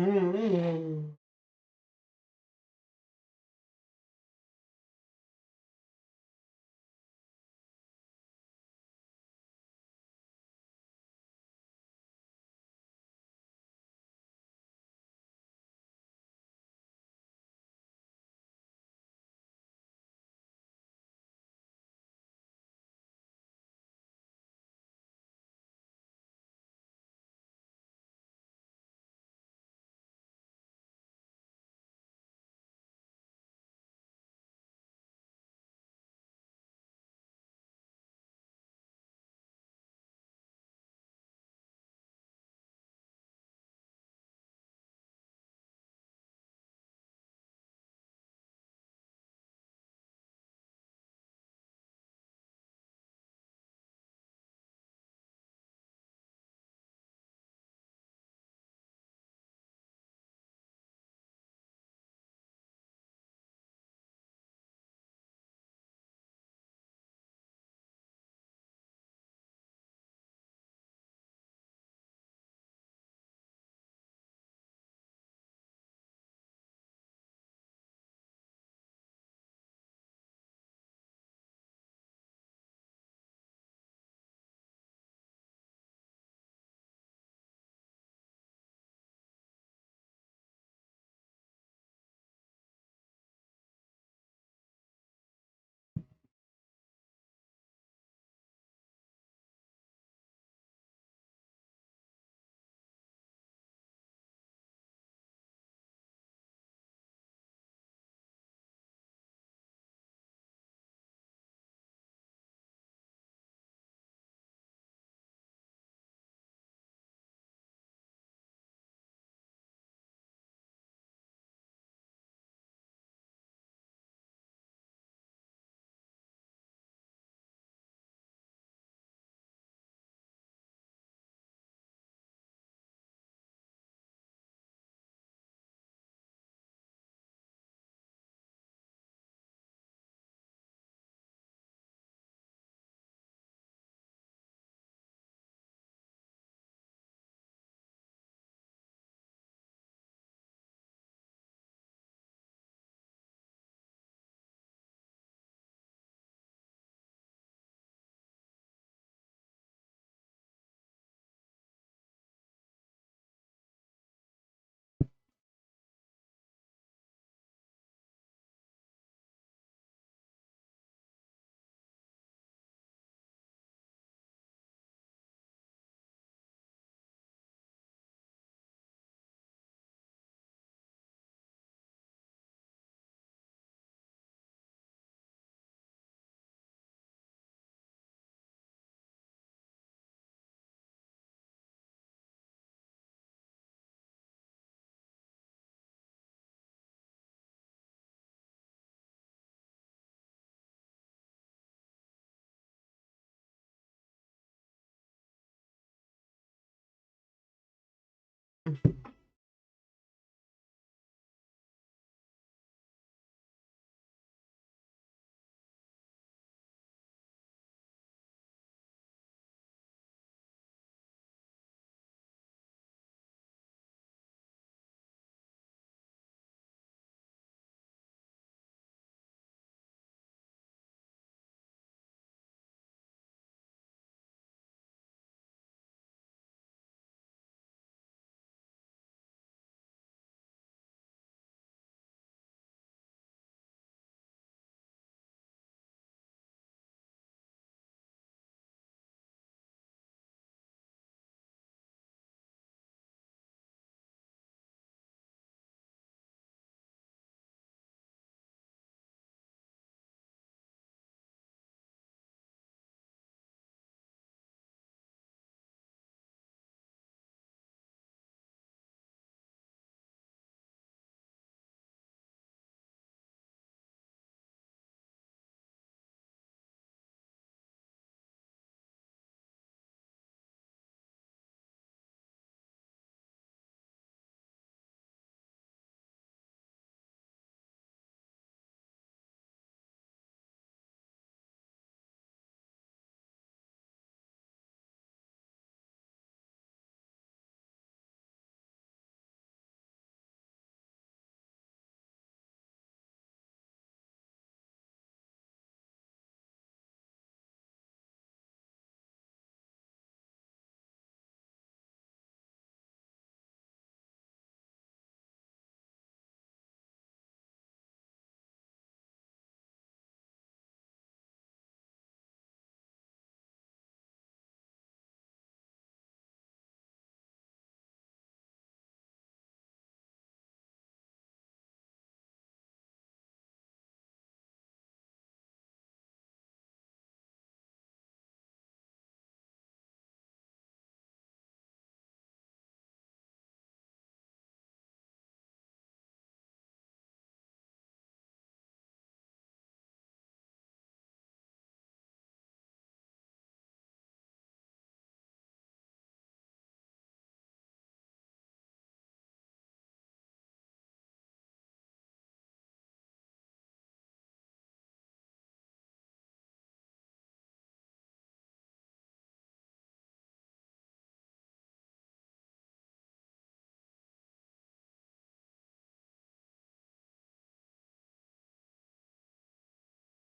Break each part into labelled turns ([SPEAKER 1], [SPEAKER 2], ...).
[SPEAKER 1] Mm.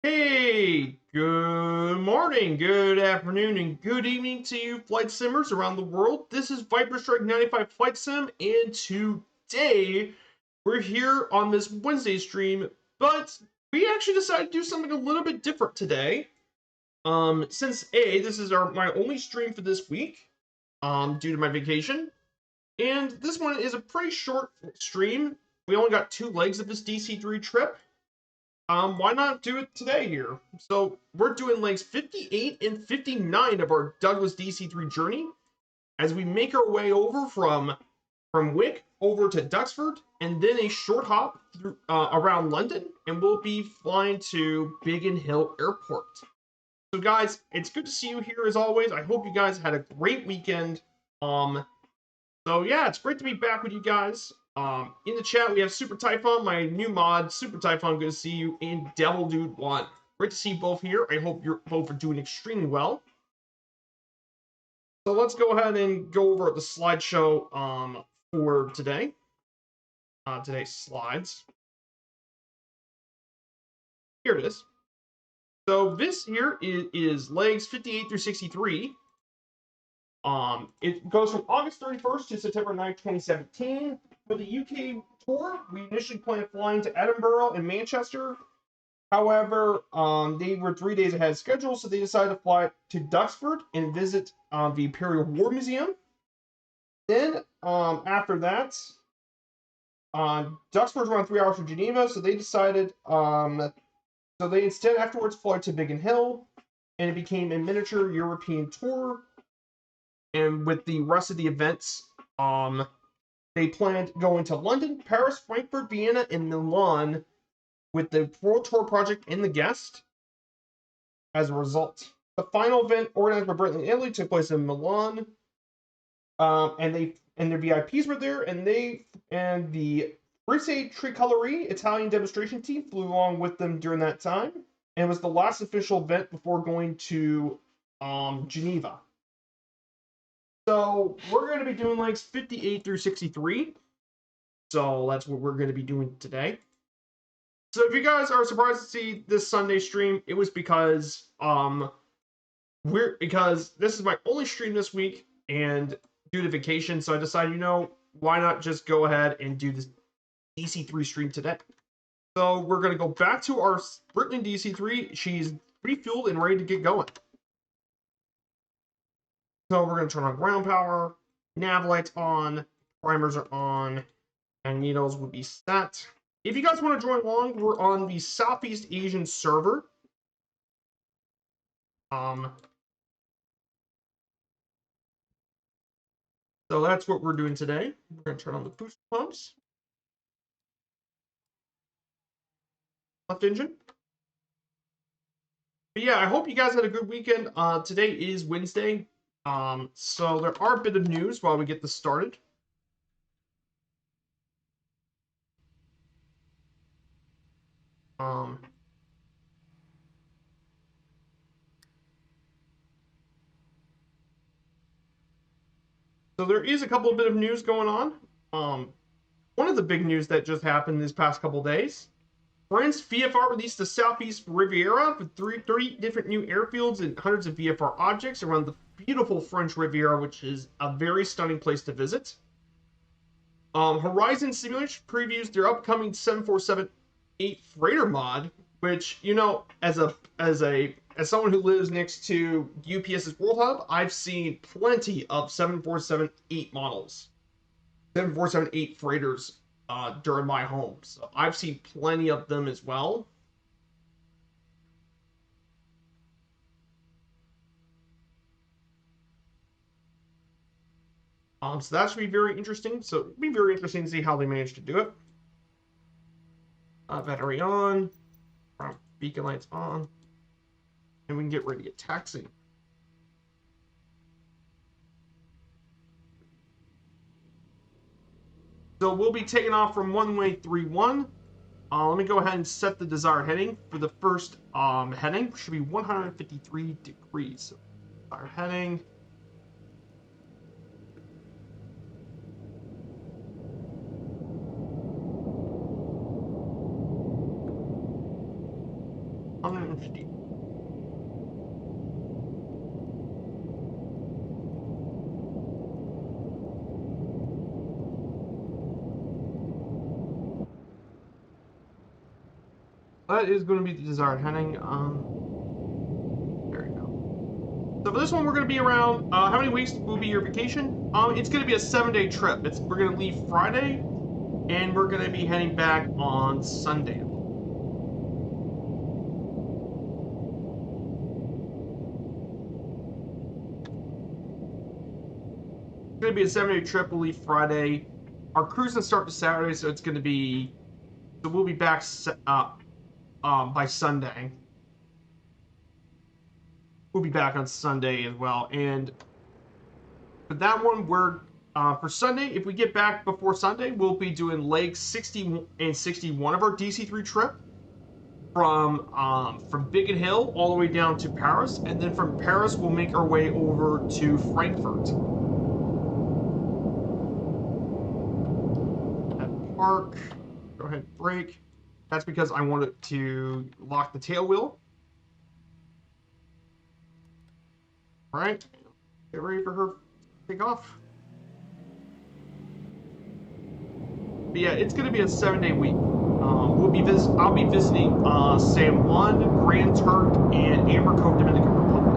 [SPEAKER 1] Hey, good morning, good afternoon, and good evening to you flight simmers around the world. This is Viper Strike 95 Flight Sim, and today we're here on this Wednesday stream, but we actually decided to do something a little bit different today. Since this is my only stream for this week, due to my vacation, and this one is a pretty short stream. We only got 2 legs of this DC-3 trip. Why not do it today here? So we're doing legs 58 and 59 of our Douglas DC-3 journey as we make our way over from Wick over to Duxford, and then a short hop through around London, and we'll be flying to Biggin Hill Airport. So guys, it's good to see you here as always. I hope you guys had a great weekend. So yeah, it's great to be back with you guys. In the chat, we have Super Typhon, my new mod, Super Typhon, good to see you, and Devil Dude 1. Great to see you both here. I hope you're both are doing extremely well. So let's go ahead and go over the slideshow for today. Today's slides. Here it is. So this here is legs 58 through 63. It goes from August 31st to September 9th, 2017. For the UK tour, we initially planned flying to Edinburgh and Manchester. However, they were 3 days ahead of schedule, so they decided to fly to Duxford and visit the Imperial War Museum. Then, after that, Duxford's around 3 hours from Geneva, so they decided, so they instead afterwards flew to Biggin Hill, and it became a miniature European tour. And with the rest of the events, they planned going to London, Paris, Frankfurt, Vienna, and Milan with the World Tour project in the guest. As a result, the final event organized by Breitling, Italy, took place in Milan, and their VIPs were there, and the Brise Tricolori Italian demonstration team flew along with them during that time, and it was the last official event before going to Geneva. So we're going to be doing legs 58 through 63. So that's what we're going to be doing today. So if you guys are surprised to see this Sunday stream, it was because this is my only stream this week and due to vacation, so I decided, why not just go ahead and do this DC-3 stream today. So we're going to go back to our Breitling DC-3. She's refueled and ready to get going. So we're going to turn on ground power, nav lights on, primers are on, and needles will be set. If you guys want to join along, we're on the Southeast Asian server. So that's what we're doing today. We're going to turn on the booster pumps. Left engine. But yeah, I hope you guys had a good weekend. Today is Wednesday. So there are a bit of news while we get this started. So there is a couple of bit of news going on. One of the big news that just happened this past couple days. France VFR released the Southeast Riviera with 30 different new airfields and hundreds of VFR objects around the beautiful French Riviera, which is a very stunning place to visit. Horizon Simulation previews their upcoming 747-8 freighter mod, which, as someone who lives next to UPS's World Hub, I've seen plenty of 747-8 models, 747-8 freighters during my home. So I've seen plenty of them as well. So that should be very interesting. So it'll be very interesting to see how they manage to do it. Battery on, beacon lights on, and we can get ready to get taxiing. So we'll be taking off from runway 31. Let me go ahead and set the desired heading for the first heading. Should be 153 degrees. So desired heading. 150. That is going to be the desired heading. There you go. So for this one, we're going to be around. How many weeks will be your vacation? It's going to be a 7-day trip. We're going to leave Friday, and we're going to be heading back on Sunday. It's going to be a 7-day trip. We'll leave Friday. Our cruise will start to Saturday, so it's going to be. So we'll be back by Sunday. We'll be back on Sunday as well. And for that one, we're for Sunday. If we get back before Sunday, we'll be doing legs 60 and 61 of our DC-3 trip from Biggin Hill all the way down to Paris, and then from Paris we'll make our way over to Frankfurt. At park, go ahead and brake. That's because I wanted to lock the tail wheel. All right, get ready for her to take off. But yeah, it's going to be a 7-day week. I'll be visiting San Juan, Grand Turk, and Amarco, Dominican Republic.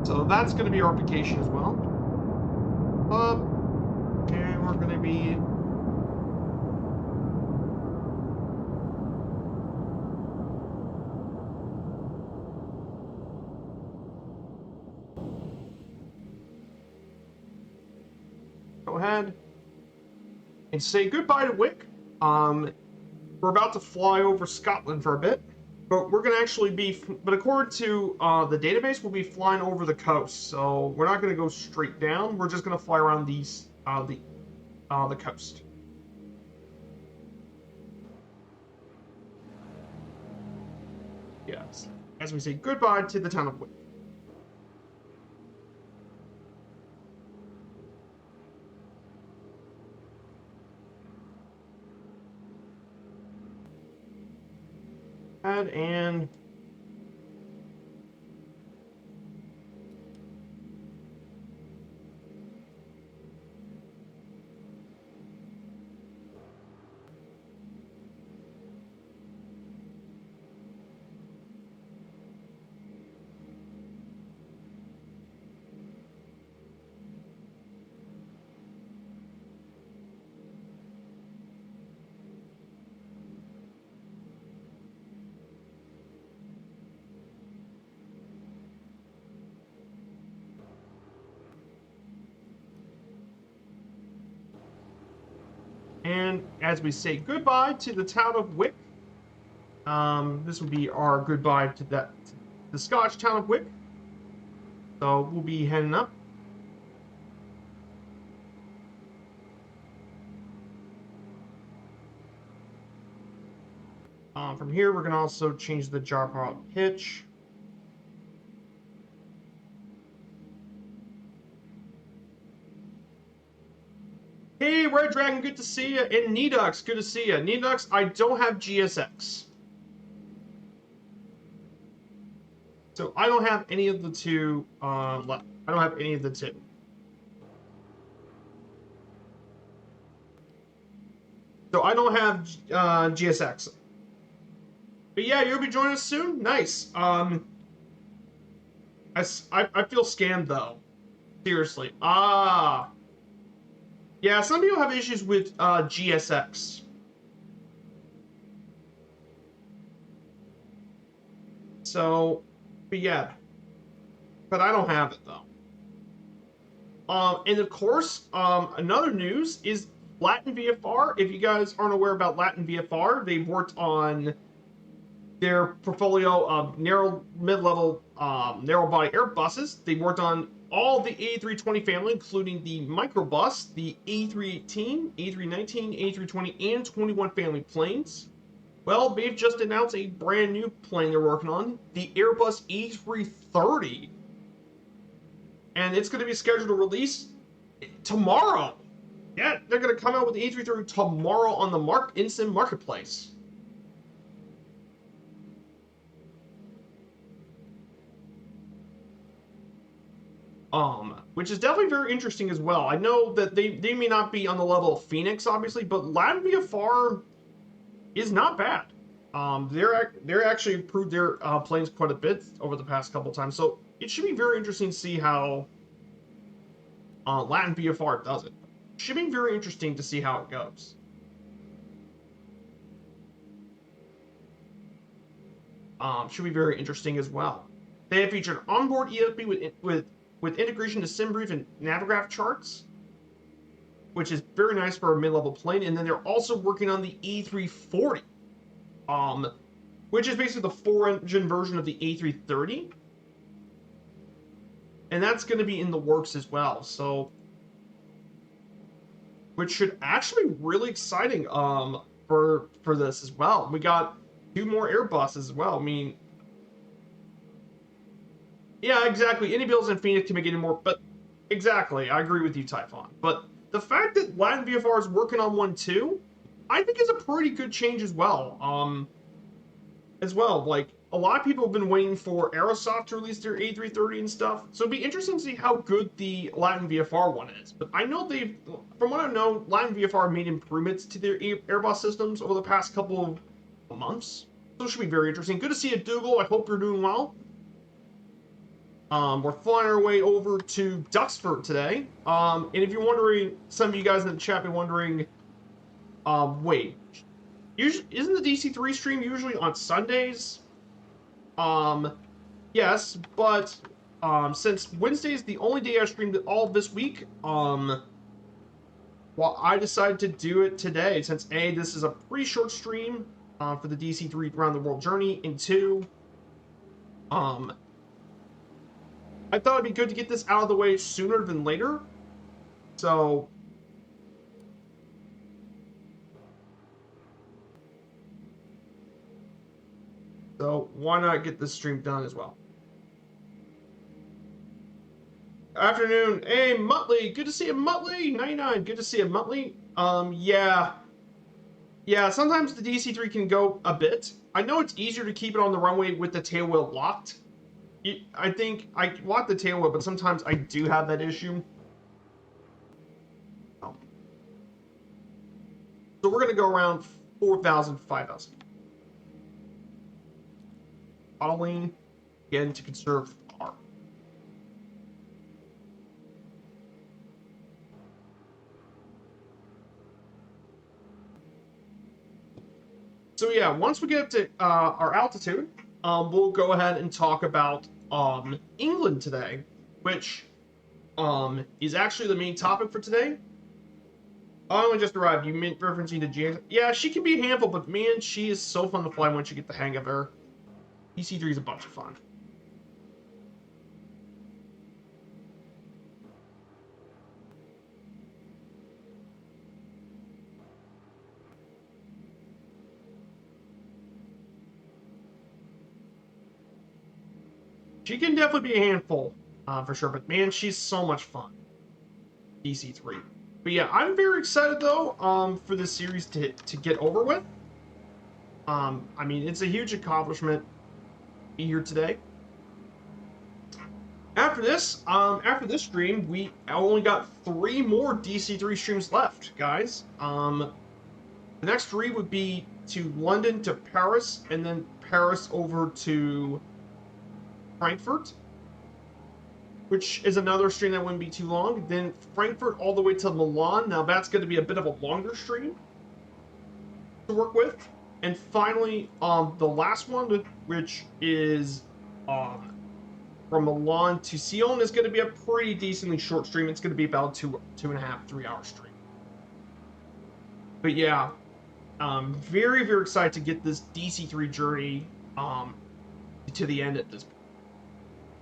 [SPEAKER 1] So that's going to be our vacation as well. And we're going to be. Go ahead and say goodbye to Wick. We're about to fly over Scotland for a bit, but we're gonna actually be. But according to the database, we'll be flying over the coast. So we're not gonna go straight down. We're just gonna fly around the coast. Yes, as we say goodbye to the town of Wick. And as we say goodbye to the town of Wick, this will be our goodbye to the Scottish town of Wick. So we'll be heading up. From here, we're going to also change the jar prop pitch. Hey, Red Dragon, good to see you. And Nedux, good to see you. Nedux, I don't have GSX. So I don't have any of the two left. I don't have any of the two. So I don't have GSX. But yeah, you'll be joining us soon. Nice. I feel scammed though. Seriously. Yeah, some people have issues with GSX. So, but yeah. But I don't have it though. And of course, another news is Latin VFR. If you guys aren't aware about Latin VFR, they've worked on their portfolio of mid-level narrow body Airbuses. They worked on all the A320 family, including the microbus, the A318, A319, A320, and 21 family planes. Well, they've just announced a brand new plane they're working on, the Airbus A330. and it's going to be scheduled to release tomorrow. Yeah, they're going to come out with the E330 tomorrow on the Instant Marketplace. Which is definitely very interesting as well. I know that they may not be on the level of Phoenix, obviously, but Latin VFR is not bad. They're actually improved their planes quite a bit over the past couple times, so it should be very interesting to see how Latin VFR does it. Should be very interesting to see how it goes. Should be very interesting as well. They have featured onboard ESP with integration to SimBrief and Navigraph charts, which is very nice for a mid-level plane. And then they're also working on the E340, which is basically the 4-engine version of the A330, and that's going to be in the works as well. So, which should actually be really exciting for this as well. We got 2 more Airbuses as well. I mean, yeah, exactly. Any builds in Phoenix can make any more, but exactly, I agree with you, Typhon. But the fact that Latin VFR is working on one too, I think is a pretty good change as well. Like a lot of people have been waiting for Aerosoft to release their A330 and stuff, so it'd be interesting to see how good the Latin VFR one is. But I know from what I know, Latin VFR made improvements to their Airbus systems over the past couple of months, so it should be very interesting. Good to see you, Dougal. I hope you're doing well. We're flying our way over to Duxford today. And if you're wondering, some of you guys in the chat be wondering, wait, isn't the DC-3 stream usually on Sundays? Yes, but since Wednesday is the only day I streamed all this week, well, I decided to do it today since this is a pretty short stream for the DC-3 Around the World Journey, and 2, I thought it'd be good to get this out of the way sooner than later. So why not get this stream done as well? Afternoon. Hey, Muttley. Good to see you, Muttley. 99. Good to see you, Muttley. Yeah. Yeah, sometimes the DC-3 can go a bit. I know it's easier to keep it on the runway with the tail wheel locked. I think I lock the tail wheel, but sometimes I do have that issue. So we're going to go around 4,000, 5,000. Throttling, again, to conserve power. So yeah, once we get up to our altitude, we'll go ahead and talk about England today, which is actually the main topic for today. I only just arrived. You meant referencing to James? Yeah, she can be a handful, but man, she is so fun to fly once you get the hang of her. DC-3 is a bunch of fun. She can definitely be a handful, for sure, but man, she's so much fun. DC-3. But yeah, I'm very excited though, for this series to get over with. I mean, it's a huge accomplishment to be here today. After this stream, we only got 3 more DC-3 streams left, guys. The next 3 would be to London to Paris, and then Paris over to Frankfurt, which is another stream that wouldn't be too long. Then Frankfurt all the way to Milan. Now that's going to be a bit of a longer stream to work with. And finally, the last one, which is from Milan to Sion, is going to be a pretty decently short stream. It's going to be about 2.5, 3 hour stream. But yeah, very, very excited to get this DC-3 journey to the end at this point.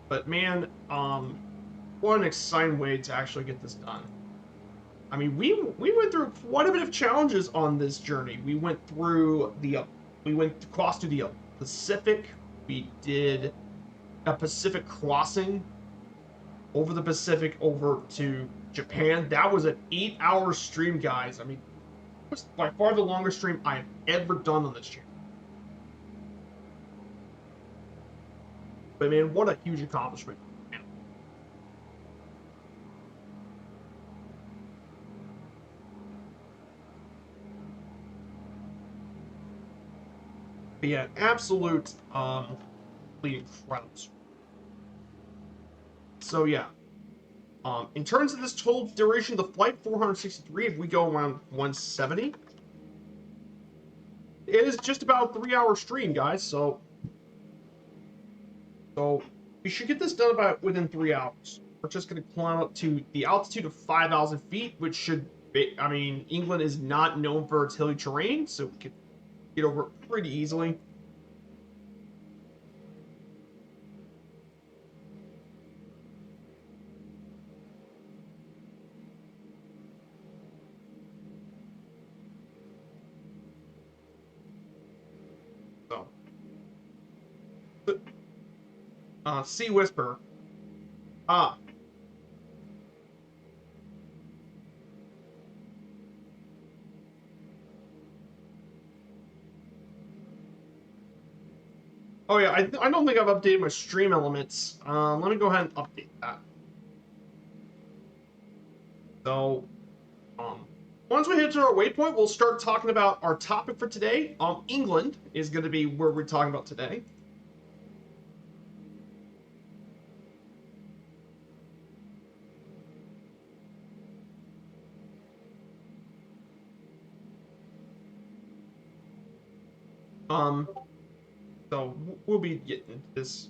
[SPEAKER 1] But man, what an exciting way to actually get this done. I mean, we went through quite a bit of challenges on this journey. We went across to the Pacific. We did a Pacific crossing over the Pacific over to Japan. That was an 8-hour stream, guys. I mean, it was by far the longest stream I've ever done on this channel. But man, what a huge accomplishment. But yeah, absolute incredible. So yeah, in terms of this total duration of the flight, 463. If we go around 170, it is just about a 3-hour stream, guys. So we should get this done about within 3 hours. We're just going to climb up to the altitude of 5,000 feet, which should be, I mean, England is not known for its hilly terrain, so we can get over it pretty easily. Sea Whisper. Ah. Oh yeah, I don't think I've updated my stream elements. Let me go ahead and update that. So, once we hit to our waypoint, we'll start talking about our topic for today. England is going to be where we're talking about today. So we'll be getting into this.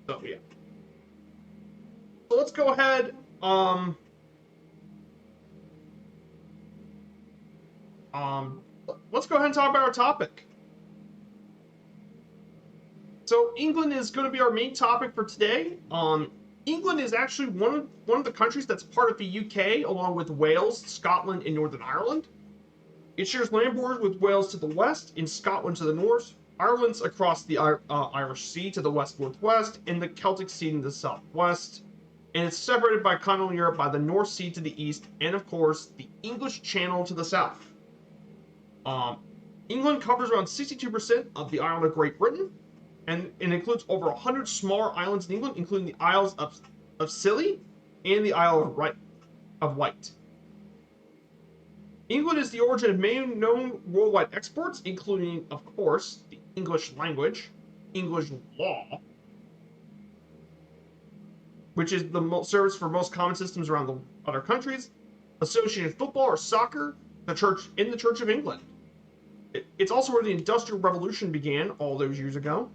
[SPEAKER 1] So yeah. So let's go ahead. Let's go ahead and talk about our topic. So England is going to be our main topic for today. England is actually one of the countries that's part of the UK, along with Wales, Scotland, and Northern Ireland. It shares land borders with Wales to the west, and Scotland to the north, Ireland's across the Irish Sea to the west-northwest, and the Celtic Sea to the southwest. And it's separated by continental Europe by the North Sea to the east, and of course, the English Channel to the south. England covers around 62% of the island of Great Britain, and it includes over 100 smaller islands in England, including the Isles of Scilly and the Isle of Wight. England is the origin of many known worldwide exports, including, of course, the English language, English law, which is the service for most common systems around the other countries, associated football or soccer, the Church of England. It's also where the Industrial Revolution began all those years ago.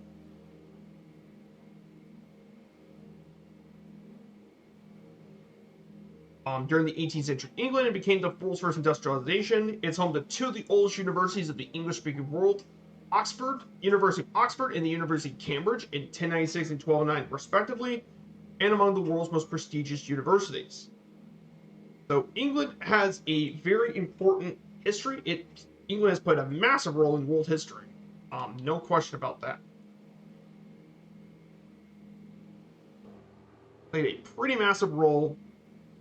[SPEAKER 1] During the 18th century England, it became the world's first industrialization. It's home to two of the oldest universities of the English-speaking world, University of Oxford and the University of Cambridge in 1096 and 1209 respectively, and among the world's most prestigious universities. So England has a very important history. England has played a massive role in world history. No question about that. Played a pretty massive role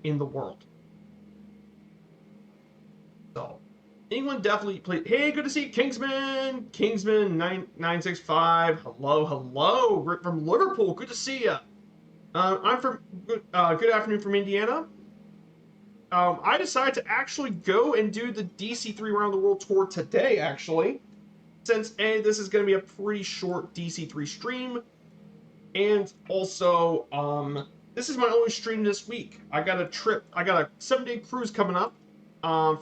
[SPEAKER 1] in the world. So England definitely played. Hey, good to see you, Kingsman 965. Hello, Rick from Liverpool. Good to see you. I'm from good afternoon from Indiana. I decided to actually go and do the DC-3 Around the World tour today, actually, since this is going to be a pretty short DC-3 stream, and also this is my only stream this week. I got a 7-day cruise coming up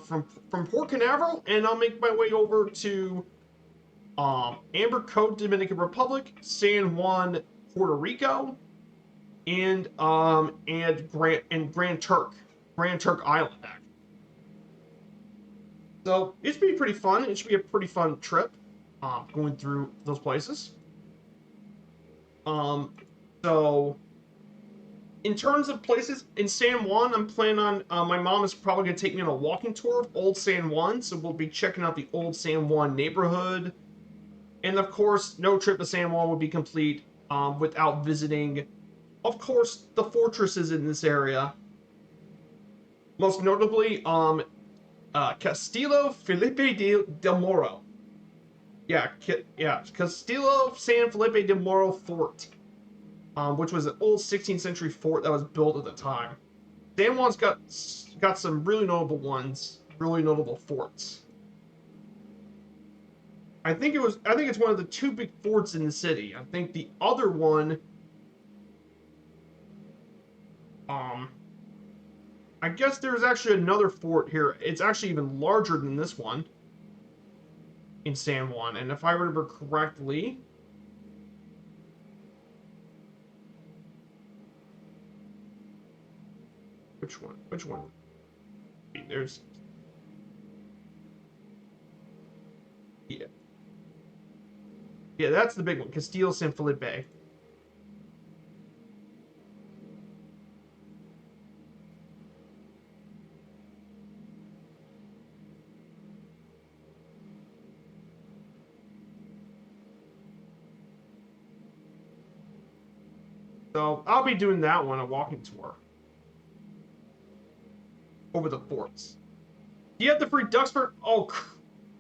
[SPEAKER 1] from Port Canaveral, and I'll make my way over to Amber Cove, Dominican Republic, San Juan, Puerto Rico, and Grand Turk Island, actually. So it should be pretty fun. It should be a pretty fun trip. going through those places. So in terms of places in San Juan, I'm planning on, my mom is probably going to take me on a walking tour of Old San Juan, so we'll be checking out the Old San Juan neighborhood. And of course, no trip to San Juan would be complete without visiting, of course, the fortresses in this area. Most notably, Castillo Felipe del Moro. Yeah, Castillo San Felipe del Moro Fort, which was an old 16th century fort that was built at the time. San Juan's got some really notable ones, really notable forts. I think it's one of the two big forts in the city. I think the other one, I guess there's actually another fort here. It's actually even larger than this one in San Juan, and if I remember correctly, which one? Which one? There's, yeah, yeah, that's the big one, Castillo San Felipe. So I'll be doing that one, a walking tour over the forts. Do you have the free Duxford? Oh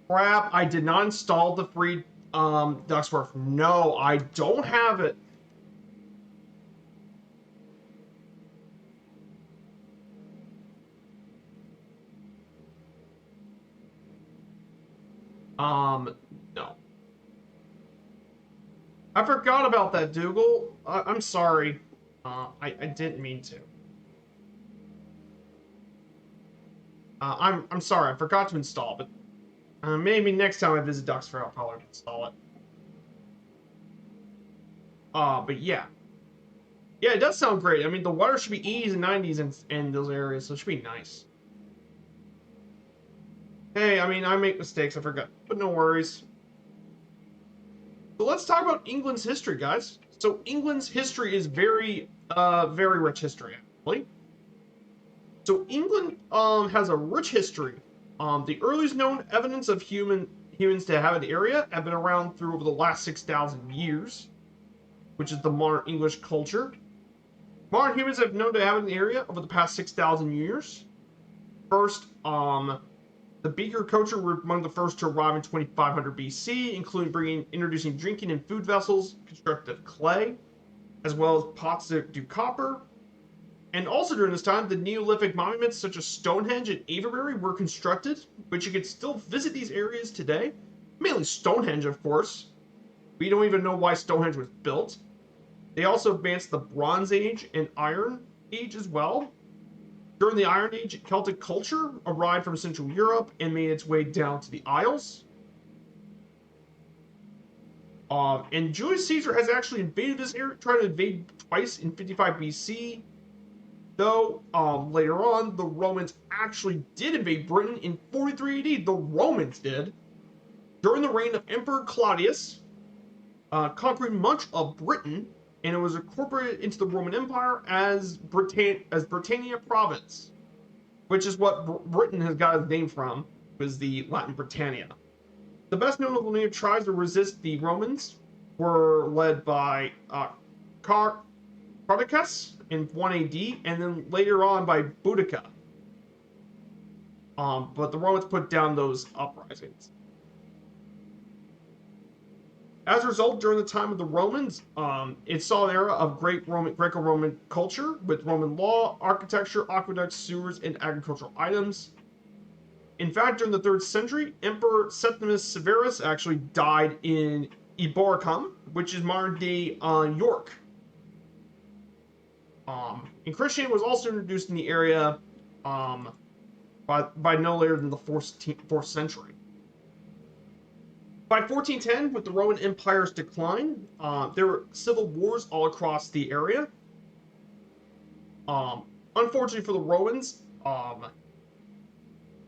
[SPEAKER 1] crap! I did not install the free Duxford. No, I don't have it. No. I forgot about that, Dougal. I'm sorry. I didn't mean to. I'm sorry. I forgot to install, but maybe next time I visit Duxford, I'll probably install it. But yeah. Yeah, it does sound great. I mean, the water should be 80s and 90s in those areas, so it should be nice. Hey, I mean, I make mistakes, I forgot, but no worries. So let's talk about England's history, guys. So England's history is very rich history, actually. So England has a rich history. The earliest known evidence of humans to have an area have been around through over the last 6,000 years, which is the modern English culture. Modern humans have known to have an area over the past 6,000 years. First, the beaker culture were among the first to arrive in 2500 BC, including introducing drinking and food vessels constructed of clay, as well as pots that do copper. And also during this time, the Neolithic monuments such as Stonehenge and Avebury were constructed, which you can still visit these areas today. Mainly Stonehenge, of course. We don't even know why Stonehenge was built. They also advanced the Bronze Age and Iron Age as well. During the Iron Age, Celtic culture arrived from Central Europe and made its way down to the Isles. And Julius Caesar has actually invaded this area, tried to invade twice in 55 BC. Though, later on, the Romans actually did invade Britain in 43 AD. The Romans did. During the reign of Emperor Claudius, conquering much of Britain, and it was incorporated into the Roman Empire as Britannia province, which is what Britain has got its name from, was the Latin Britannia. The best known of the native tribes to resist the Romans were led by Caractacus in 1 AD, and then later on by Boudica. But the Romans put down those uprisings. As a result, during the time of the Romans, it saw an era of Greco-Roman culture with Roman law, architecture, aqueducts, sewers, and agricultural items. In fact, during the 3rd century, Emperor Septimus Severus actually died in Eboracum, which is modern-day York. And Christianity was also introduced in the area by no later than the 4th century. By 1410, with the Roman Empire's decline, there were civil wars all across the area. Unfortunately for the Romans,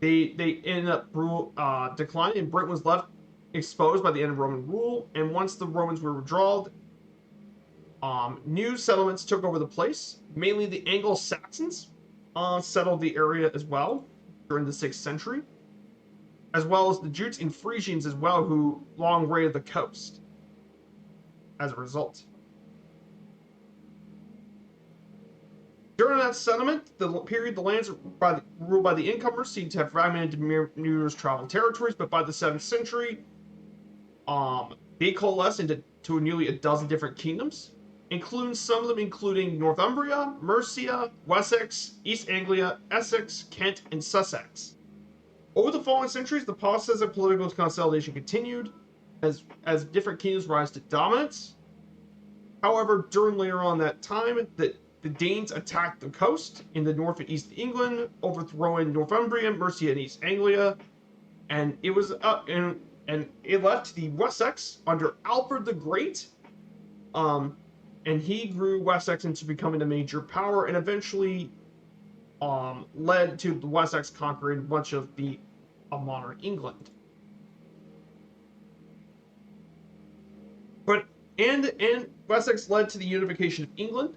[SPEAKER 1] they ended up declining, and Britain was left exposed by the end of Roman rule, and once the Romans were withdrawn, new settlements took over the place. Mainly the Anglo-Saxons settled the area as well during the 6th century, as well as the Jutes and Frisians as well, who long raided the coast as a result. During that settlement, the period the lands ruled by the incomers seemed to have fragmented into numerous travel territories, but by the 7th century, they coalesced into nearly a dozen different kingdoms, including some of them including Northumbria, Mercia, Wessex, East Anglia, Essex, Kent, and Sussex. Over the following centuries, the process of political consolidation continued as different kingdoms rise to dominance. However, during later on that time, the Danes attacked the coast in the north and east of England, overthrowing Northumbria, Mercia, and East Anglia, and it was and it left the Wessex under Alfred the Great, and he grew Wessex into becoming a major power, and eventually led to the Wessex conquering much of the modern England. But and Wessex led to the unification of England,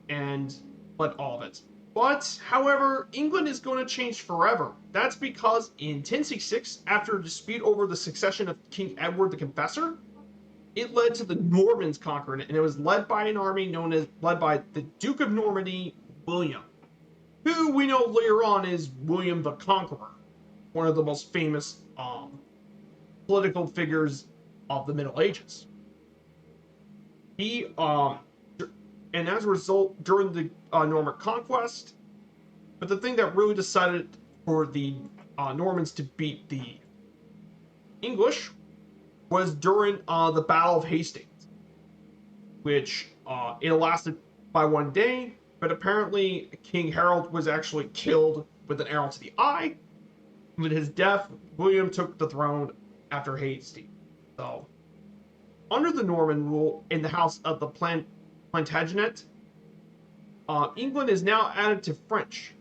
[SPEAKER 1] and led all of it. But, however, England is going to change forever. That's because in 1066, after a dispute over the succession of King Edward the Confessor, it led to the Normans conquering it, and it was led by an army led by the Duke of Normandy, William, who we know later on is William the Conqueror, one of the most famous political figures of the Middle Ages. He and as a result, during the Norman conquest, but the thing that really decided for the Normans to beat the English was during the Battle of Hastings, which it lasted by 1 day, but apparently King Harold was actually killed with an arrow to the eye. With his death, William took the throne after Hastings. So, under the Norman rule in the House of the Plantagenet, England is now added to French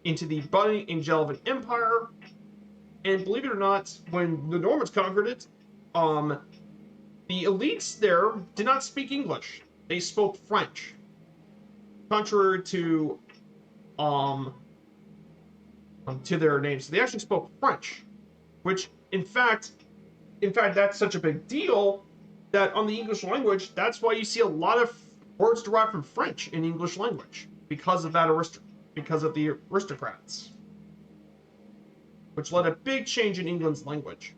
[SPEAKER 1] into the budding Angevin Empire, and believe it or not, when the Normans conquered it, the elites there did not speak English; they spoke French, contrary to their names. So they actually spoke French, which in fact, that's such a big deal that on the English language, that's why you see a lot of words derived from French in English language, because of the aristocrats, which led a big change in England's language.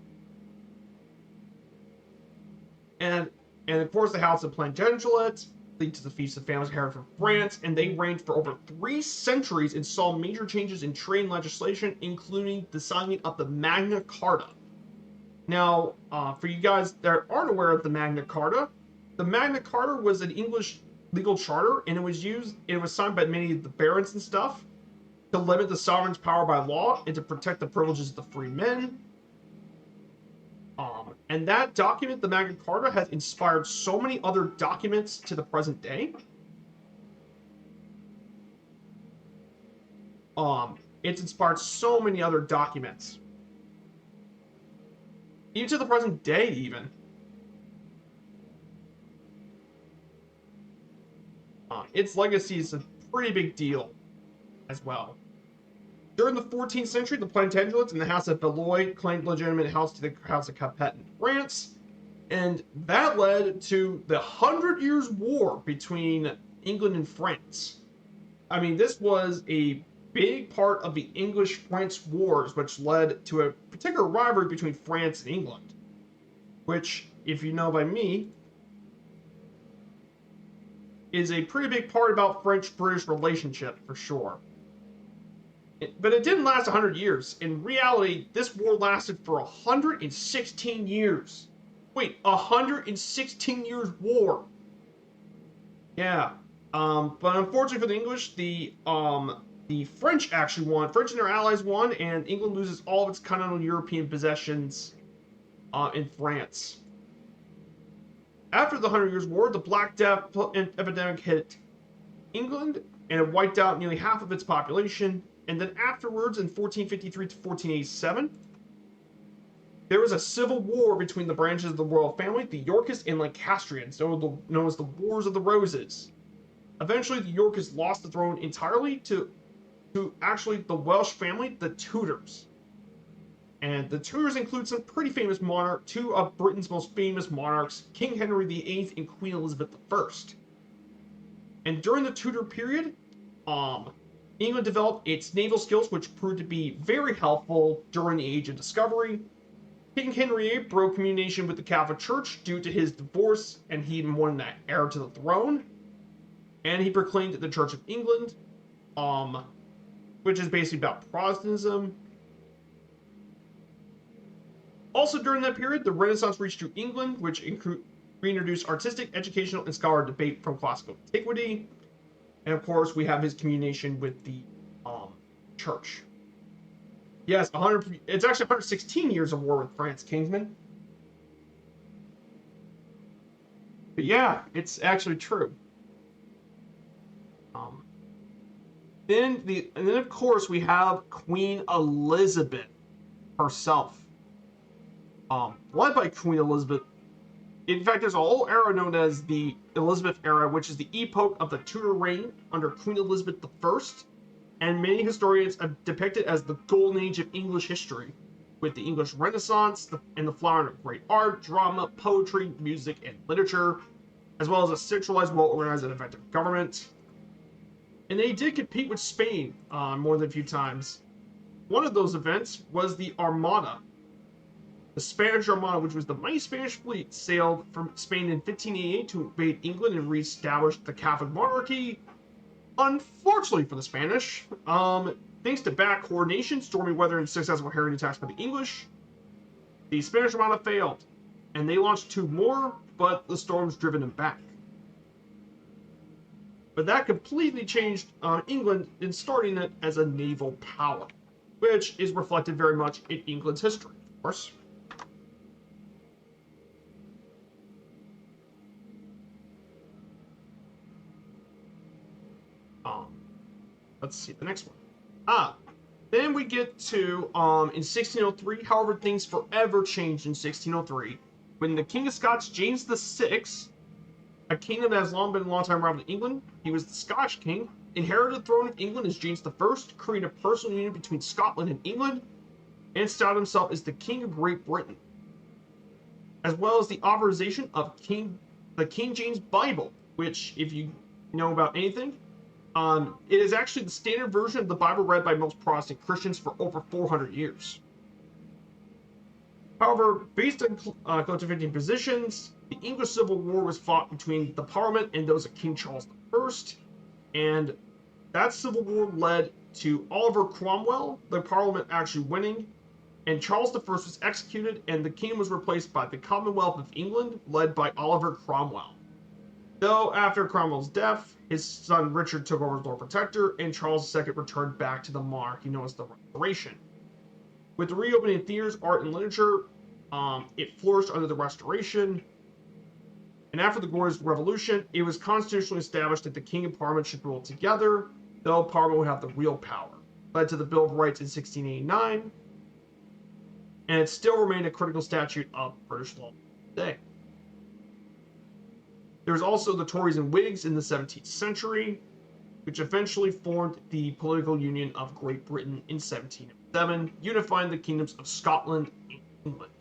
[SPEAKER 1] And of course, the House of Plantagenet lead to the Feast of Families inherited from France, and they reigned for over 3 centuries and saw major changes in trade and legislation, including the signing of the Magna Carta. Now, for you guys that aren't aware of the Magna Carta was an English legal charter, and it was signed by many of the barons and stuff to limit the sovereign's power by law and to protect the privileges of the free men. And that document, the Magna Carta, has inspired so many other documents to the present day. It's inspired so many other documents. Even to the present day, even. Its legacy is a pretty big deal as well. During the 14th century, the Plantagenets and the House of Valois claimed legitimate house to the House of Capet in France, and that led to the 100 Years' War between England and France. I mean, this was a big part of the English-French wars, which led to a particular rivalry between France and England, which, if you know by me, is a pretty big part about French-British relationship, for sure. But it didn't last 100 years. In reality, this war lasted for 116 years. Wait, 116 years war. Yeah. But unfortunately for the English, the French actually won. French and their allies won, and England loses all of its continental European possessions in France. After the 100 Years' War, the Black Death epidemic hit England, and it wiped out nearly half of its population. And then afterwards, in 1453 to 1487, There was a civil war between the branches of the royal family, the Yorkists and Lancastrians, known as the Wars of the Roses. Eventually, the Yorkists lost the throne entirely to actually the Welsh family, the Tudors. And the Tudors include some pretty famous monarchs, two of Britain's most famous monarchs, King Henry VIII and Queen Elizabeth I. And during the Tudor period, England developed its naval skills, which proved to be very helpful during the Age of Discovery. King Henry VIII broke communication with the Catholic Church due to his divorce, and he wanted an heir to the throne. And he proclaimed the Church of England, which is basically about Protestantism. Also during that period, the Renaissance reached through England, which reintroduced artistic, educational, and scholarly debate from classical antiquity. And of course, we have his communication with the church. Yes, it's actually 116 years of war with France, Kingsman. But yeah, it's actually true. And then of course we have Queen Elizabeth herself. Led by Queen Elizabeth. In fact, there's a whole era known as the Elizabeth era, which is the epoch of the Tudor reign under Queen Elizabeth I, and many historians have depicted as the golden age of English history, with the English Renaissance and the flowering of great art, drama, poetry, music, and literature, as well as a centralized, well-organized, and effective government. And they did compete with Spain more than a few times. One of those events was the Armada. The Spanish Armada, which was the mighty Spanish fleet, sailed from Spain in 1588 to invade England and re-establish the Catholic monarchy. Unfortunately for the Spanish, thanks to bad coordination, stormy weather, and successful harrying attacks by the English, the Spanish Armada failed, and they launched two more, but the storms driven them back. But that completely changed England in starting it as a naval power, which is reflected very much in England's history, of course. Let's see the next one. Then we get to in 1603. However, things forever changed in 1603 when the King of Scots, James VI, a kingdom that has been a long time around in England, he was the Scottish king, inherited the throne of England as James I, created a personal union between Scotland and England, and styled himself as the King of Great Britain, as well as the authorization of the King James Bible, which, if you know about anything, it is actually the standard version of the Bible read by most Protestant Christians for over 400 years. However, based on collective 15 positions, the English Civil War was fought between the Parliament and those of King Charles I, and that Civil War led to Oliver Cromwell, the Parliament actually winning, and Charles I was executed, and the kingdom was replaced by the Commonwealth of England, led by Oliver Cromwell. Though after Cromwell's death, his son Richard took over as Lord Protector, and Charles II returned back to the monarchy known as the Restoration. With the reopening of theaters, art, and literature, it flourished under the Restoration. And after the Glorious Revolution, it was constitutionally established that the King and Parliament should rule together, though Parliament would have the real power. Led to the Bill of Rights in 1689, and it still remained a critical statute of British law today. There was also the Tories and Whigs in the 17th century, which eventually formed the political union of Great Britain in 1707, unifying the kingdoms of Scotland and England.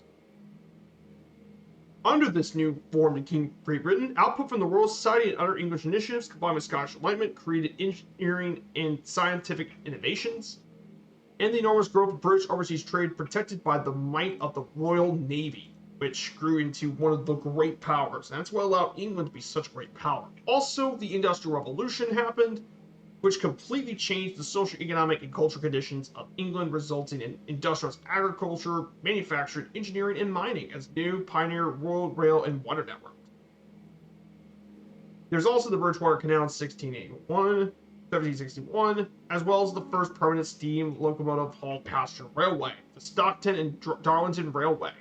[SPEAKER 1] Under this new formed King Great Britain, output from the Royal Society and other English initiatives, combined with Scottish Enlightenment, created engineering and scientific innovations, and the enormous growth of British overseas trade protected by the might of the Royal Navy, which grew into one of the great powers. And that's what allowed England to be such a great power. Also, the Industrial Revolution happened, which completely changed the social, economic, and cultural conditions of England, resulting in industrialized agriculture, manufacturing, engineering, and mining as new pioneer road, rail, and water network. There's also the Bridgewater Canal in 1761, as well as the first permanent steam locomotive haul passenger railway, the Stockton and Darlington Railway.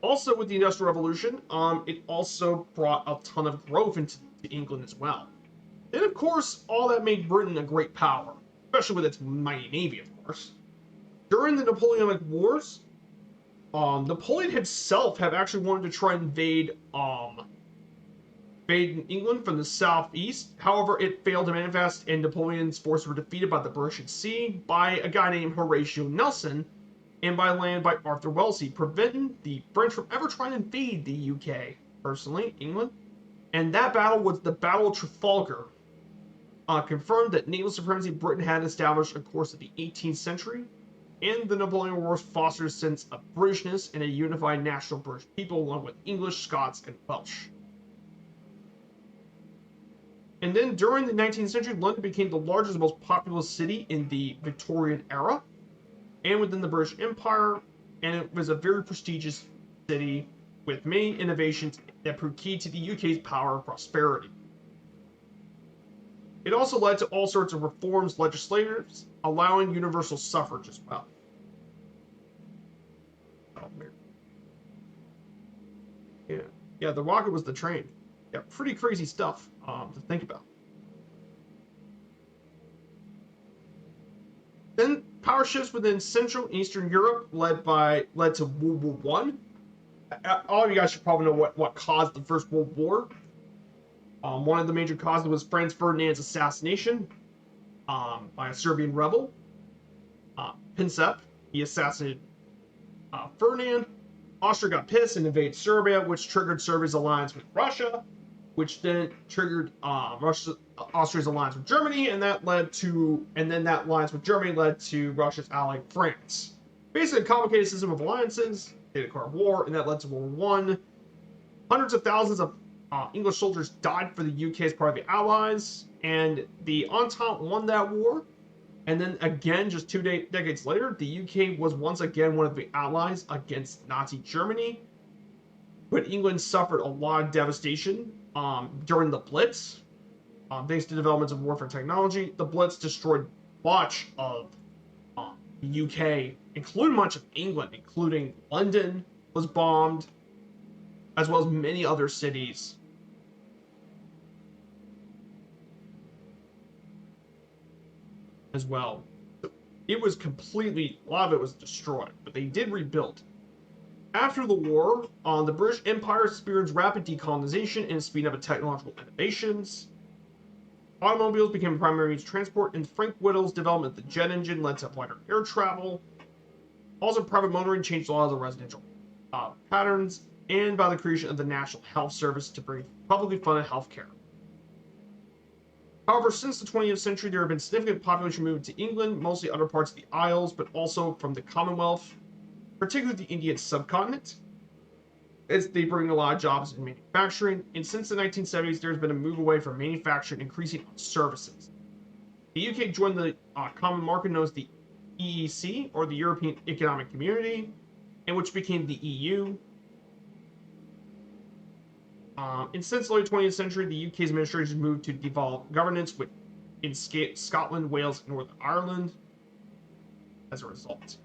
[SPEAKER 1] Also, with the Industrial Revolution, it also brought a ton of growth into England as well. And of course, all that made Britain a great power, especially with its mighty navy, of course. During the Napoleonic Wars, Napoleon himself have actually wanted to try and invade England from the southeast. However, it failed to manifest, and Napoleon's forces were defeated by the British at sea by a guy named Horatio Nelson, and by land by Arthur Wellesley, preventing the French from ever trying to invade the UK, personally, England. And that battle was the Battle of Trafalgar, confirmed that naval supremacy Britain had established in the course of the 18th century, and the Napoleonic Wars fostered a sense of Britishness and a unified national British people, along with English, Scots, and Welsh. And then during the 19th century, London became the largest and most populous city in the Victorian era and within the British Empire, and it was a very prestigious city with many innovations that proved key to the UK's power and prosperity. It also led to all sorts of reforms legislators, allowing universal suffrage as well. Oh, yeah, the rocket was the train. Yeah, pretty crazy stuff to think about. Then power shifts within Central and Eastern Europe led to World War One. All of you guys should probably know what caused the First World War. One of the major causes was Franz Ferdinand's assassination by a Serbian rebel, Pinsep. He assassinated Ferdinand. Austria got pissed and invaded Serbia, which triggered Serbia's alliance with Russia, which then triggered Austria's alliance with Germany, and that alliance with Germany led to Russia's ally France. Basically, a complicated system of alliances, they declared war, and that led to World War One. Hundreds of thousands of English soldiers died for the UK as part of the Allies, and the Entente won that war. And then again, just two decades later, the UK was once again one of the allies against Nazi Germany. But England suffered a lot of devastation during the Blitz. Thanks to developments of warfare technology, the Blitz destroyed much of the UK, including much of England, including London was bombed, as well as many other cities. As well. It was completely, a lot of it was destroyed, but they did rebuild. After the war, the British Empire experienced rapid decolonization and speed up of technological innovations. Automobiles became a primary means of transport, and Frank Whittle's development of the jet engine led to wider air travel. Also, private motoring changed a lot of the residential patterns, and by the creation of the National Health Service to bring publicly funded health care. However, since the 20th century, there have been significant population movement to England, mostly other parts of the Isles, but also from the Commonwealth, particularly the Indian subcontinent, as they bring a lot of jobs in manufacturing. And since the 1970s, there's been a move away from manufacturing, increasing on services. The UK joined the common market known as the EEC, or the European Economic Community, and which became the EU. And since the late 20th century, the UK's administration moved to devolve governance in Scotland, Wales, and Northern Ireland as a result.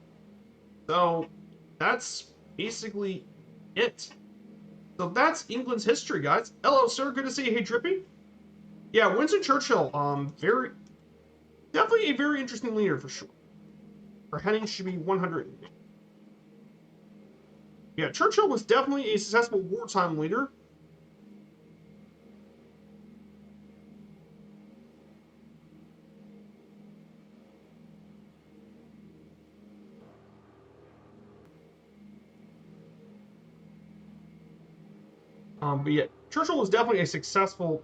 [SPEAKER 1] So that's basically it. So that's England's history, guys. Hello, sir. Good to see you. Hey, Drippy. Yeah, Winston Churchill. Definitely a very interesting leader for sure. Her heading should be 100. Yeah, Churchill was definitely a successful wartime leader. But yeah, Churchill was definitely a successful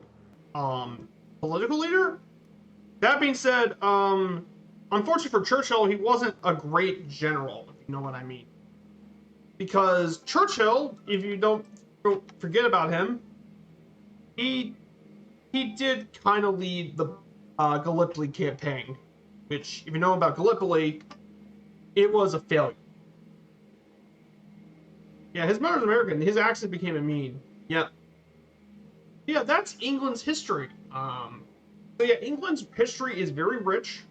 [SPEAKER 1] political leader. That being said, unfortunately for Churchill, he wasn't a great general, if you know what I mean. Because Churchill, if you don't forget about him, he did kind of lead the Gallipoli campaign, which, if you know about Gallipoli, it was a failure. Yeah, his mother's American. His accent became a mean. Yeah. Yeah, that's England's history. So yeah, England's history is very rich.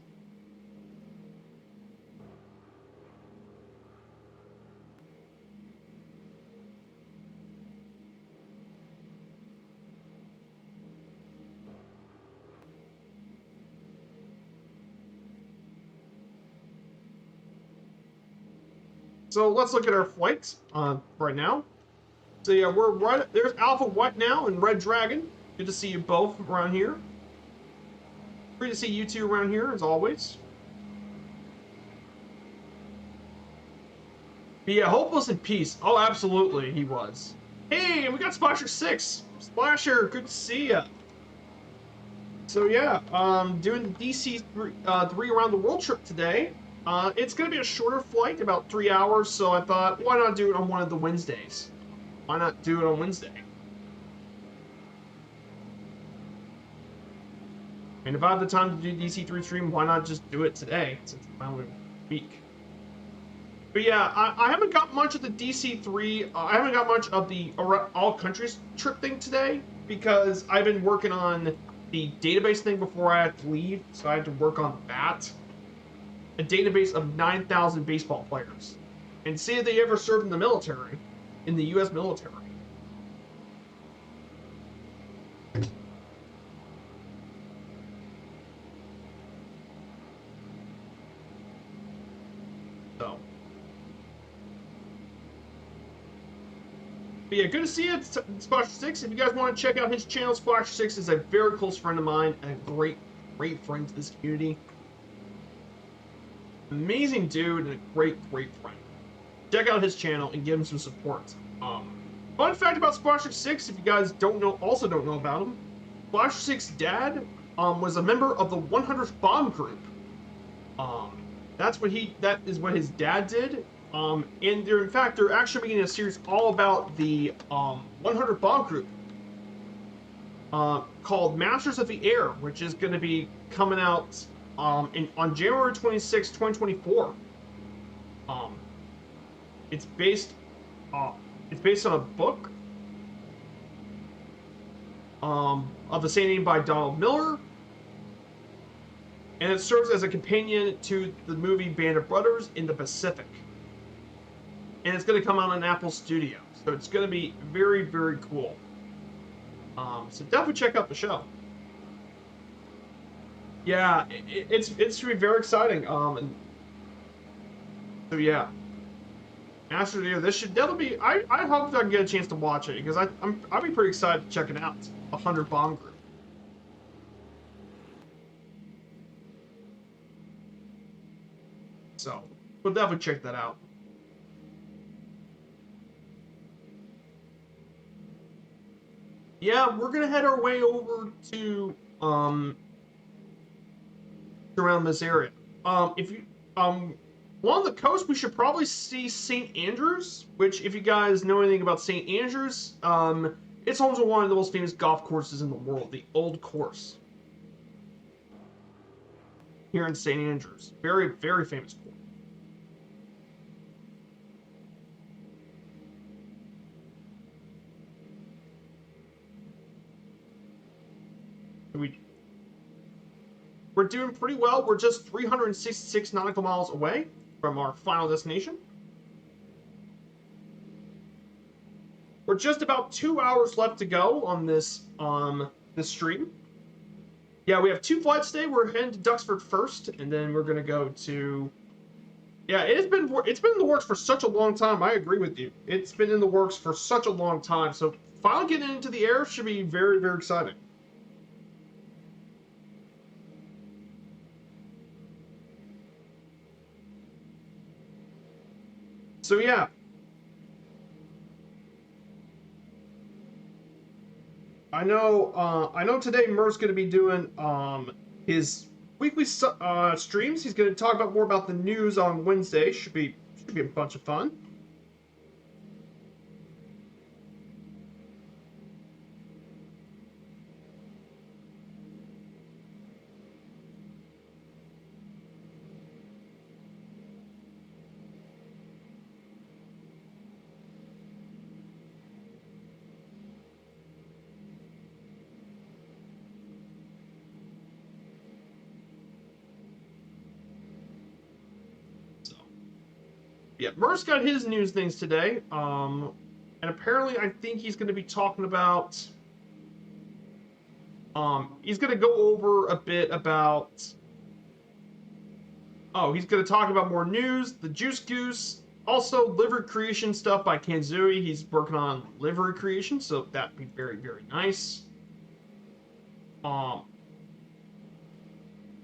[SPEAKER 1] So let's look at our flights right now. So yeah, we're right. There's Alpha White now and Red Dragon. Good to see you both around here. Great to see you two around here as always. But yeah, hopeless in peace. Oh, absolutely, he was. Hey, and we got Splasher 6. Splasher, good to see ya. So yeah, doing the DC-3 3 around the world trip today. It's gonna be a shorter flight, about 3 hours. So I thought, why not do it on one of the Wednesdays? Why not do it on Wednesday? And if I have the time to do DC-3 stream, why not just do it today since it's my only week? But yeah, I haven't got much of the DC-3. I haven't got much of the all countries trip thing today because I've been working on the database thing before I had to leave, so I had to work on that. A database of 9,000 baseball players, and see if they ever served in the military, in the U.S. military. So. But yeah, good to see you, Splasher 6. If you guys want to check out his channel, Splasher 6 is a very close friend of mine and a great friend to this community. Amazing dude and a great friend. Check out his channel and give him some support. Fun fact about Splasher 6, if you guys don't know about him, Splasher 6's dad was a member of the 100th Bomb Group. That is what his dad did. And in fact, they're actually making a series all about the 100 Bomb Group called Masters of the Air, which is going to be coming out on January 26, 2024. It's based on a book of the same name by Donald Miller. And it serves as a companion to the movie Band of Brothers in the Pacific. And it's going to come out on Apple Studios. So it's going to be very cool. So definitely check out the show. Yeah, it's going to be very exciting. So yeah. Master of the Year, this should definitely be... I hope I can get a chance to watch it, because I'll be pretty excited to check it out. 100 Bomb Group. So, we'll definitely check that out. Yeah, we're gonna head our way over to around this area. If you along the coast, we should probably see St. Andrews, which, if you guys know anything about St. Andrews, it's home to one of the most famous golf courses in the world, the Old Course. Here in St. Andrews. Very famous course. We're doing pretty well. We're just 366 nautical miles away from our final destination. We're just about 2 hours left to go on this stream. Yeah, we have 2 flights today. We're heading to Duxford first, and then we're gonna go to... Yeah, it's been in the works for such a long time. I agree with you. It's been in the works for such a long time. So finally getting into the air should be very exciting. So yeah. I know today Murph's going to be doing his weekly streams. He's going to talk about more about the news on Wednesday. Should be a bunch of fun. Yeah, Murph's got his news things today. And apparently I think he's going to be talking about... he's going to go over a bit about... Oh, he's going to talk about more news, the Juice Goose, Also, livery creation stuff by Kanzui. He's working on livery creation, so that'd be very, very nice. Um,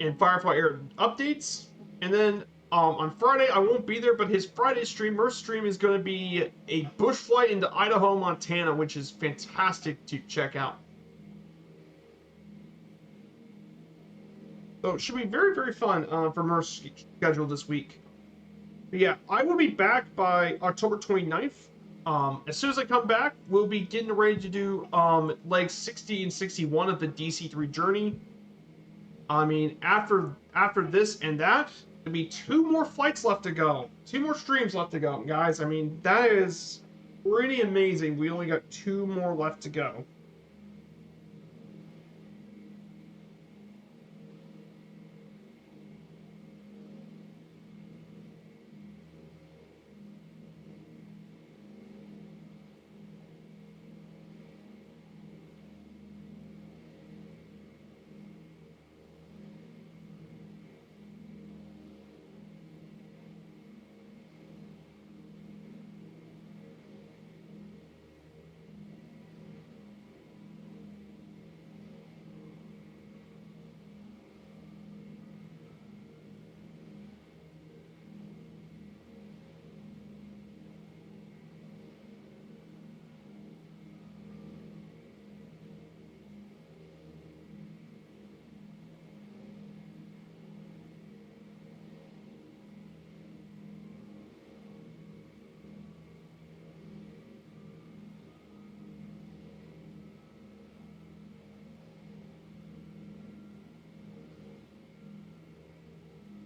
[SPEAKER 1] and Firefly Air updates. And then on Friday, I won't be there, but his Friday stream, Mer's stream, is going to be a bush flight into Idaho, Montana, which is fantastic to check out. So it should be very, very fun for Mer's schedule this week. But yeah, I will be back by October 29th. As soon as I come back, we'll be getting ready to do legs 60 and 61 of the DC-3 journey. I mean, after this and that, there'll be 2 more flights left to go. 2 more streams left to go, guys. I mean, that is pretty amazing. We only got 2 more left to go.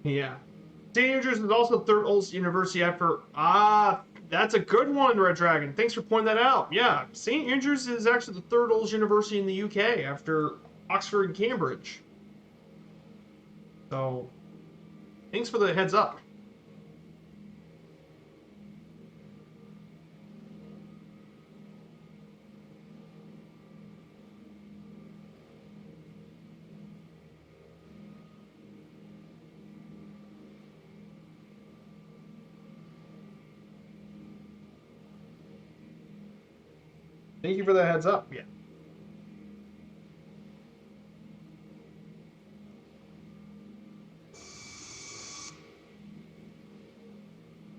[SPEAKER 1] Yeah. St. Andrews is also the third oldest university after. That's a good one, Red Dragon. Thanks for pointing that out. Yeah, St. Andrews is actually the third oldest university in the UK after Oxford and Cambridge. So, thanks for the heads up. Thank you for the heads up. Yeah.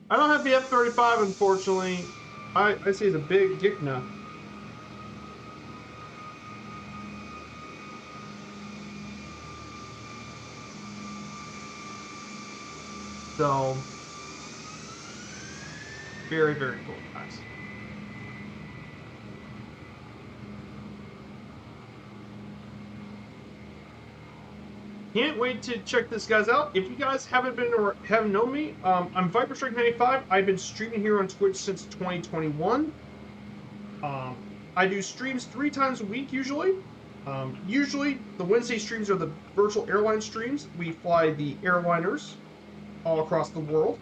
[SPEAKER 1] I don't have the F-35, unfortunately. I see it's a big Gikna. So, very, very cool, guys. Can't wait to check this guys out. If you guys haven't been or haven't known me, I'm ViperStrike95. I've been streaming here on Twitch since 2021. I do streams 3 times a week usually. Usually the Wednesday streams are the virtual airline streams. We fly the airliners all across the world.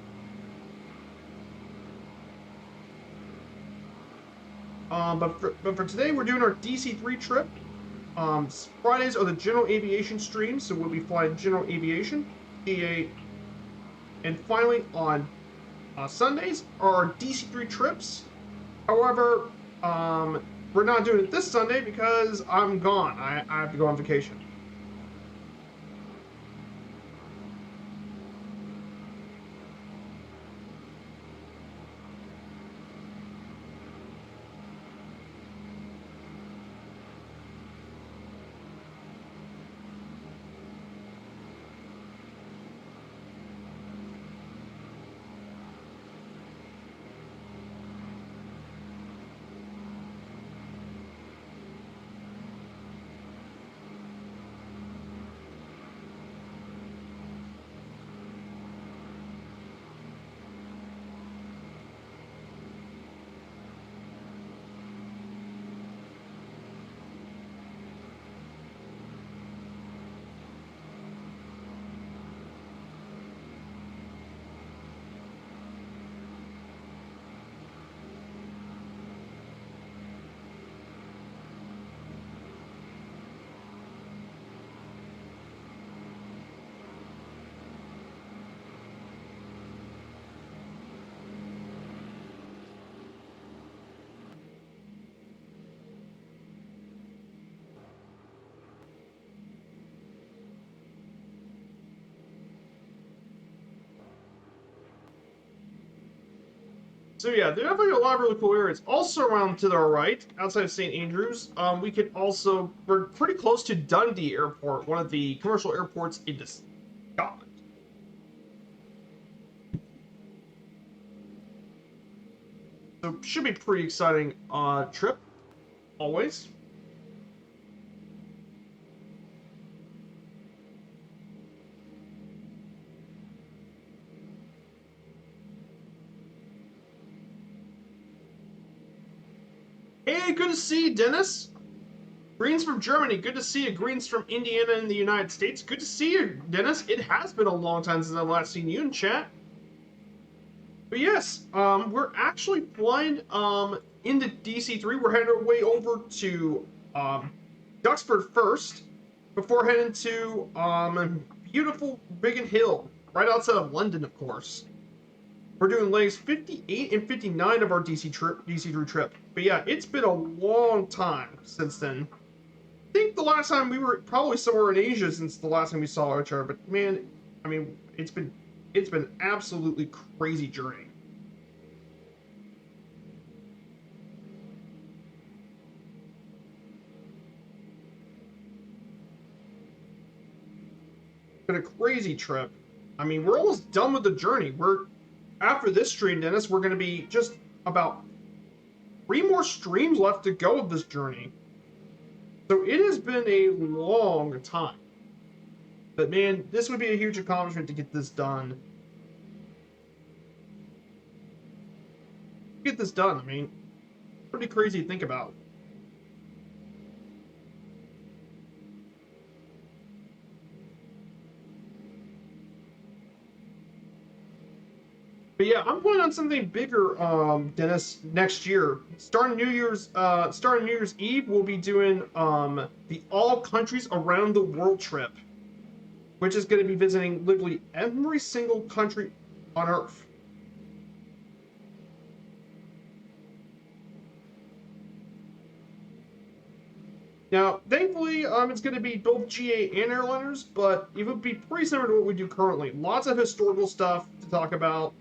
[SPEAKER 1] But for today, we're doing our DC-3 trip. Fridays are the general aviation streams, so we'll be flying general aviation. And finally, on Sundays are our DC-3 trips. However, we're not doing it this Sunday because I'm gone. I have to go on vacation. So yeah, there are definitely a lot of really cool areas. Also around to our right, outside of St. Andrews, we're pretty close to Dundee Airport, one of the commercial airports in Scotland. So should be pretty exciting trip, always. Hey, good to see you, Dennis. Greens from Germany. Good to see you. Greens from Indiana in the United States. Good to see you, Dennis. It has been a long time since I've last seen you in chat. But yes, we're actually flying into DC-3. We're heading our way over to Duxford first, before heading to beautiful Biggin Hill, right outside of London, of course. We're doing legs 58 and 59 of our DC-3 trip. But yeah, it's been a long time since then. I think the last time we were probably somewhere in Asia since the last time we saw each other. But man, I mean, it's been absolutely crazy journey. It's been a crazy trip. I mean, we're almost done with the journey. We're after this stream, Dennis, we're going to be just about 3 more streams left to go of this journey. So it has been a long time. But man, this would be a huge accomplishment to get this done. Get this done. I mean, pretty crazy to think about. But yeah, I'm planning on something bigger, Dennis, next year. Starting New Year's Eve, we'll be doing the all countries around the world trip, which is going to be visiting literally every single country on Earth. Now, thankfully, it's going to be both GA and airliners, but it would be pretty similar to what we do currently. Lots of historical stuff to talk about,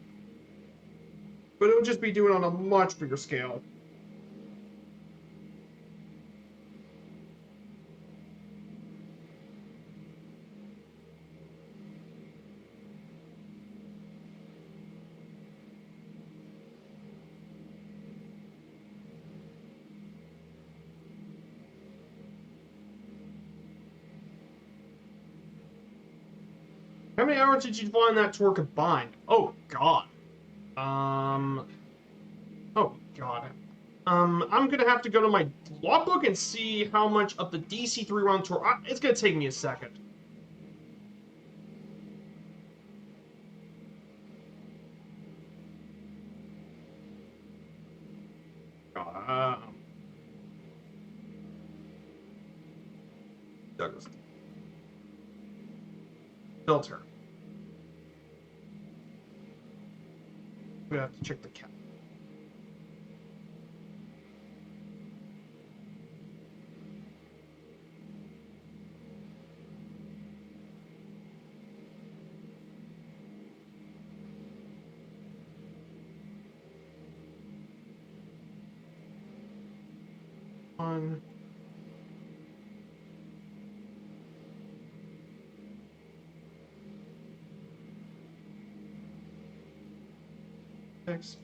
[SPEAKER 1] but it would just be doing on a much bigger scale. How many hours did you find that tour combined? Oh God. Um. Oh God. I'm gonna have to go to my logbook and see how much of the DC-3 round tour. It's gonna take me a second. Uh, Douglas. Filter. We have to check the cap. On. Six.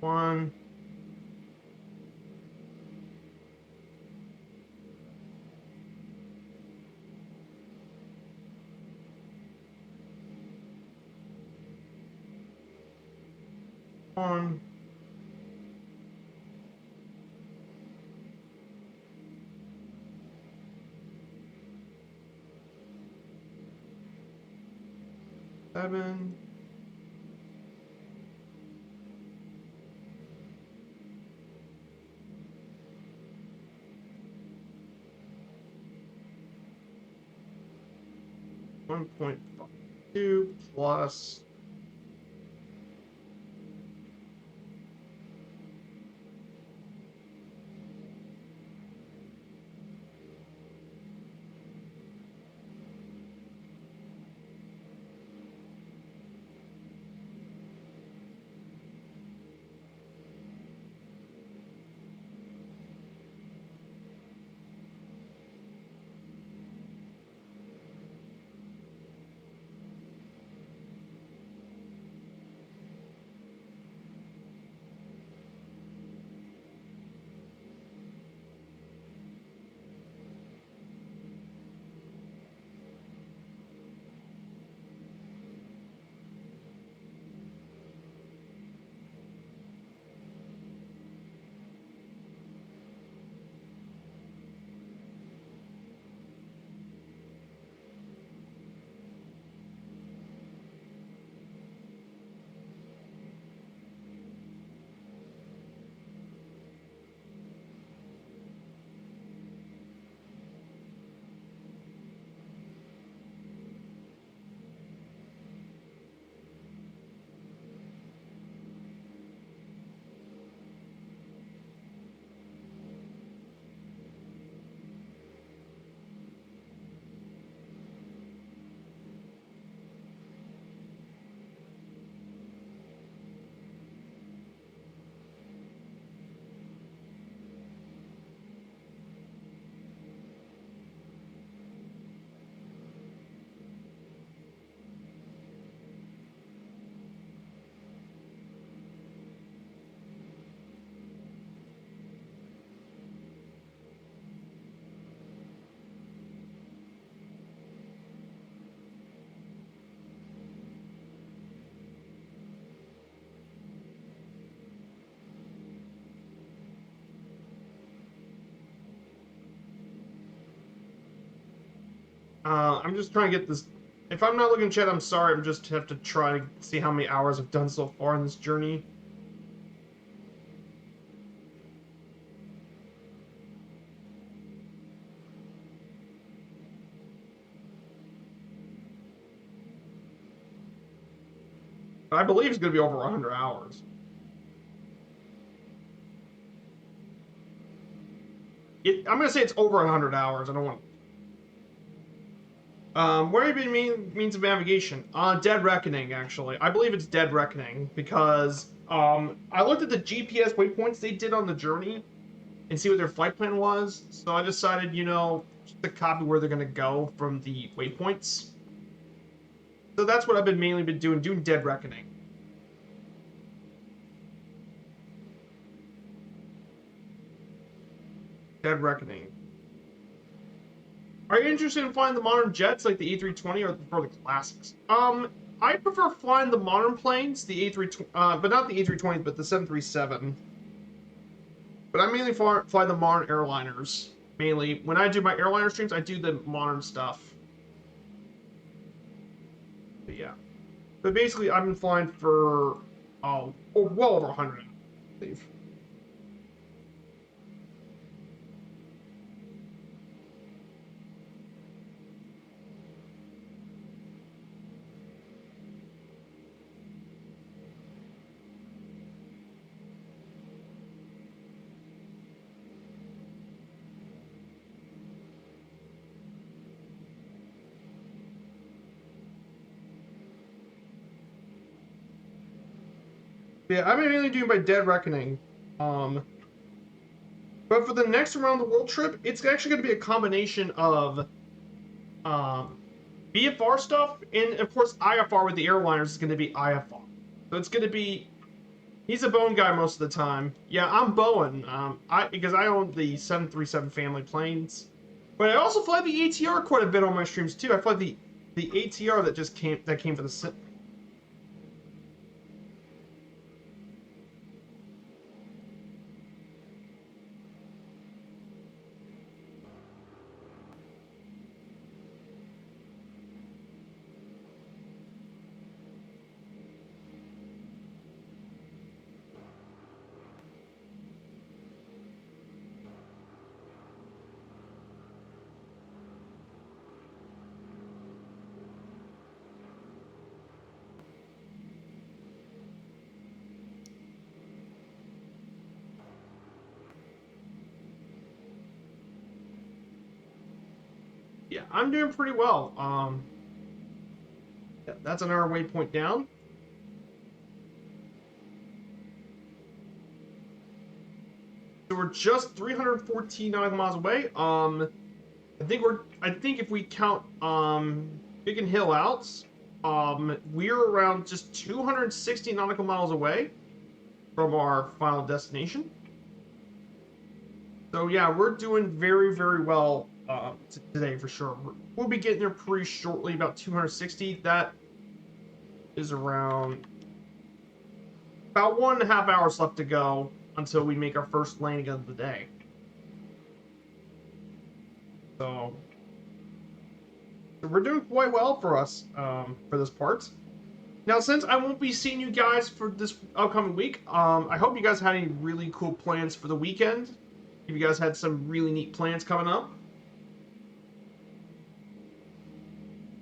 [SPEAKER 1] 1. On 7. 1.52 plus I'm just trying to get this. If I'm not looking at chat, I'm sorry. I'm just have to try to see how many hours I've done so far in this journey. I believe it's going to be over 100 hours. I'm going to say it's over 100 hours. I don't want. Where have you been means of navigation? Dead Reckoning, actually. I believe it's Dead Reckoning because I looked at the GPS waypoints they did on the journey and see what their flight plan was. So I decided, just to copy where they're going to go from the waypoints. So that's what I've been mainly doing Dead Reckoning. Dead Reckoning. Are you interested in flying the modern jets like the A320 or prefer the classics? I prefer flying the modern planes, the A320, but not the A320, but the 737. But I mainly fly the modern airliners. Mainly, when I do my airliner streams, I do the modern stuff. But yeah. But basically, I've been flying for, well over 100, I believe. Yeah, I've been mainly doing by Dead Reckoning. But for the next around the world trip, it's actually going to be a combination of VFR stuff and of course IFR with the airliners is going to be IFR. So it's going to be, He's a Boeing guy most of the time. Yeah, I'm Boeing. Because I own the 737 family planes, but I also fly the ATR quite a bit on my streams too. I fly the ATR that came for the. Yeah, I'm doing pretty well. Yeah, that's another waypoint down. So we're just 314 nautical miles away. I think if we count Biggin Hill out, we're around just 260 nautical miles away from our final destination. So yeah, we're doing very, very well today for sure. We'll be getting there pretty shortly, about 260. That is around about 1.5 hours left to go until we make our first landing of the day. So we're doing quite well for us for this part. Now, since I won't be seeing you guys for this upcoming week, I hope you guys had any really cool plans for the weekend. If you guys had some really neat plans coming up,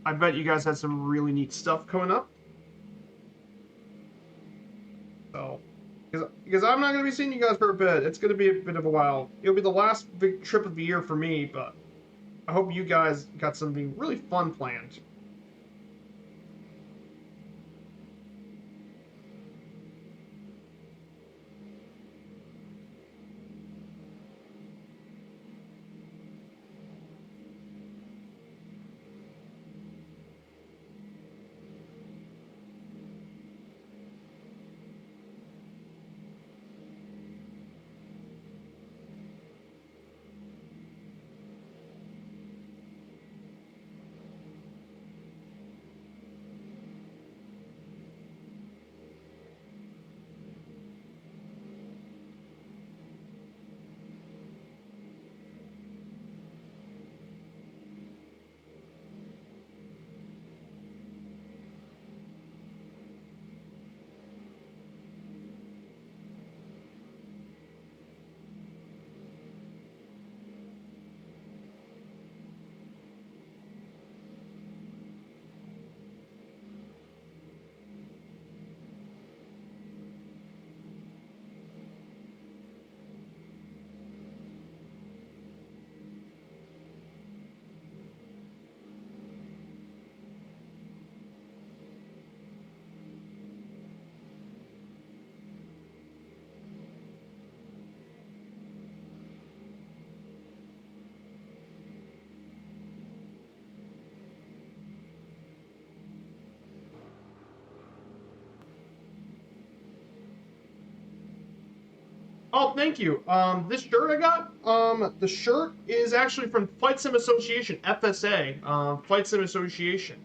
[SPEAKER 1] I bet you guys had some really neat stuff coming up. So, because I'm not going to be seeing you guys for a bit, it's going to be a bit of a while. It'll be the last big trip of the year for me, but I hope you guys got something really fun planned. Oh, thank you. This shirt I got, the shirt is actually from Flight Sim Association, FSA, Flight Sim Association.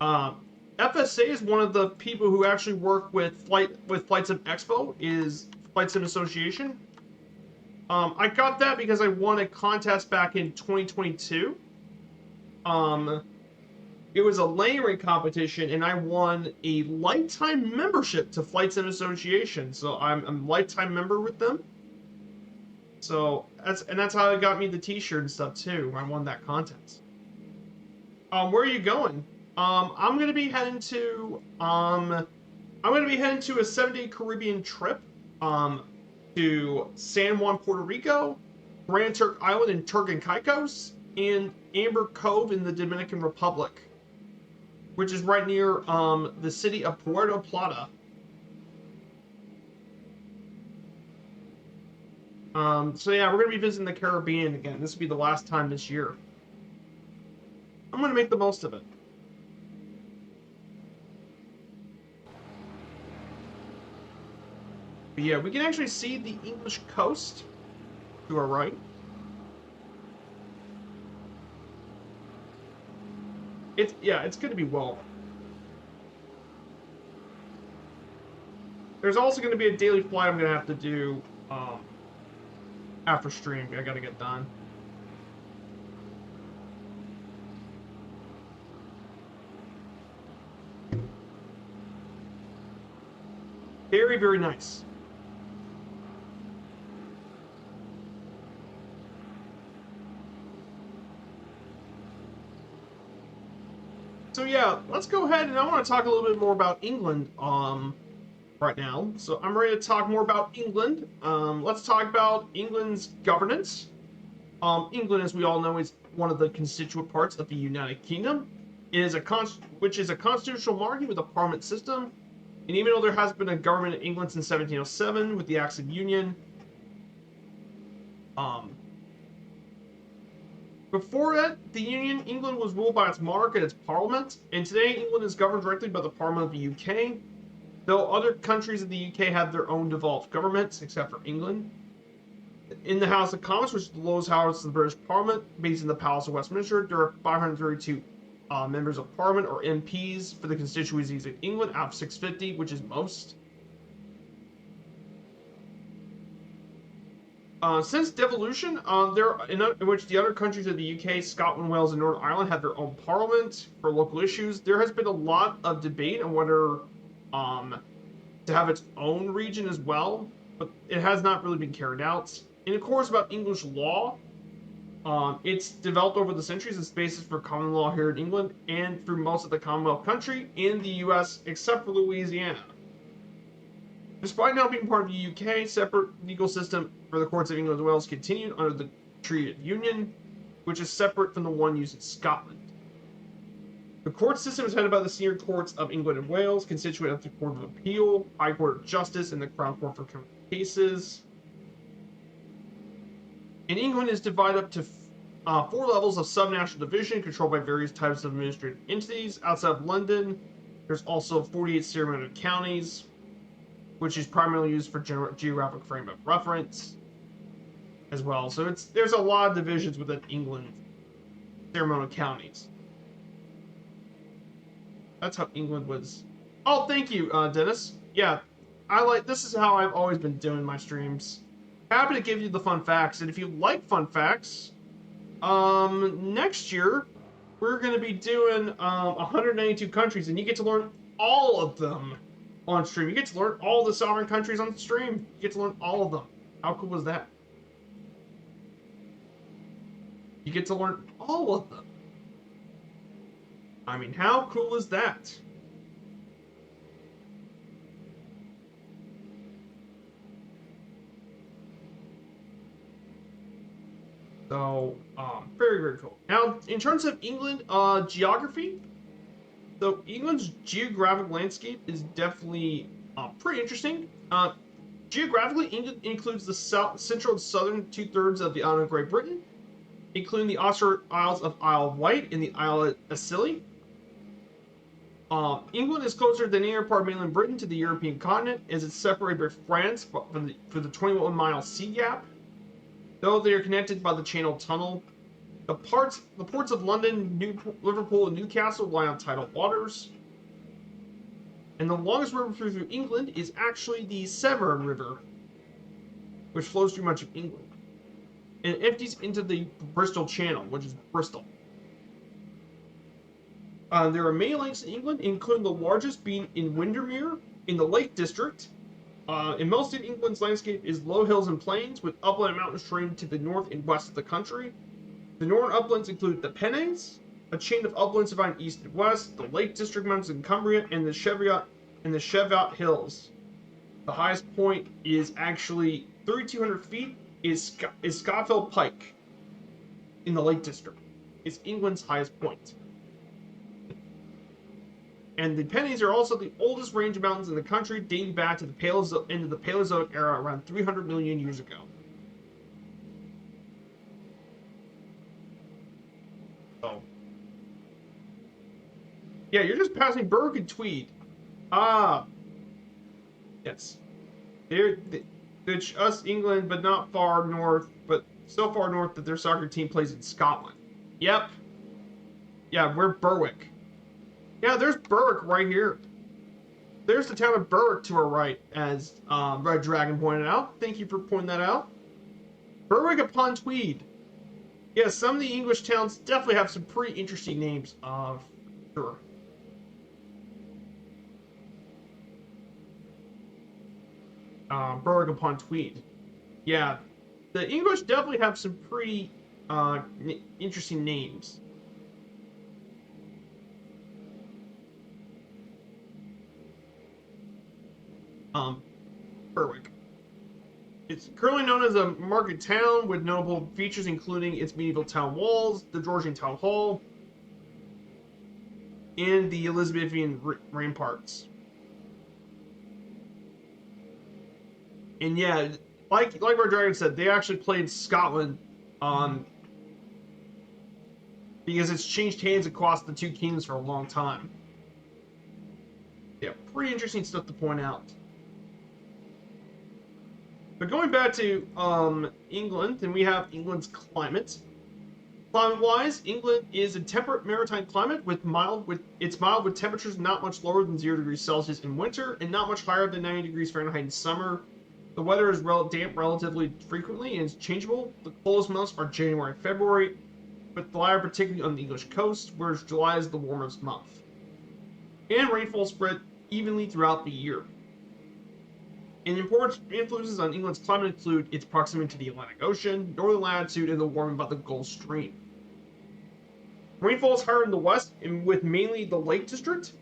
[SPEAKER 1] Uh, FSA is one of the people who actually work with Flight Sim Expo, is Flight Sim Association. I got that because I won a contest back in 2022. Um, it was a lane rate competition, and I won a lifetime membership to Flight Sim Association. So I'm a lifetime member with them. So that's how it got me the T-shirt and stuff too. I won that contest. Where are you going? I'm gonna be heading to a 7-day Caribbean trip. To San Juan, Puerto Rico, Grand Turk Island in Turk and Caicos, and Amber Cove in the Dominican Republic, which is right near the city of Puerto Plata. So yeah, we're gonna be visiting the Caribbean again. This will be the last time this year. I'm gonna make the most of it. But yeah, we can actually see the English coast to our right. It's going to be well. There's also going to be a daily flight I'm going to have to do after stream. I got to get done. Very, very nice. So yeah, let's go ahead and I want to talk a little bit more about England right now. So I'm ready to talk more about England. Let's talk about England's governance. England, as we all know, is one of the constituent parts of the United Kingdom. It is which is a constitutional monarchy with a parliament system. And even though there has been a government in England since 1707 with the Acts of Union, um, before that, the Union, England was ruled by its monarch and its parliament, and today England is governed directly by the Parliament of the UK, though other countries of the UK have their own devolved governments, except for England. In the House of Commons, which is the lowest house of the British Parliament, based in the Palace of Westminster, there are 532 members of Parliament, or MPs, for the constituencies of England, out of 650, which is most. Since devolution, in which the other countries of the UK, Scotland, Wales, and Northern Ireland have their own parliament for local issues, there has been a lot of debate on whether to have its own region as well, but it has not really been carried out. And of course, about English law, it's developed over the centuries as basis for common law here in England and through most of the Commonwealth country in the US, except for Louisiana. Despite now being part of the UK, separate legal system for the courts of England and Wales continued under the Treaty of Union, which is separate from the one used in Scotland. The court system is headed by the senior courts of England and Wales, constituent of the Court of Appeal, High Court of Justice, and the Crown Court for criminal cases. In England, is divided up to 4 levels of subnational division controlled by various types of administrative entities. Outside of London, there's also 48 ceremonial counties, which is primarily used for geographic frame of reference as well. So there's a lot of divisions within England, ceremonial counties. That's how England was. Oh, thank you, Dennis. Yeah, this is how I've always been doing my streams. Happy to give you the fun facts, and if you like fun facts, next year we're going to be doing 192 countries, and you get to learn all of them on stream. You get to learn all the sovereign countries on stream. You get to learn all of them. How cool was that? You get to learn all of them. I mean, how cool is that? So, very, very cool. Now, in terms of England geography, so England's geographic landscape is definitely pretty interesting. Geographically, England includes the central and southern 2/3 of the island of Great Britain, including the offshore Isles of Isle of Wight and the Isle of Scilly. England is closer than any other part of mainland Britain to the European continent, as it's separated by France for the 21-mile sea gap. Though they are connected by the Channel Tunnel, the ports of London, Liverpool, and Newcastle lie on tidal waters. And the longest river through England is actually the Severn River, which flows through much of England. And it empties into the Bristol Channel, which is Bristol. There are many lakes in England, including the largest being in Windermere in the Lake District. In most of England's landscape is low hills and plains, with upland mountains stretching to the north and west of the country. The northern uplands include the Pennines, a chain of uplands dividing east and west, the Lake District mountains in Cumbria, and the Cheviot Hills. The highest point is actually 3,200 feet. Is Scafell Pike in the Lake District. It's England's highest point. And the Pennines are also the oldest range of mountains in the country, dating back to the Paleozoic era around 300 million years ago. So, yeah, you're just passing Berwick and Tweed. Ah, yes. They're us England, but not far north, but so far north that their soccer team plays in Scotland. Yep. Yeah, we're Berwick. Yeah, there's Berwick right here. There's the town of Berwick to our right, as Red Dragon pointed out. Thank you for pointing that out. Berwick upon Tweed. Yeah, some of the English towns definitely have some pretty interesting names. Sure. Berwick upon Tweed. Yeah, the English definitely have some pretty interesting names. Berwick. It's currently known as a market town with notable features including its medieval town walls, the Georgian town hall, and the Elizabethan ramparts. And yeah, like our dragon said, they actually played Scotland because it's changed hands across the two kingdoms for a long time. Yeah, pretty interesting stuff to point out. But going back to England, then we have England's climate. Climate-wise, England is a temperate maritime climate with mild with temperatures not much lower than 0 degrees Celsius in winter and not much higher than 90 degrees Fahrenheit in summer. The weather is damp relatively frequently and is changeable. The coldest months are January and February, but the latter particularly on the English coast, whereas July is the warmest month. And rainfall spread evenly throughout the year. And important influences on England's climate include its proximity to the Atlantic Ocean, northern latitude, and the warming by the Gulf Stream. Rainfall is higher in the west, and with mainly the Lake District.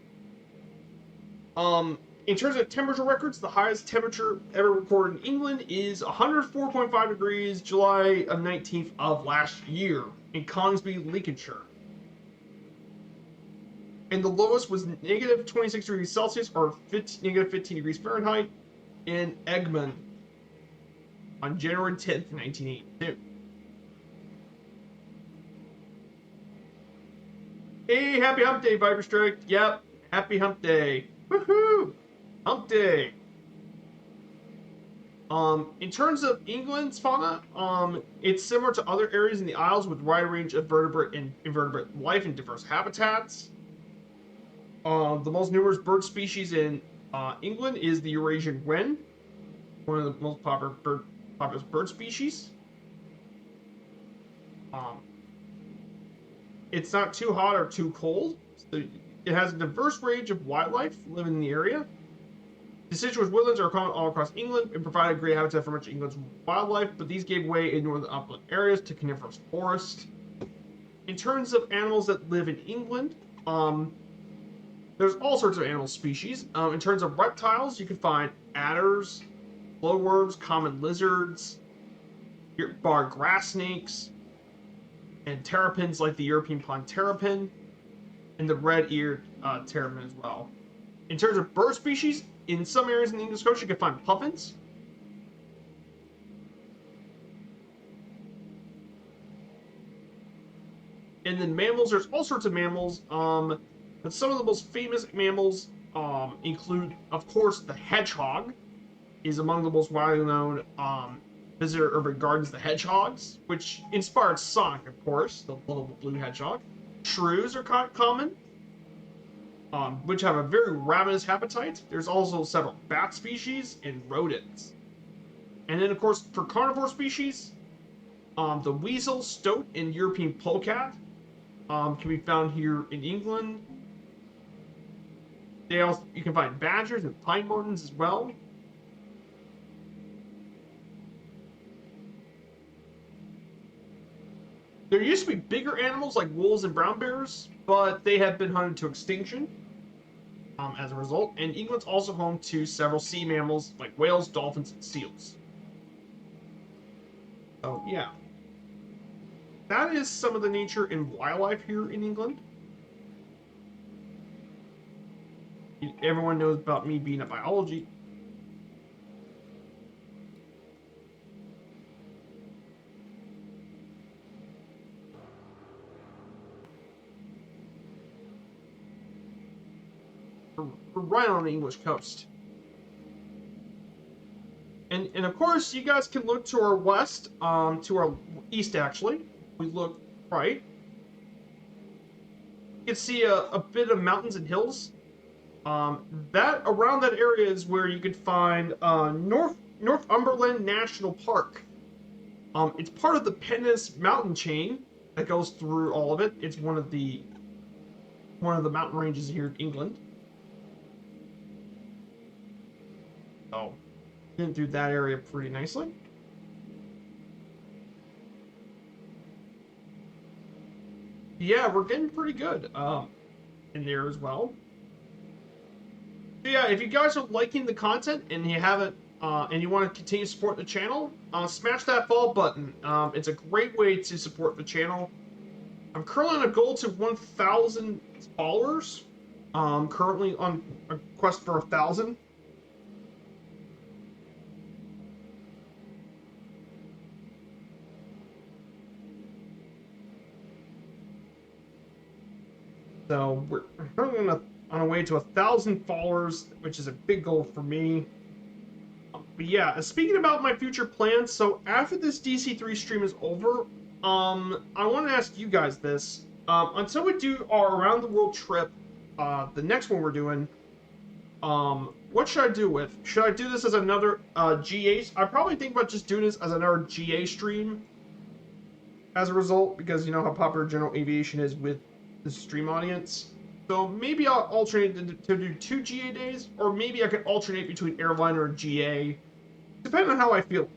[SPEAKER 1] In terms of temperature records, the highest temperature ever recorded in England is 104.5 degrees July 19th of last year in Coningsby, Lincolnshire. And the lowest was negative 26 degrees Celsius or negative 15 degrees Fahrenheit in Egmont on January 10th, 1982. Hey, happy hump day, Viper Strike. Yep, happy hump day. Woohoo! Hump day. In terms of England's fauna, it's similar to other areas in the Isles with a wide range of vertebrate and invertebrate life in diverse habitats. The most numerous bird species in England is the Eurasian wren, one of the most popular bird species. It's not too hot or too cold. So it has a diverse range of wildlife living in the area. Deciduous woodlands are common all across England and provide a great habitat for much of England's wildlife, but these gave way in northern upland areas to coniferous forest. In terms of animals that live in England, there's all sorts of animal species. In terms of reptiles, you can find adders, glowworms, common lizards, bar grass snakes, and terrapins like the European pond terrapin, and the red-eared terrapin as well. In terms of bird species, in some areas in the English coast, you can find puffins. And then mammals, there's all sorts of mammals. But some of the most famous mammals include, of course, the hedgehog is among the most widely known visitor urban gardens, the hedgehogs, which inspired Sonic, of course, the little blue hedgehog. Shrews are common, which have a very ravenous appetite. There's also several bat species and rodents. And then, of course, for carnivore species, the weasel, stoat, and European polecat can be found here in England. You can find badgers and pine martens as well. There used to be bigger animals like wolves and brown bears, but they have been hunted to extinction as a result. And England's also home to several sea mammals like whales, dolphins, and seals. So yeah, that is some of the nature and wildlife here in England. Everyone knows about me being a biology. We're right on the English coast. And of course, you guys can look to our west, to our east actually. We look right. You can see a bit of mountains and hills. That around that area is where you could find Northumberland National Park. It's part of the Pennes mountain chain that goes through all of it. It's one of the mountain ranges here in England. So, getting through that area pretty nicely. Yeah, we're getting pretty good in there as well. So yeah, if you guys are liking the content and you haven't and you want to continue to support the channel, smash that follow button. It's a great way to support the channel. I'm currently on a goal to 1,000 followers. Currently on a quest for 1,000. So we're currently on a way to 1,000 followers, which is a big goal for me. But yeah, speaking about my future plans, so after this DC-3 stream is over, I want to ask you guys this. Until we do our around the world trip, the next one we're doing, what should I do with? Should I do this as another GA? I probably think about just doing this as another GA stream as a result, because you know how popular general aviation is with the stream audience. So maybe I'll alternate to do 2 GA days, or maybe I could alternate between airliner and GA, depending on how I feel.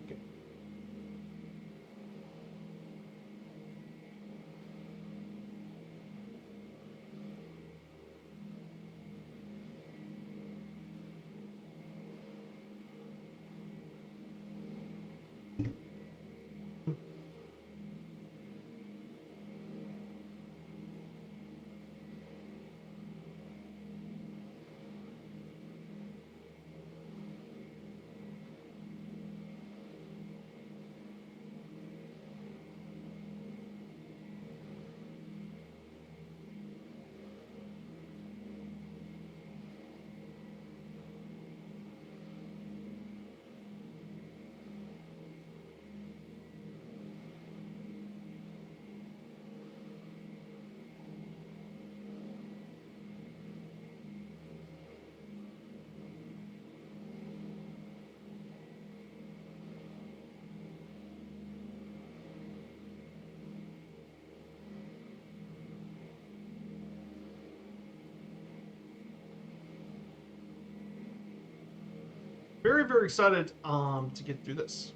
[SPEAKER 1] Very, very excited to get through this.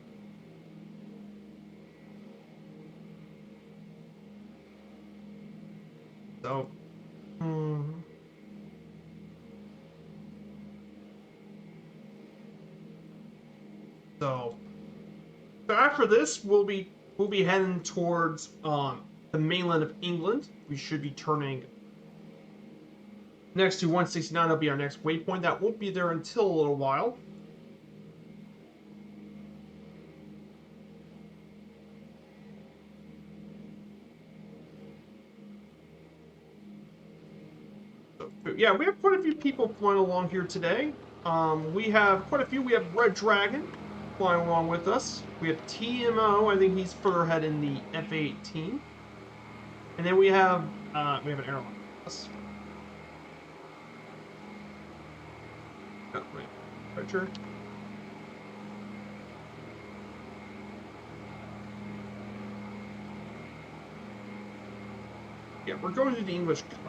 [SPEAKER 1] So, so after this, we'll be heading towards the mainland of England. We should be turning next to 169. That'll be our next waypoint. That won't be there until a little while. So, yeah, we have quite a few people flying along here today. We have quite a few. We have Red Dragon flying along with us. We have TMO. I think he's further ahead in the F-18. And then we have an airline with us. Oh, wait. Departure. Yeah, we're going to the English Cup.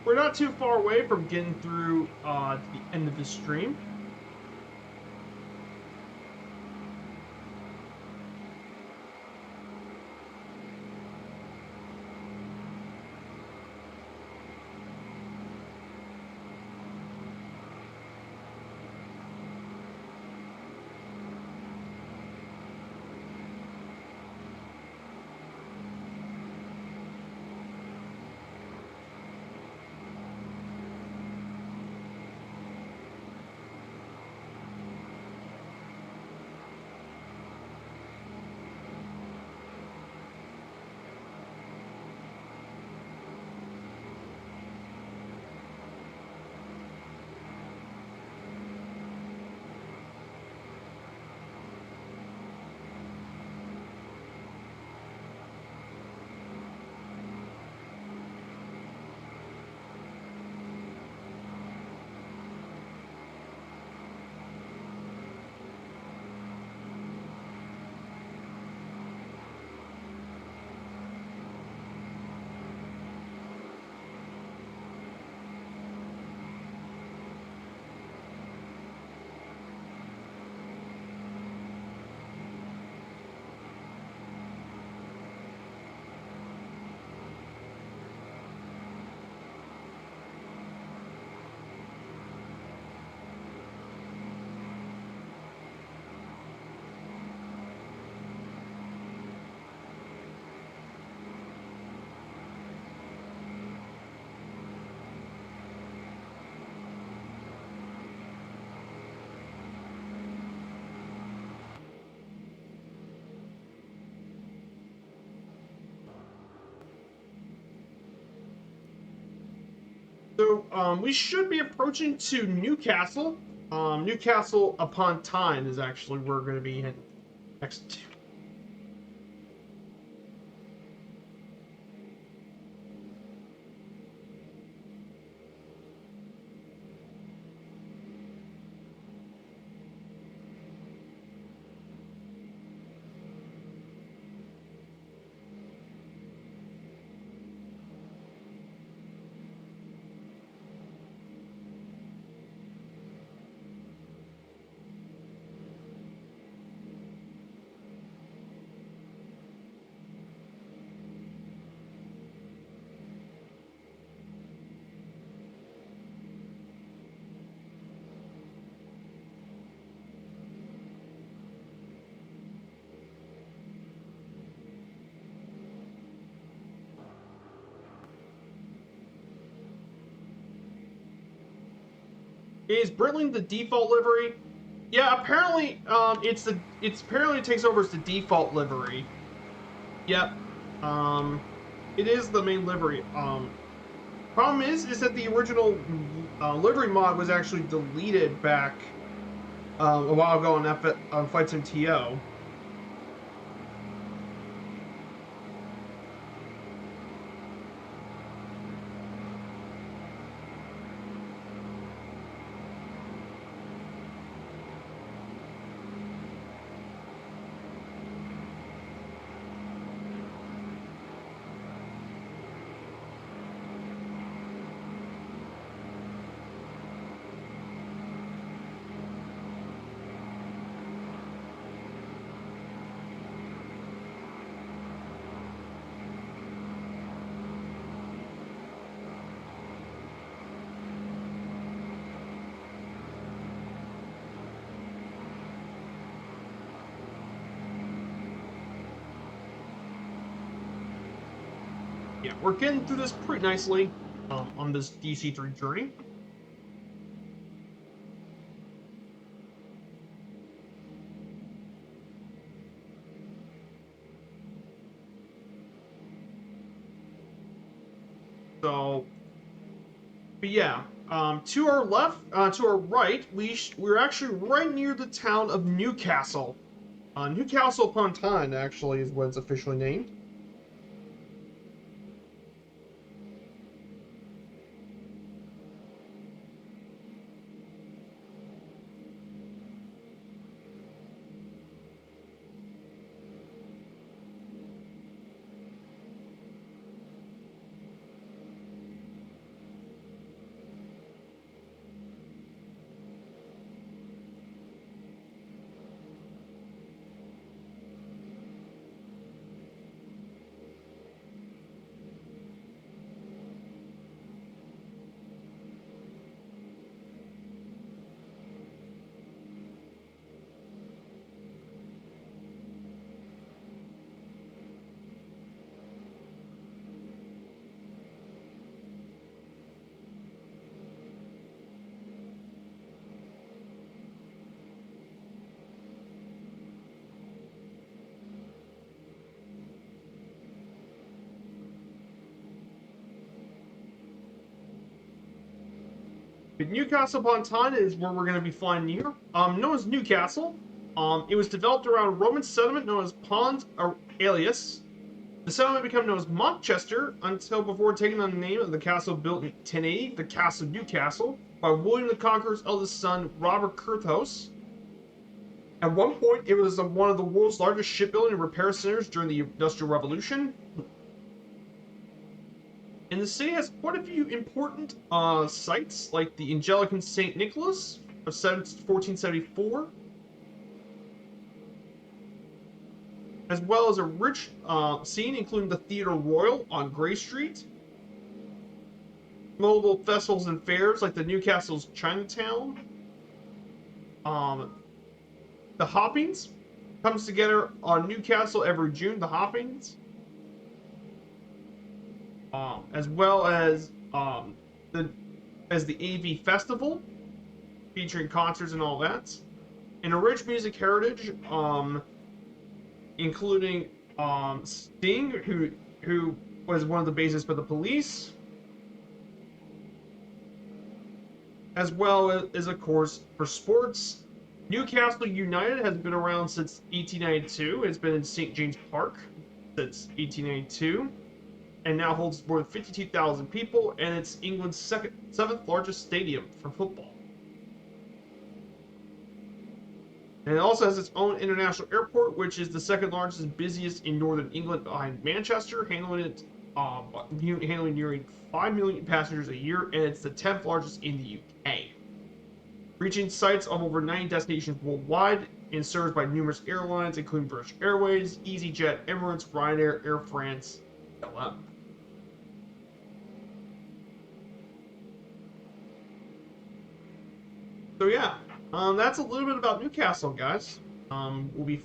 [SPEAKER 1] We're not too far away from getting through the end of the stream. So we should be approaching to Newcastle. Newcastle upon Tyne is actually where we're going to be heading next. Is Breitling the default livery? Yeah, apparently, apparently it takes over as the default livery. Yep. It is the main livery. Problem is that the original livery mod was actually deleted back a while ago on Flight Sim TO. Yeah, we're getting through this pretty nicely on this DC-3 journey. So, but yeah, to our left, to our right, we're actually right near the town of Newcastle. Newcastle upon Tyne actually is what it's officially named. But Newcastle upon Tyne is where we're going to be flying near. Known as Newcastle. It was developed around a Roman settlement known as Pons Aelius. The settlement became known as Montchester until before taking on the name of the castle built in 1080, the Castle of Newcastle, by William the Conqueror's eldest son, Robert Curthose. At one point, it was one of the world's largest shipbuilding and repair centers during the Industrial Revolution. And the city has quite a few important sites, like the Anglican St. Nicholas of 1474, as well as a rich scene, including the Theatre Royal on Grey Street, notable festivals and fairs like the Newcastle's Chinatown. The Hoppings comes together on Newcastle every June. The Hoppings. As well as the AV Festival, featuring concerts and all that, and a rich music heritage, including Sting, who was one of the bassists for the Police, as well as of course, for sports, Newcastle United has been around since 1892. It's been in St. James Park since 1892, and now holds more than 52,000 people, and it's England's seventh largest stadium for football. And it also has its own international airport, which is the second largest and busiest in northern England behind Manchester, handling nearing 5 million passengers a year, and it's the 10th largest in the UK. Reaching sites of over 90 destinations worldwide and served by numerous airlines, including British Airways, EasyJet, Emirates, Ryanair, Air France, LM. So yeah, that's a little bit about Newcastle, guys. We'll be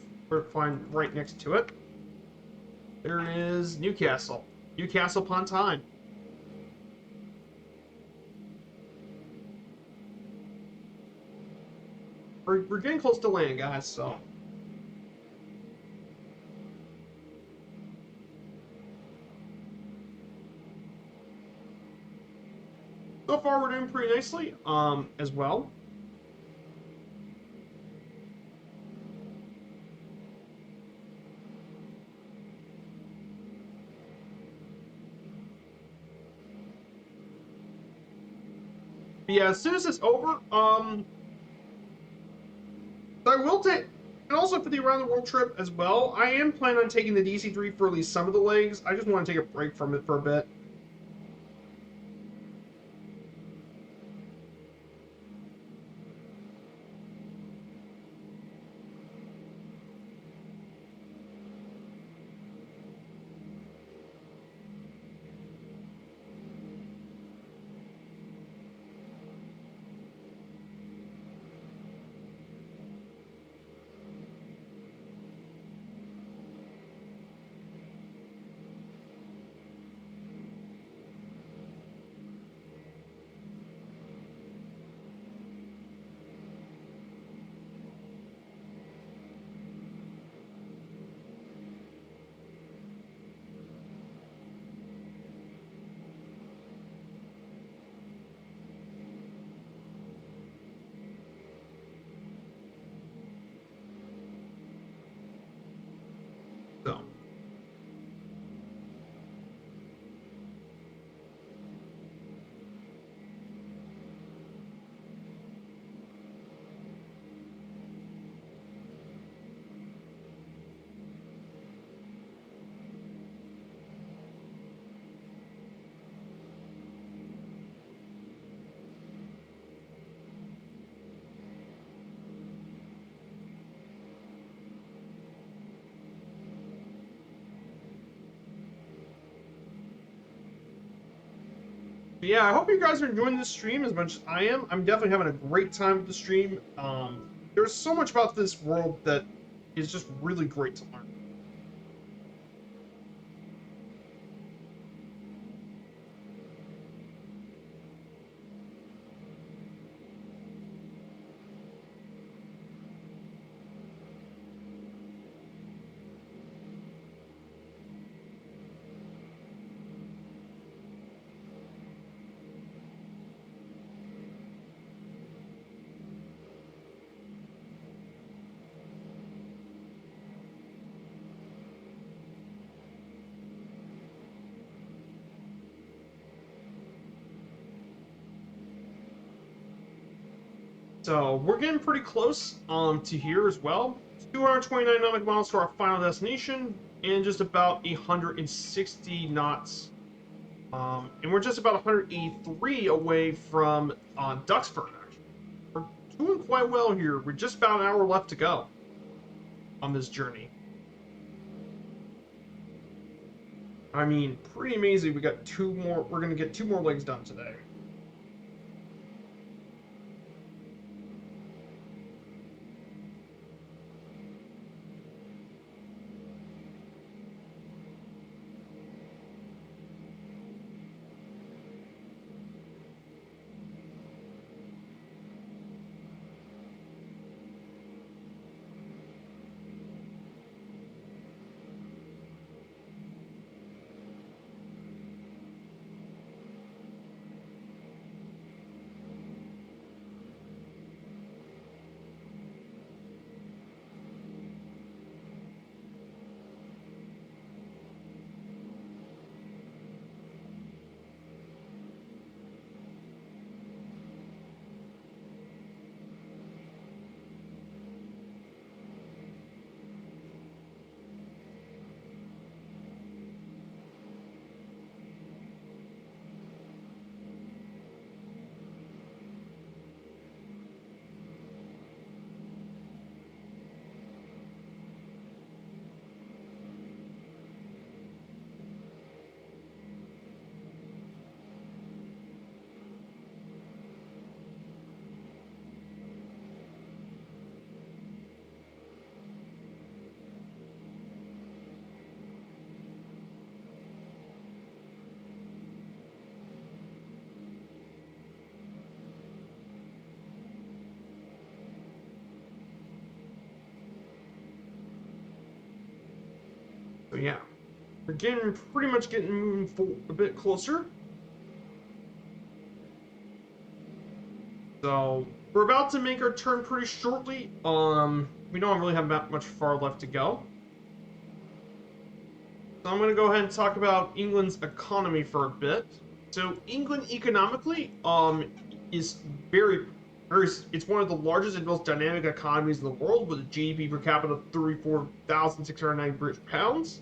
[SPEAKER 1] fine right next to it. There is Newcastle, Newcastle upon Tyne. We're getting close to land, guys. So far we're doing pretty nicely. As well. But yeah, as soon as it's over, I will take, and also for the around the world trip as well. I am planning on taking the DC-3 for at least some of the legs. I just want to take a break from it for a bit. So. But yeah, I hope you guys are enjoying this stream as much as I am. I'm definitely having a great time with the stream. There's so much about this world that is just really great to learn. So we're getting pretty close to here as well. 229 nautical miles to our final destination, and just about 160 knots. And we're just about 183 away from Duxford. Actually, we're doing quite well here. We're just about an hour left to go on this journey. I mean, pretty amazing. We got two more. We're gonna get two more legs done today. But yeah, we're pretty much getting moving a bit closer. So we're about to make our turn pretty shortly. We don't really have that much far left to go. So I'm going to go ahead and talk about England's economy for a bit. So England economically, is it's one of the largest and most dynamic economies in the world with a GDP per capita of 34,690 British pounds.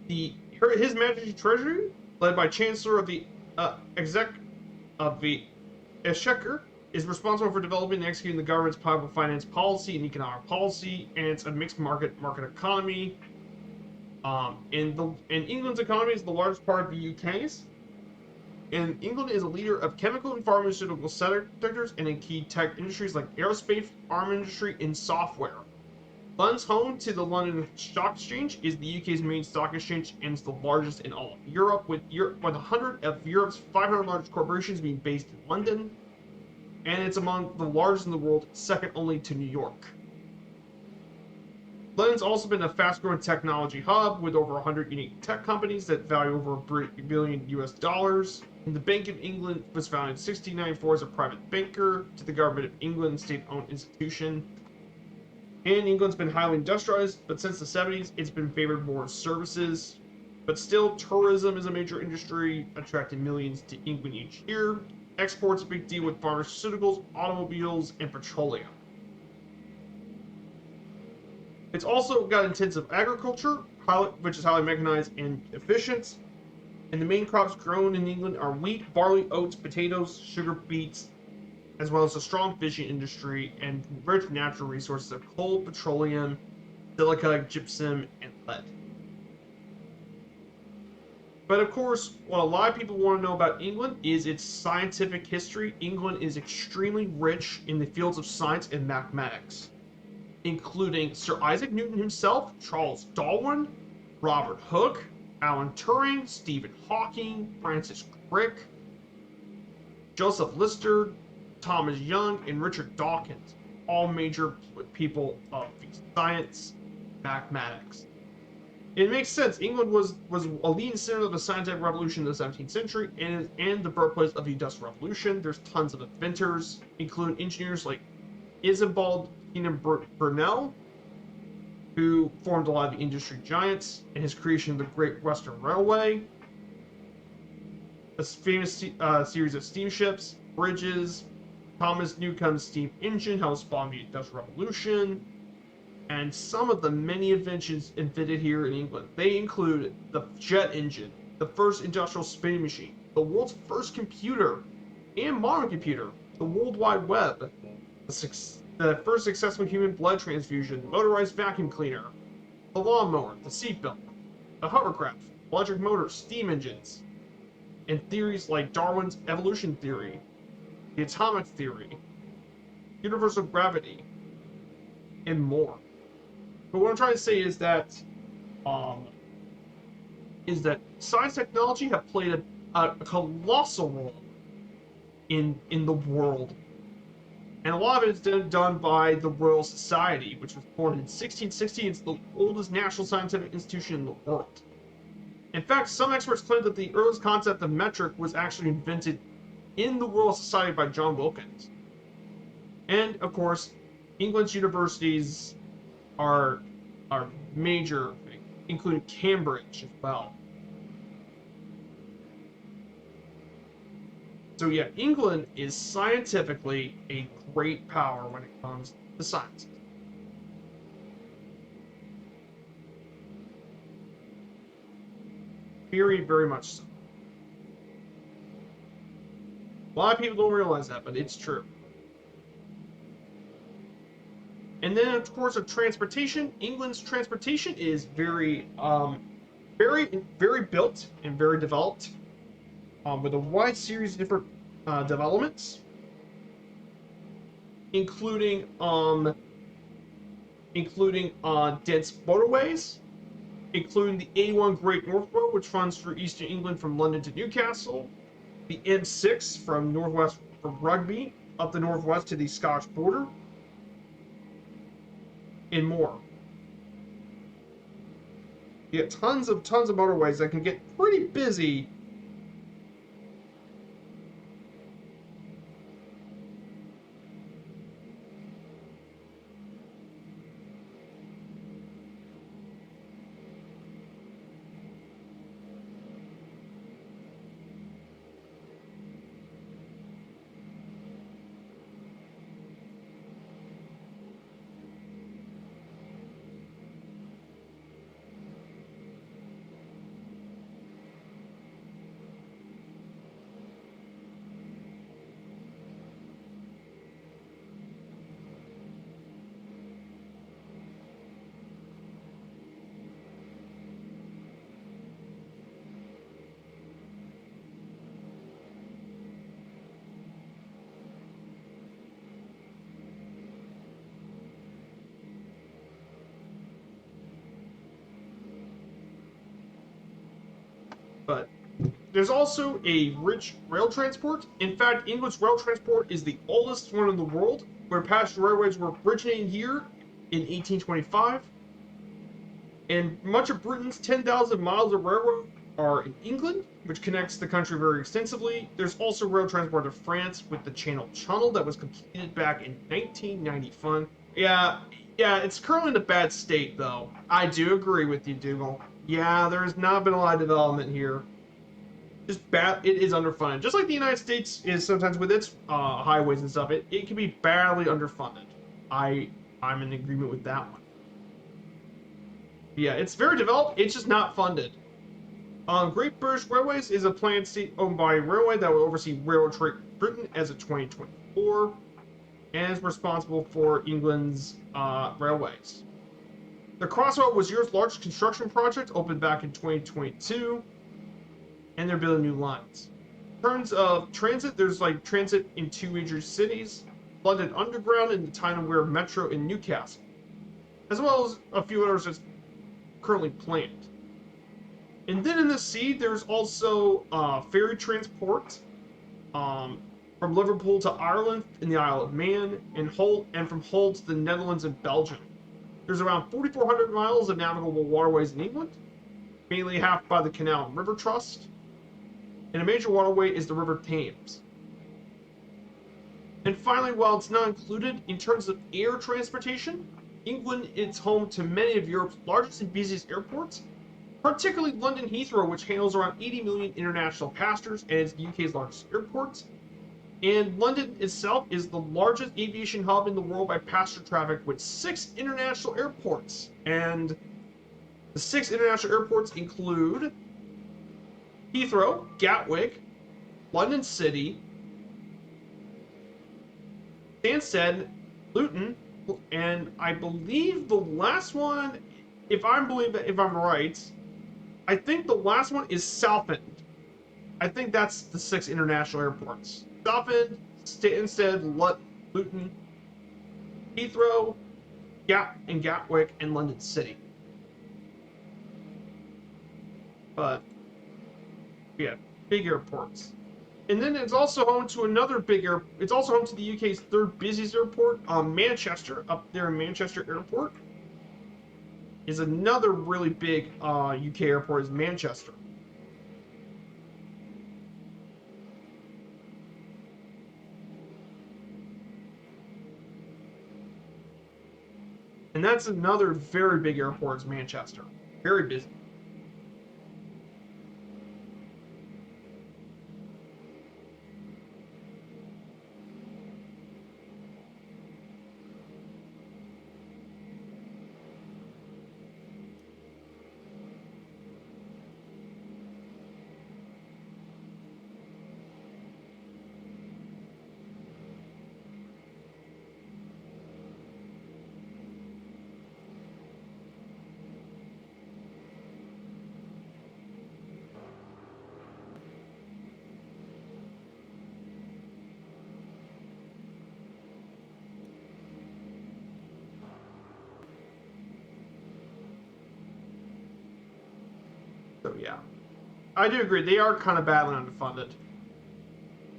[SPEAKER 1] His Majesty's Treasury, led by Chancellor of the the Exchequer, is responsible for developing and executing the government's public finance policy and economic policy, and it's a mixed market economy. And England's economy is the largest part of the UK's. And England is a leader of chemical and pharmaceutical sectors and in key tech industries like aerospace, armament industry, and software. London's home to the London Stock Exchange, is the UK's main stock exchange and is the largest in all of Europe, with 100 of Europe's 500 largest corporations being based in London. And it's among the largest in the world, second only to New York. London's also been a fast-growing technology hub with over 100 unique tech companies that value over $1 billion US. And the Bank of England was founded in 1694 as a private banker to the Government of England, state-owned institution. And England's been highly industrialized, but since the 70s, it's been favored more services. But still, tourism is a major industry, attracting millions to England each year. Exports a big deal with pharmaceuticals, automobiles, and petroleum. It's also got intensive agriculture, which is highly mechanized and efficient. And the main crops grown in England are wheat, barley, oats, potatoes, sugar beets, as well as a strong fishing industry and rich natural resources of coal, petroleum, silica, gypsum, and lead. But of course, what a lot of people want to know about England is its scientific history. England is extremely rich in the fields of science and mathematics, including Sir Isaac Newton himself, Charles Darwin, Robert Hooke, Alan Turing, Stephen Hawking, Francis Crick, Joseph Lister, Thomas Young, and Richard Dawkins, all major people of science, mathematics. It makes sense. England was a leading center of the scientific revolution in the 17th century and the birthplace of the Industrial Revolution. There's tons of inventors, including engineers like Isambard Keenan Brunel, who formed a lot of the industry giants, and his creation of the Great Western Railway, a famous series of steamships, bridges, Thomas Newcomen's steam engine helped spawn the Industrial Revolution, and some of the many inventions invented here in England. They include the jet engine, the first industrial spinning machine, the world's first computer and modern computer, the World Wide Web, the first successful human blood transfusion, motorized vacuum cleaner, the lawnmower, the seatbelt, the hovercraft, electric motors, steam engines, and theories like Darwin's evolution theory, the atomic theory, universal gravity, and more. But what I'm trying to say is that science and technology have played a colossal role in the world. And a lot of it is done by the Royal Society, which was formed in 1660. It's the oldest national scientific institution in the world. In fact, some experts claim that the earliest concept of metric was actually invented in the Royal Society by John Wilkins. And, of course, England's universities are major, including Cambridge as well. So yeah, England is scientifically a great power when it comes to science. Very, very much so. A lot of people don't realize that, but it's true. And then, of course, of transportation. England's transportation is very built and very developed, with a wide series of different developments, including dense motorways, including the A1 Great North Road, which runs through eastern England from London to Newcastle, the M6 from Rugby up the northwest to the Scottish border, and more. You get tons of motorways that can get pretty busy. But there's also a rich rail transport. In fact, England's rail transport is the oldest one in the world, where passenger railways were originating here in 1825. And much of Britain's 10,000 miles of railroad are in England, which connects the country very extensively. There's also rail transport to France with the Channel Tunnel that was completed back in 1995. Yeah, it's currently in a bad state, though. I do agree with you, Dougal. Yeah, there's not been a lot of development here. Just bad. It is underfunded, just like the United States is sometimes with its highways and stuff. It can be badly underfunded. I'm in agreement with that one. Yeah, it's very developed. It's just not funded. Great British Railways is a planned state owned by railway that will oversee railroad trade in Britain as of 2024, and is responsible for England's railways. The Crossrail was Europe's largest construction project, opened back in 2022, and they're building new lines. In terms of transit, there's like transit in two major cities, London Underground and the Tyne & Wear Metro in Newcastle, as well as a few others that's currently planned. And then in the sea, there's also ferry transport from Liverpool to Ireland in the Isle of Man, and from Hull to the Netherlands and Belgium. There's around 4,400 miles of navigable waterways in England, mainly half by the Canal and River Trust. And a major waterway is the River Thames. And finally, while it's not included in terms of air transportation, England is home to many of Europe's largest and busiest airports, particularly London Heathrow, which handles around 80 million international passengers and is the UK's largest airport. And London itself is the largest aviation hub in the world by passenger traffic, with 6 international airports. And the 6 international airports include Heathrow, Gatwick, London City, Stansted, Luton, and I believe the last one, if I'm right, I think the last one is Southend. I think that's the 6 international airports. Southend, Stansted, Luton, Heathrow, Gatwick, and London City. But yeah, big airports. And then it's also home to it's also home to the UK's 3rd busiest airport, Manchester, up there in Manchester Airport. Is another really big UK airport, is Manchester. And that's another very big airport, is Manchester. Very busy. So yeah, I do agree. They are kind of badly underfunded.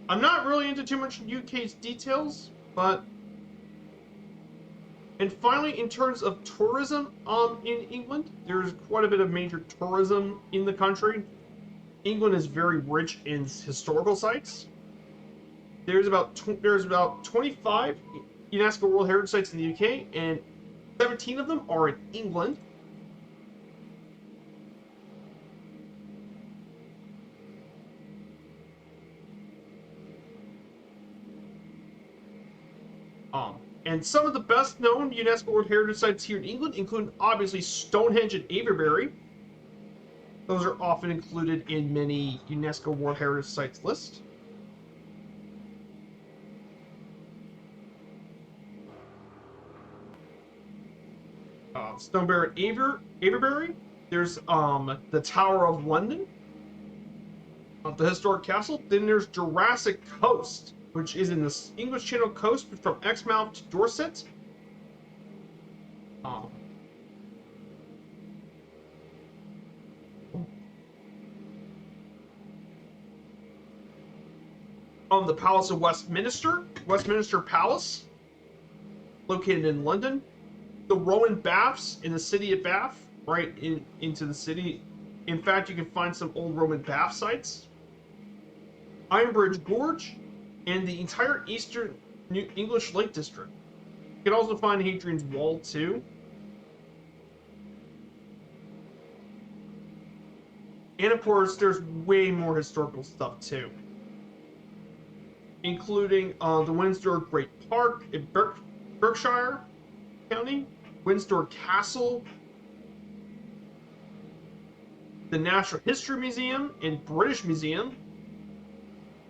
[SPEAKER 1] I'm not really into too much UK's details, but And finally, in terms of tourism in England, there's quite a bit of major tourism in the country. England is very rich in historical sites. There's about 25 UNESCO World Heritage Sites in the UK, and 17 of them are in England. And some of the best known UNESCO World Heritage Sites here in England include obviously Stonehenge and Avebury. Those are often included in many UNESCO World Heritage Sites lists. Stonebury and Avebury. There's the Tower of London, the historic castle. Then there's Jurassic Coast, which is in the English Channel coast from Exmouth to Dorset. The Palace of Westminster Palace, located in London. The Roman Baths in the city of Bath, right into the city. In fact, you can find some old Roman bath sites. Ironbridge Gorge, and the entire eastern New English Lake District. You can also find Hadrian's Wall, too. And of course, there's way more historical stuff, too. Including the Windsor Great Park in Berkshire County, Windsor Castle, the Natural History Museum and British Museum.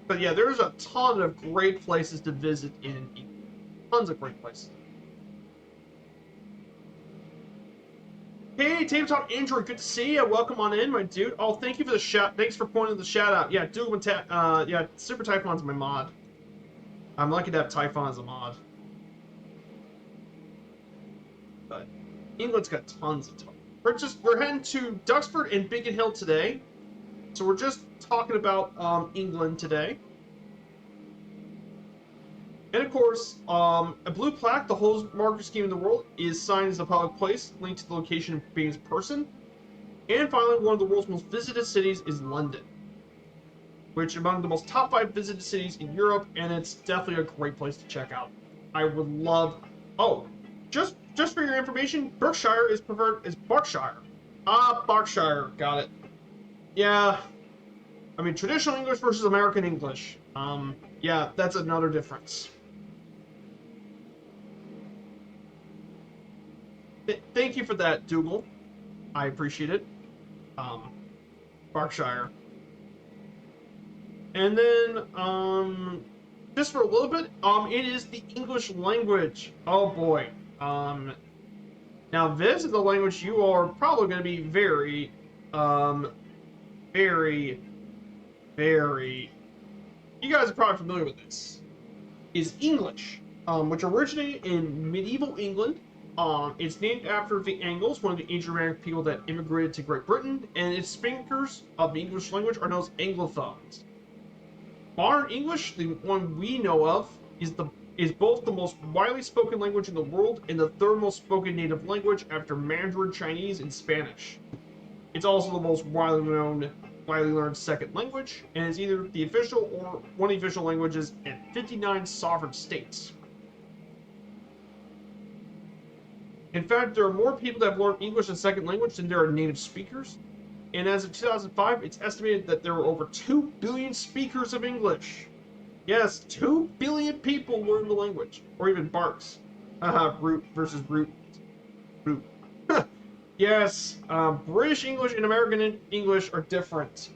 [SPEAKER 1] But yeah, there's a ton of great places to visit in England. Tons of great places. Hey, Tabletop Android, good to see you. Welcome on in, my dude. Oh, thank you for the shout. Thanks for pointing the shout out. Yeah, yeah, Super Typhon's my mod. I'm lucky to have Typhon as a mod. But England's got tons of time. We're heading to Duxford and Biggin Hill today. So we're just talking about England today. And of course, a blue plaque, the whole marker scheme in the world, is signed as a public place, linked to the location of Biggin's person. And finally, one of the world's most visited cities is London, which is among the most top 5 visited cities in Europe, and it's definitely a great place to check out. I would love... Oh, just for your information, Berkshire is preferred as Berkshire. Berkshire, got it. Yeah, I mean, traditional English versus American English. Yeah, that's another difference. Thank you for that, Dougal. I appreciate it. Berkshire. And then, just for a little bit, it is the English language. Oh boy. Now this is the language you are probably going to be very, you guys are probably familiar with this, is English, which originated in medieval England. It's named after the Angles, one of the ancient Germanic people that immigrated to Great Britain, and its speakers of the English language are known as Anglophones. Modern English, the one we know of, is both the most widely spoken language in the world and the third most spoken native language after Mandarin Chinese and Spanish. It's also the most widely learned second language, and is either the official or one of the official languages in 59 sovereign states. In fact, there are more people that have learned English as a second language than there are native speakers. And as of 2005, it's estimated that there were over 2 billion speakers of English. Yes, 2 billion people learn the language, or even barks. Root versus root. Root. Yes, British English and American English are different.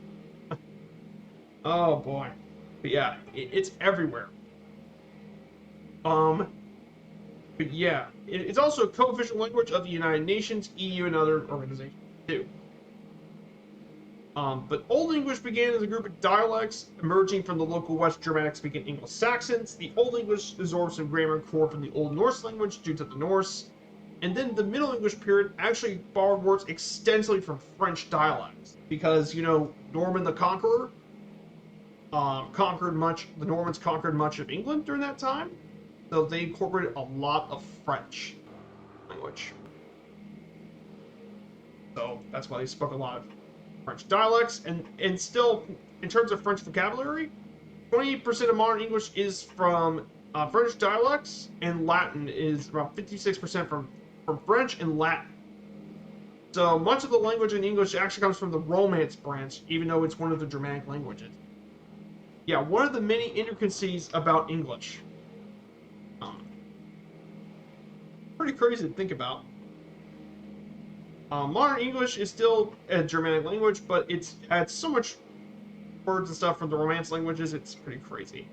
[SPEAKER 1] Oh boy. But yeah, it's everywhere. But yeah, it's also a co-official language of the United Nations, EU, and other organizations too. But Old English began as a group of dialects emerging from the local West Germanic-speaking Anglo-Saxons. The Old English absorbed some grammar and core from the Old Norse language due to the Norse. And then the Middle English period actually borrowed words extensively from French dialects. Because, you know, Norman the Conqueror the Normans conquered much of England during that time. So they incorporated a lot of French. language. So that's why they spoke a lot of French dialects. And still, in terms of French vocabulary, 28% of modern English is from French dialects, and Latin is about 56% from French and Latin. So much of the language in English actually comes from the Romance branch, even though it's one of the Germanic languages. Yeah, one of the many intricacies about English. Pretty crazy to think about. Modern English is still a Germanic language, but it's had so much words and stuff from the Romance languages, it's pretty crazy.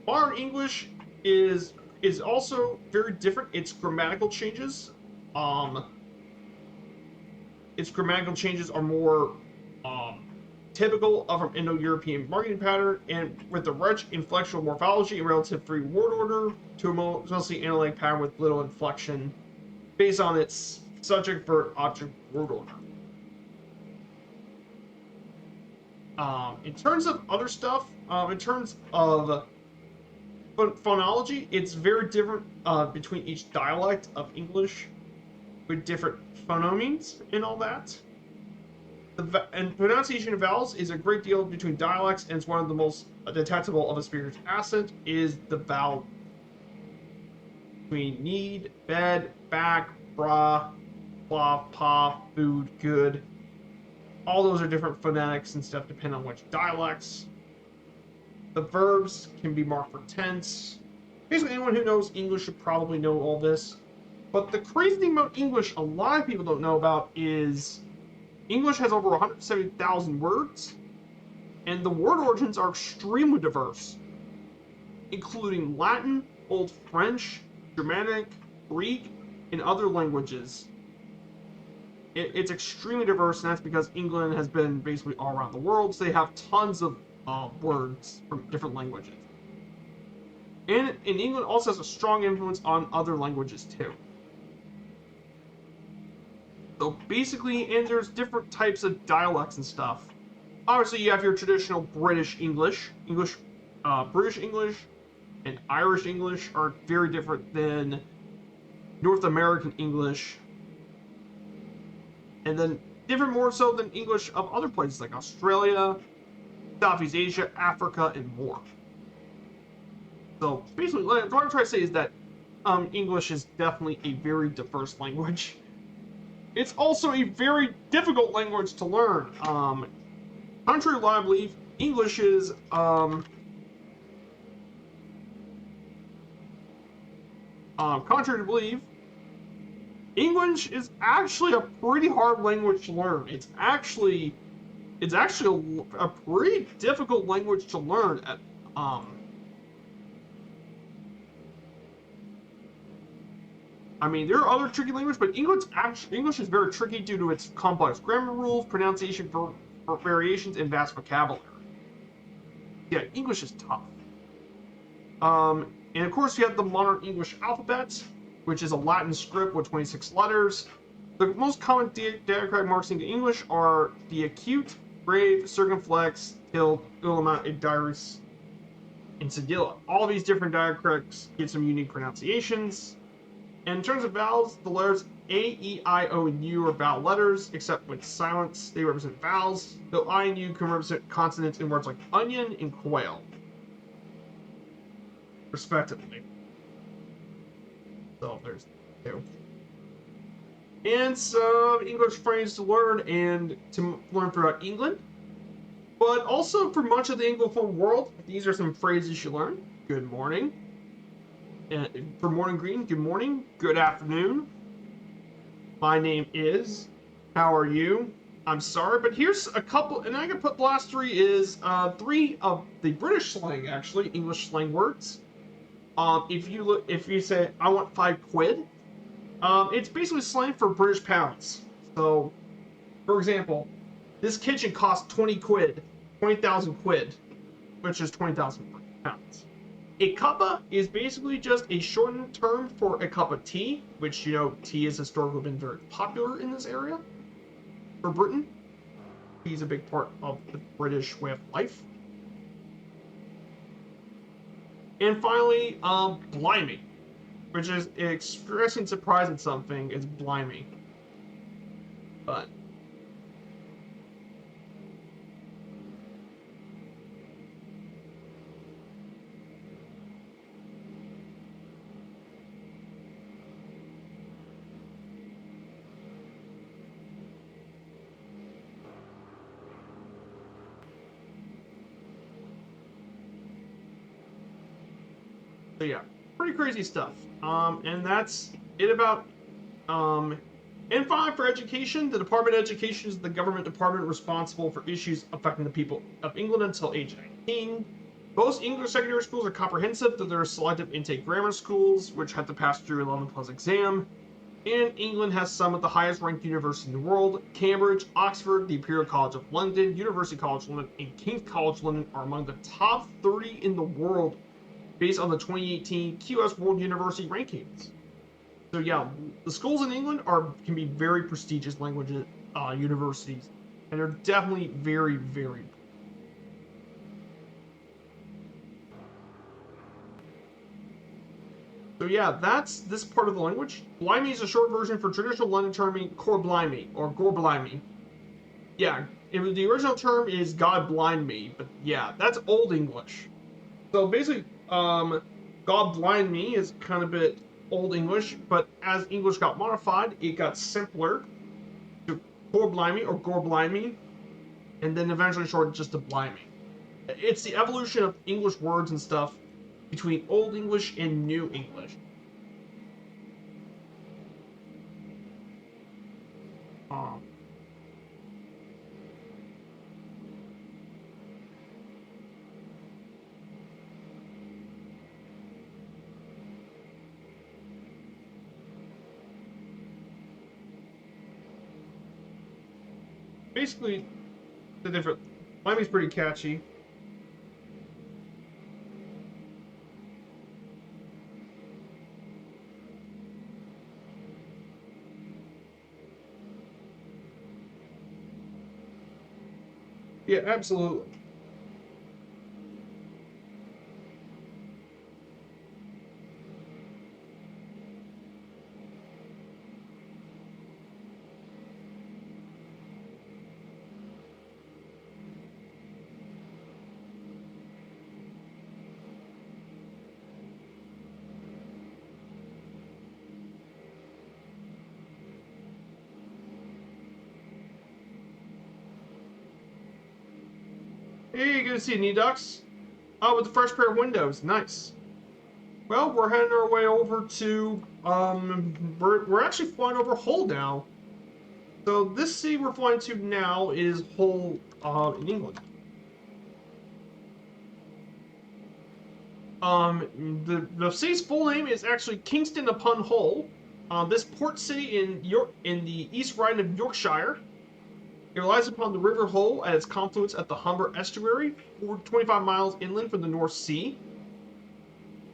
[SPEAKER 1] Modern English is also very different. Its grammatical changes are more typical of an Indo-European marketing pattern, and with the rich inflectional morphology and relative free word order to a mostly analytic pattern with little inflection based on its subject verb object word order. In terms of other stuff, in terms of phonology, it's very different between each dialect of English, with different phonemes and all that. And pronunciation of vowels is a great deal between dialects, and it's one of the most detectable of a speaker's accent is the vowel between need, bed, back, bra, blah, pa, food, good. All those are different phonetics and stuff depending on which dialects. The verbs can be marked for tense. Basically, anyone who knows English should probably know all this. But the crazy thing about English a lot of people don't know about is English has over 170,000 words, and the word origins are extremely diverse, including Latin, Old French, Germanic, Greek, and other languages. It's extremely diverse, and that's because England has been basically all around the world, so they have tons of words from different languages. And England also has a strong influence on other languages too. So basically, and there's different types of dialects and stuff. Obviously, you have your traditional British English. British English and Irish English are very different than North American English. And then different more so than English of other places like Australia, Southeast Asia, Africa, and more. So basically, what I'm trying to say is that English is definitely a very diverse language. It's also a very difficult language to learn. Contrary to what I believe, English is contrary to believe, English is actually a pretty hard language to learn. It's actually a pretty difficult language to learn. I mean, there are other tricky languages, but English is very tricky due to its complex grammar rules, pronunciation variations, and vast vocabulary. Yeah, English is tough. And of course, you have the modern English alphabet, which is a Latin script with 26 letters. The most common diacritic marks in English are the acute, grave, circumflex, tilde, ulama, and diaris, and sigilla. All these different diacritics give some unique pronunciations. And in terms of vowels, the letters A, E, I, O, and U are vowel letters, except with silence, they represent vowels, though I and U can represent consonants in words like onion and quail, respectively. So there's two. And some English phrases to learn and to learn throughout England. But also for much of the Anglophone world, these are some phrases you should learn. Good morning. And for morning greeting, good morning, good afternoon. My name is. How are you? I'm sorry, but here's a couple, and I can put the last three is three of the British slang, actually, English slang words. If you say I want 5 quid, it's basically slang for British pounds. So, for example, this kitchen costs 20 quid, 20,000 quid, which is 20,000 pounds. A cuppa is basically just a shortened term for a cup of tea, which, you know, tea has historically been very popular in this area. For Britain, tea is a big part of the British way of life. And finally, blimey, which is expressing surprise at something, is blimey. But so yeah, pretty crazy stuff. And that's it about N5 for education. The Department of Education is the government department responsible for issues affecting the people of England until age 19. Most English secondary schools are comprehensive, though there are selective intake grammar schools, which have to pass through 11 plus exam. And England has some of the highest ranked universities in the world. Cambridge, Oxford, the Imperial College of London, University College London, and King's College London are among the top 30 in the world based on the 2018 QS World University rankings. So yeah, the schools in England can be very prestigious language universities, and they're definitely very, very. So yeah, that's this part of the language. Blimey is a short version for traditional London terming Cor Blimey or Gor Blimey. Yeah, the original term is God blind me, but yeah, that's Old English. So basically, God blind me is kind of a bit Old English, but as English got modified, it got simpler to Gor Blimey or Gor Blimey, and then eventually shortened just to Blimey. It's the evolution of English words and stuff between Old English and New English. Um, Basically, the different. Blimey's pretty catchy. Yeah, absolutely. Hey, good to see you, Nedux. Oh, with the fresh pair of windows. Nice. Well, we're heading our way over to, we're actually flying over Hull now. So this city we're flying to now is Hull, in England. The city's full name is actually Kingston upon Hull. This port city in the East Riding of Yorkshire. It relies upon the River Hull at its confluence at the Humber Estuary, 25 miles inland from the North Sea.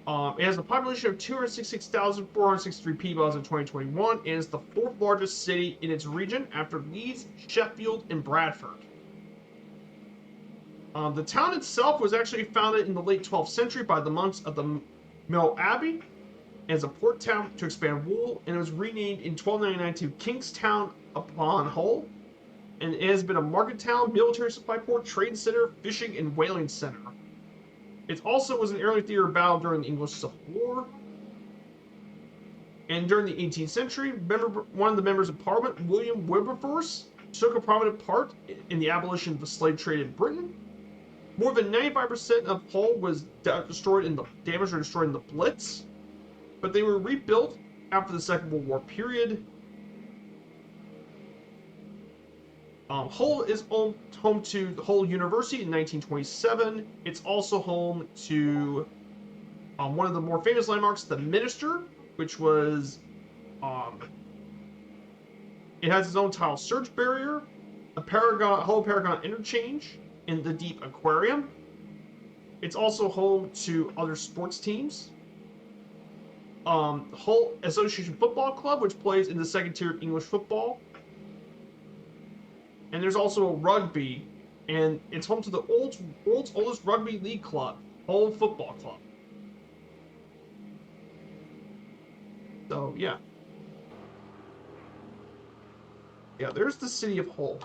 [SPEAKER 1] It has a population of 266,463 people as of 2021 and is the fourth largest city in its region after Leeds, Sheffield, and Bradford. The town itself was actually founded in the late 12th century by the monks of the Mill Abbey as a port town to expand wool, and it was renamed in 1299 to Kingstown upon Hull. And it has been a market town, military supply port, trade center, fishing, and whaling center. It also was an early theater of battle during the English Civil War. And during the 18th century, one of the members of Parliament, William Wilberforce, took a prominent part in the abolition of the slave trade in Britain. More than 95% of Hull was damaged or destroyed in the Blitz, but they were rebuilt after the Second World War period. Hull is home to Hull University in 1927. It's also home to one of the more famous landmarks, the Minster, which was it has its own tile surge barrier, a Hull Paragon interchange in the Deep Aquarium. It's also home to other sports teams. Hull Association Football Club, which plays in the second tier of English football. And there's also a rugby, and it's home to the world's oldest rugby league club, Hull Football Club. So, yeah. Yeah, there's the city of Hull.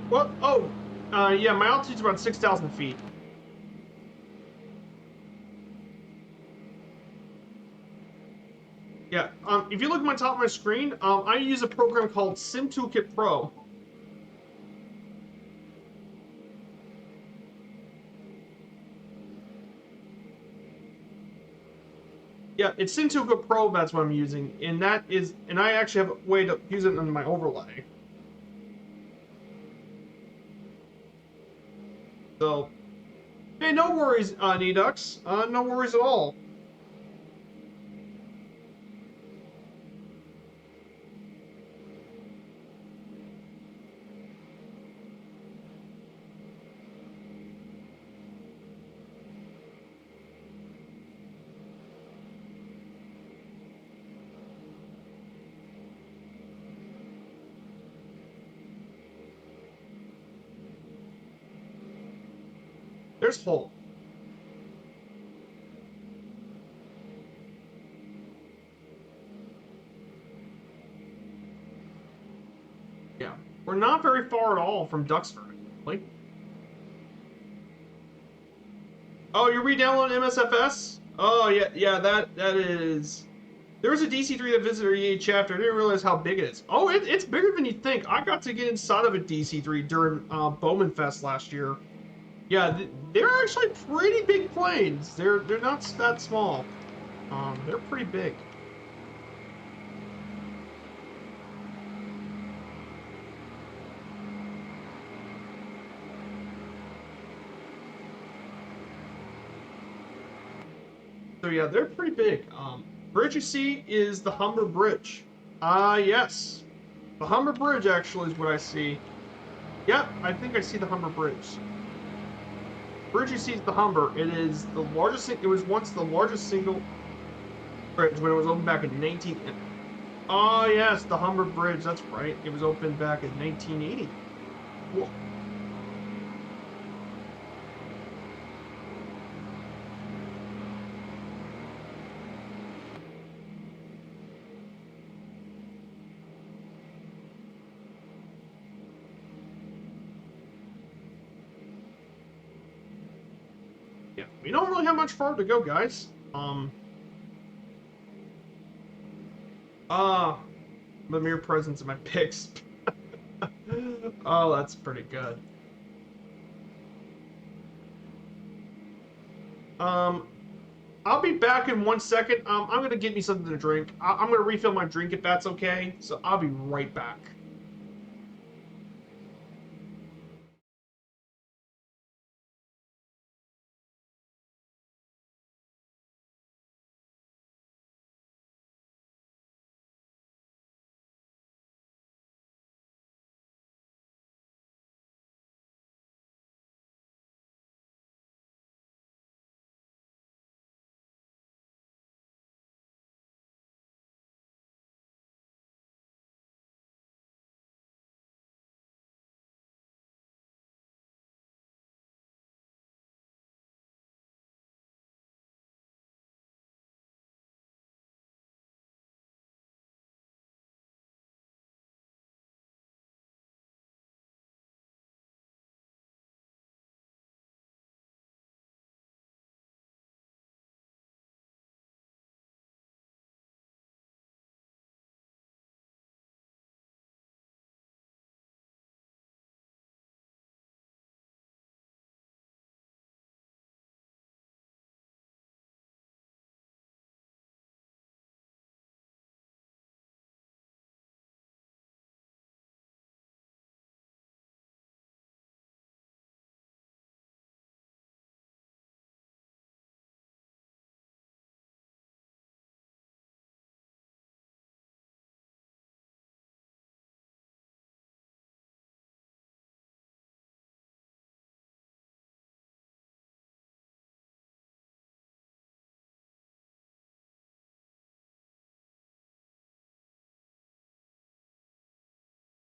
[SPEAKER 1] Well, yeah, my altitude's about 6,000 feet. Yeah, if you look at my top of my screen, I use a program called Sim Toolkit Pro. Yeah, it's Sim Toolkit Pro. That's what I'm using, and I actually have a way to use it in my overlay. So, hey, no worries, Nedux. No worries at all. There's Hull. Yeah, we're not very far at all from Duxford. Like, oh, you're re-downloading MSFS? Oh yeah, yeah. That is. There was a DC-3 that visited our EA chapter. I didn't realize how big it is. Oh, it's bigger than you think. I got to get inside of a DC-3 during Bowman Fest last year. Yeah, they're actually pretty big planes. They're not that small. They're pretty big. So yeah, they're pretty big. Bridge you see is the Humber Bridge. Yes. The Humber Bridge actually is what I see. Yep, I think I see the Humber Bridge. Bridge you see is the Humber. It is the largest. It was once the largest single bridge when it was opened back in 19. Oh yes, the Humber Bridge. That's right. It was opened back in 1980. Well, yeah, we don't really have much farther to go, guys. Ah, the mere presence of my picks. Oh, that's pretty good. Um, I'll be back in 1 second. I'm gonna get me something to drink. I'm gonna refill my drink if that's okay. So I'll be right back.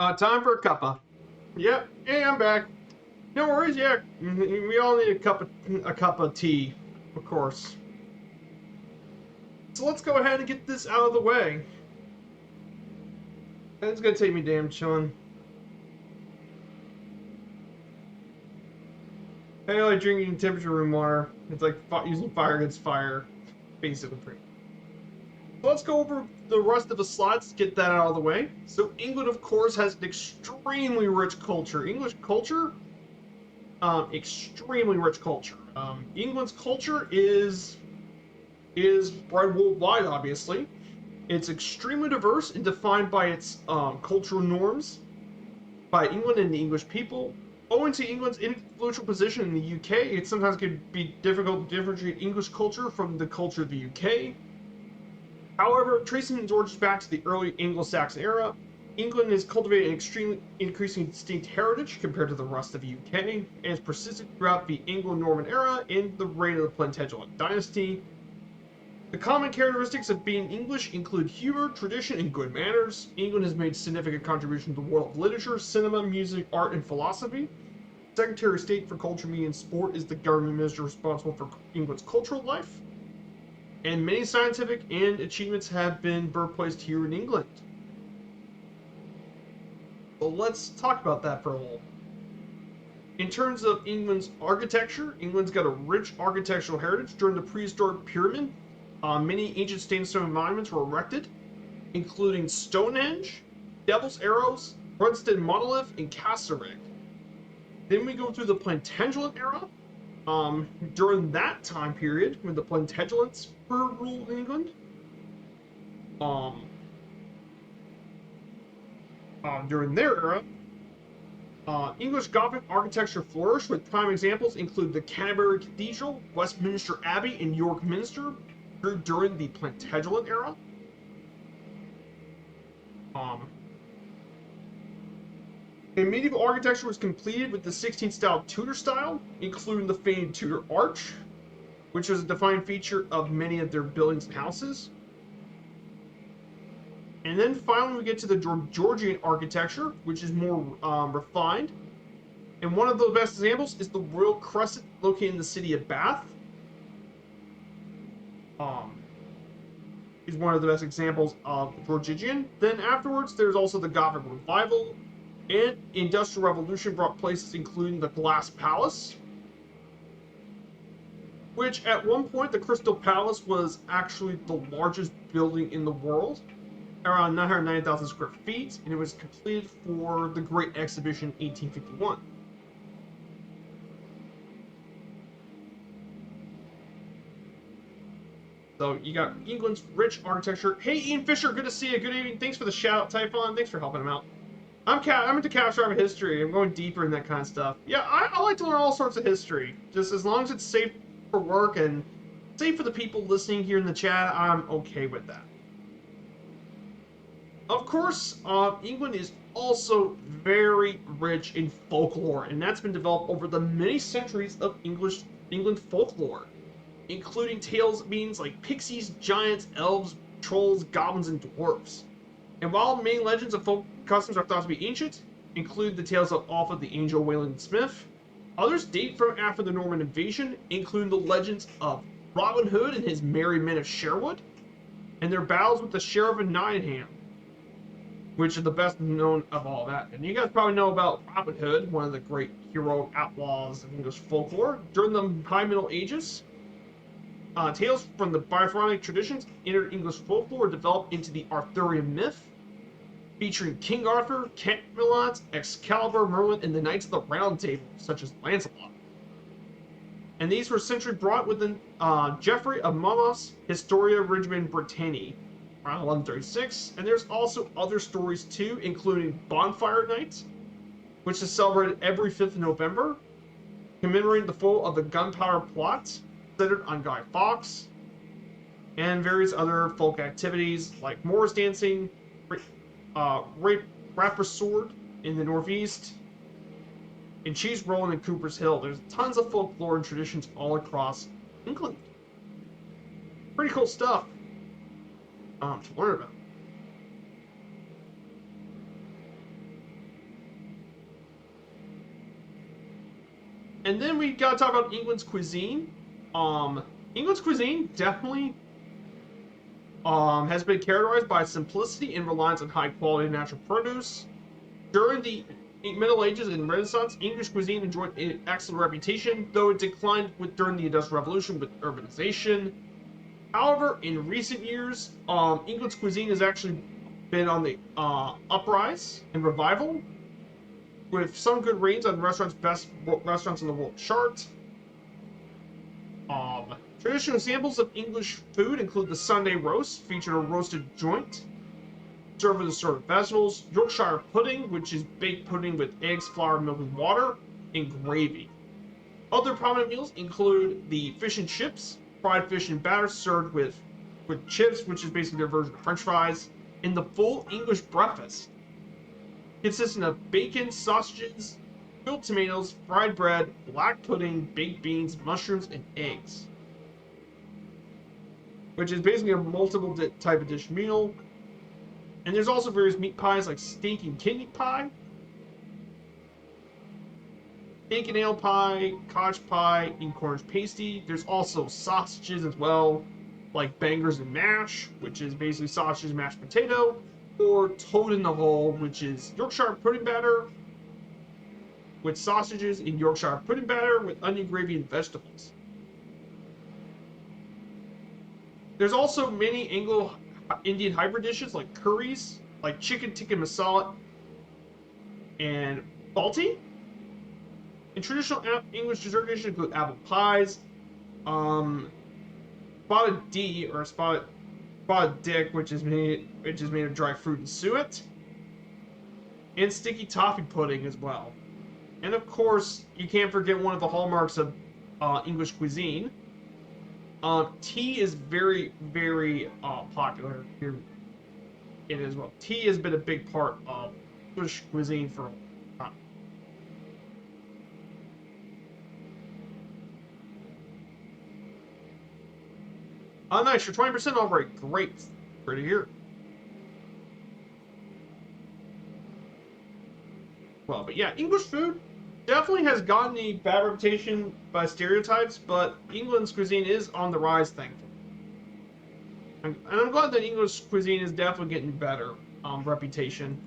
[SPEAKER 1] Time for a cuppa. Yep, hey, I'm back. No worries, yeah. We all need a cup of tea, of course. So let's go ahead and get this out of the way. And it's gonna take me damn chilling. I like drinking temperature room water. It's like using fire against fire, basically. So let's go over the rest of the slots, get that out of the way. So England, of course, has an extremely rich culture. English culture, extremely rich culture. England's culture is spread worldwide, obviously. It's extremely diverse and defined by its cultural norms, by England and the English people. Owing to England's influential position in the UK, it sometimes can be difficult to differentiate English culture from the culture of the UK. However, tracing its origins back to the early Anglo-Saxon era, England has cultivated an extremely increasingly distinct heritage compared to the rest of the UK, and has persisted throughout the Anglo-Norman era and the reign of the Plantagenet dynasty. The common characteristics of being English include humor, tradition, and good manners. England has made significant contributions to the world of literature, cinema, music, art, and philosophy. Secretary of State for Culture, Media, and Sport is the government minister responsible for England's cultural life. And many scientific and achievements have been birthplaced here in England. So let's talk about that for a while. In terms of England's architecture, England's got a rich architectural heritage. During the prehistoric pyramid, many ancient sandstone monuments were erected, including Stonehenge, Devil's Arrows, Brunstead Monolith, and Castlereagh. Then we go through the Plantagenet era. During that time period, when the Plantagenets ruled England, during their era, English Gothic architecture flourished, with prime examples include the Canterbury Cathedral, Westminster Abbey, and York Minster during the Plantagenet era. And medieval architecture was completed with the 16th style Tudor style, including the famed Tudor Arch, which was a defining feature of many of their buildings and houses. And then finally we get to the Georgian architecture, which is more refined. And one of the best examples is the Royal Crescent located in the city of Bath. Is one of the best examples of Georgian. Then afterwards, there's also the Gothic Revival, and Industrial Revolution brought places including the Glass Palace, which at one point the Crystal Palace was actually the largest building in the world, around 990,000 square feet, and it was completed for the Great Exhibition 1851. So you got England's rich architecture. Hey, Ian Fisher, good to see you. Good evening. Thanks for the shout out, Typhon. Thanks for helping him out. I'm into capture history. I'm going deeper in that kind of stuff. Yeah, I like to learn all sorts of history. Just as long as it's safe for work and safe for the people listening here in the chat, I'm okay with that. Of course, England is also very rich in folklore, and that's been developed over the many centuries of England folklore, including tales of beings like pixies, giants, elves, trolls, goblins, and dwarves. And while many legends and folk customs are thought to be ancient, include the tales of Alpha the Angel Wayland Smith, others date from after the Norman invasion, including the legends of Robin Hood and his merry men of Sherwood, and their battles with the Sheriff of Nottingham, which are the best known of all that. And you guys probably know about Robin Hood, one of the great heroic outlaws of English folklore. During the High Middle Ages, tales from the Byronic traditions entered English folklore, developed into the Arthurian myth, featuring King Arthur, Camelot, Excalibur, Merlin, and the Knights of the Round Table, such as Lancelot. And these were centrally brought within Geoffrey of Monmouth's Historia Regum Britanniae, around 1136. And there's also other stories too, including Bonfire Night, which is celebrated every 5th of November, commemorating the fall of the Gunpowder Plot, centered on Guy Fawkes, and various other folk activities like Morris dancing, Rapper Sword in the Northeast, and cheese rolling in Cooper's Hill. There's tons of folklore and traditions all across England. Pretty cool stuff to learn about. And then we gotta talk about England's cuisine. England's cuisine definitely has been characterized by simplicity and reliance on high quality natural produce. During the Middle Ages and Renaissance, English cuisine enjoyed an excellent reputation, though it declined during the Industrial Revolution with urbanization. However, in recent years, England's cuisine has actually been on the uprise and revival, with some good ratings on restaurants' best restaurants in the world chart. Traditional examples of English food include the Sunday roast, featuring a roasted joint, served with assorted vegetables, Yorkshire pudding, which is baked pudding with eggs, flour, milk, and water, and gravy. Other prominent meals include the fish and chips, fried fish and batter served with chips, which is basically their version of French fries, and the full English breakfast, consisting of bacon, sausages, grilled tomatoes, fried bread, black pudding, baked beans, mushrooms, and eggs. Which is basically a multiple type of dish meal. And there's also various meat pies like steak and kidney pie, steak and ale pie, cottage pie, and Cornish pasty. There's also sausages as well, like bangers and mash, which is basically sausages, mashed potato, or toad in the hole, which is Yorkshire pudding batter with sausages and Yorkshire pudding batter with onion gravy and vegetables. There's also many Anglo-Indian hybrid dishes like curries, like chicken tikka masala and balti. And traditional English dessert dishes include apple pies, spotted D or spotted dick, which is made of dry fruit and suet, and sticky toffee pudding as well. And of course, you can't forget one of the hallmarks of English cuisine. Tea is very, very popular here in as well. Tea has been a big part of English cuisine for a long time. Oh, nice. You're 20% off rate. Great. Great to hear. Well, but yeah, English food definitely has gotten a bad reputation by stereotypes, but England's cuisine is on the rise, thankfully. And I'm glad that English cuisine is definitely getting better reputation.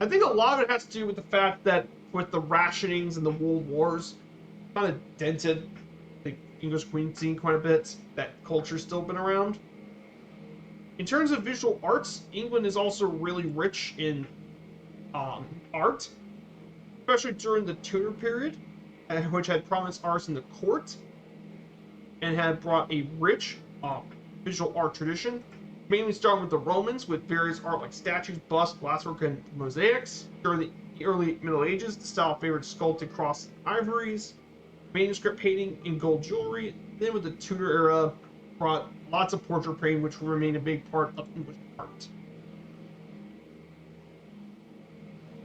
[SPEAKER 1] I think a lot of it has to do with the fact that with the rationings and the world wars, kind of dented the English cuisine quite a bit. That culture's still been around. In terms of visual arts, England is also really rich in art, especially during the Tudor period, which had prominent arts in the court and had brought a rich visual art tradition, mainly starting with the Romans with various art like statues, busts, glasswork, and mosaics. During the early Middle Ages, the style favored sculpted cross ivories, manuscript painting, and gold jewelry. Then with the Tudor era, brought lots of portrait painting, which will remain a big part of English art.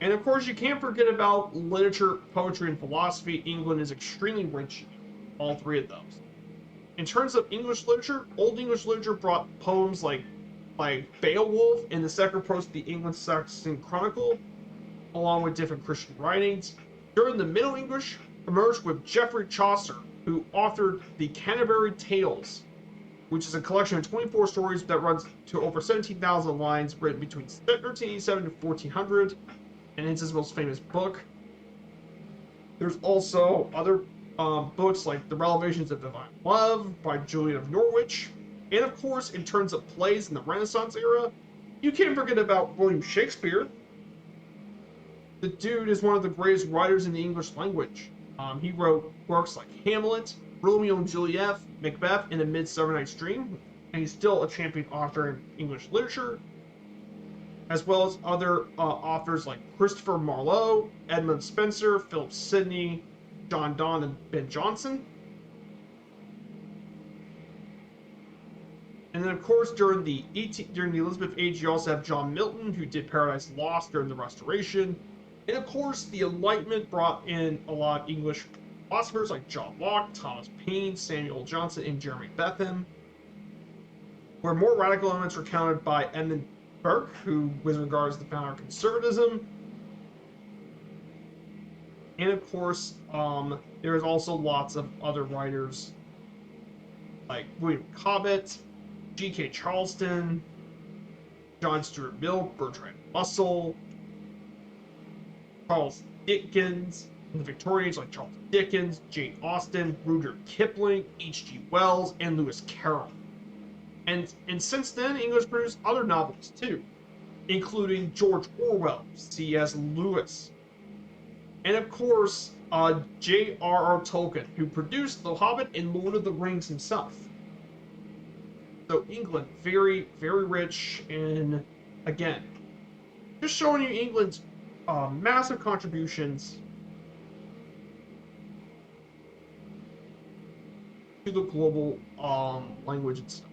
[SPEAKER 1] And of course, you can't forget about literature, poetry, and philosophy. England is extremely rich in all three of those. In terms of English literature, Old English literature brought poems like Beowulf and the Second Prose of the Anglo-Saxon Chronicle, along with different Christian writings. During the Middle English, emerged with Geoffrey Chaucer, who authored the Canterbury Tales, which is a collection of 24 stories that runs to over 17,000 lines, written between 1387 and 1400. And it's his most famous book. There's also other books like The Revelations of Divine Love by Julian of Norwich. And of course, in terms of plays in the Renaissance era, you can't forget about William Shakespeare. The dude is one of the greatest writers in the English language. He wrote works like Hamlet, Romeo and Juliet, Macbeth, and A Midsummer Night's Dream. And he's still a champion author in English literature, as well as other authors like Christopher Marlowe, Edmund Spenser, Philip Sidney, John Donne, and Ben Jonson. And then, of course, during the Elizabeth age, you also have John Milton, who did Paradise Lost during the Restoration. And of course, the Enlightenment brought in a lot of English philosophers like John Locke, Thomas Paine, Samuel Johnson, and Jeremy Bentham, where more radical elements were countered by Edmund Burke, who was regarded as the founder of conservatism. And of course, there's also lots of other writers like William Cobbett, G.K. Charleston, John Stuart Mill, Bertrand Russell, Charles Dickens, in the Victorian age like Charles Dickens, Jane Austen, Rudyard Kipling, H.G. Wells, and Lewis Carroll. And since then, English produced other novels too, including George Orwell, C.S. Lewis, and of course, J.R.R. Tolkien, who produced The Hobbit and Lord of the Rings himself. So England, very, very rich, and again, just showing you England's massive contributions to the global language and stuff.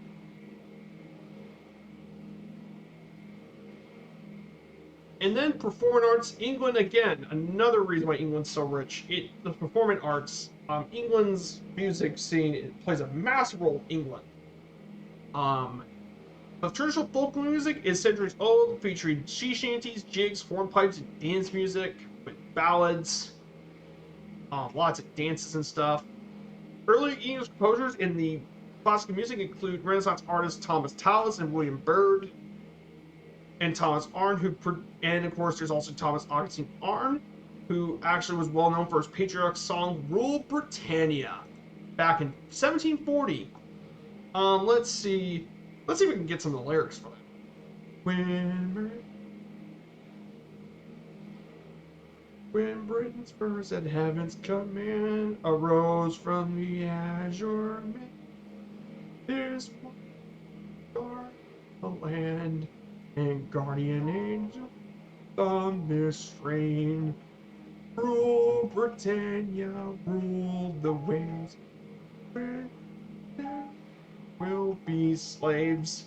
[SPEAKER 1] And then performing arts, England again, another reason why England's so rich. The performing arts, England's music scene plays a massive role in England. The traditional folk music is centuries old, featuring sea shanties, jigs, hornpipes, and dance music with ballads, lots of dances and stuff. Early English composers in the classical music include Renaissance artists Thomas Tallis and William Byrd, and Thomas Arne, and of course there's also Thomas Augustine Arne, who actually was well known for his patriotic song "Rule Britannia" back in 1740. Let's see if we can get some of the lyrics for that. When Britain's first at heaven's command arose from the azure main, this one guard the land and guardian angel on this reign. Rule Britannia, rule the waves, where there will be slaves.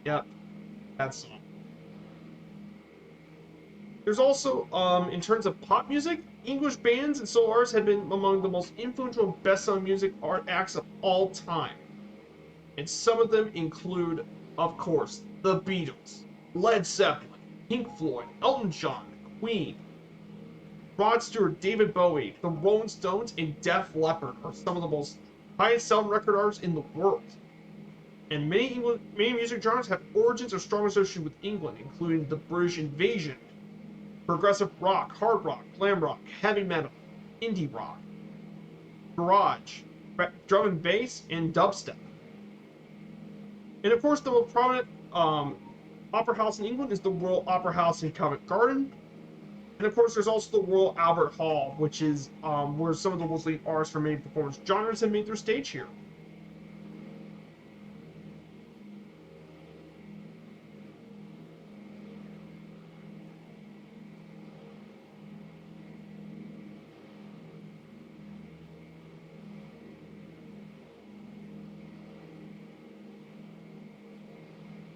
[SPEAKER 1] Yep, that song. There's also, in terms of pop music, English bands and solo artists have been among the most influential and best-selling music art acts of all time. And some of them include, of course, the Beatles, Led Zeppelin, Pink Floyd, Elton John, Queen, Rod Stewart, David Bowie, the Rolling Stones, and Def Leppard are some of the most highest-selling record artists in the world. And many music genres have origins or strong association with England, including the British invasion, progressive rock, hard rock, glam rock, heavy metal, indie rock, garage, drum and bass, and dubstep. And of course, the most prominent opera house in England is the Royal Opera House in Covent Garden. And of course, there's also the Royal Albert Hall, which is where some of the world's leading artists from many performance genres have made their stage here.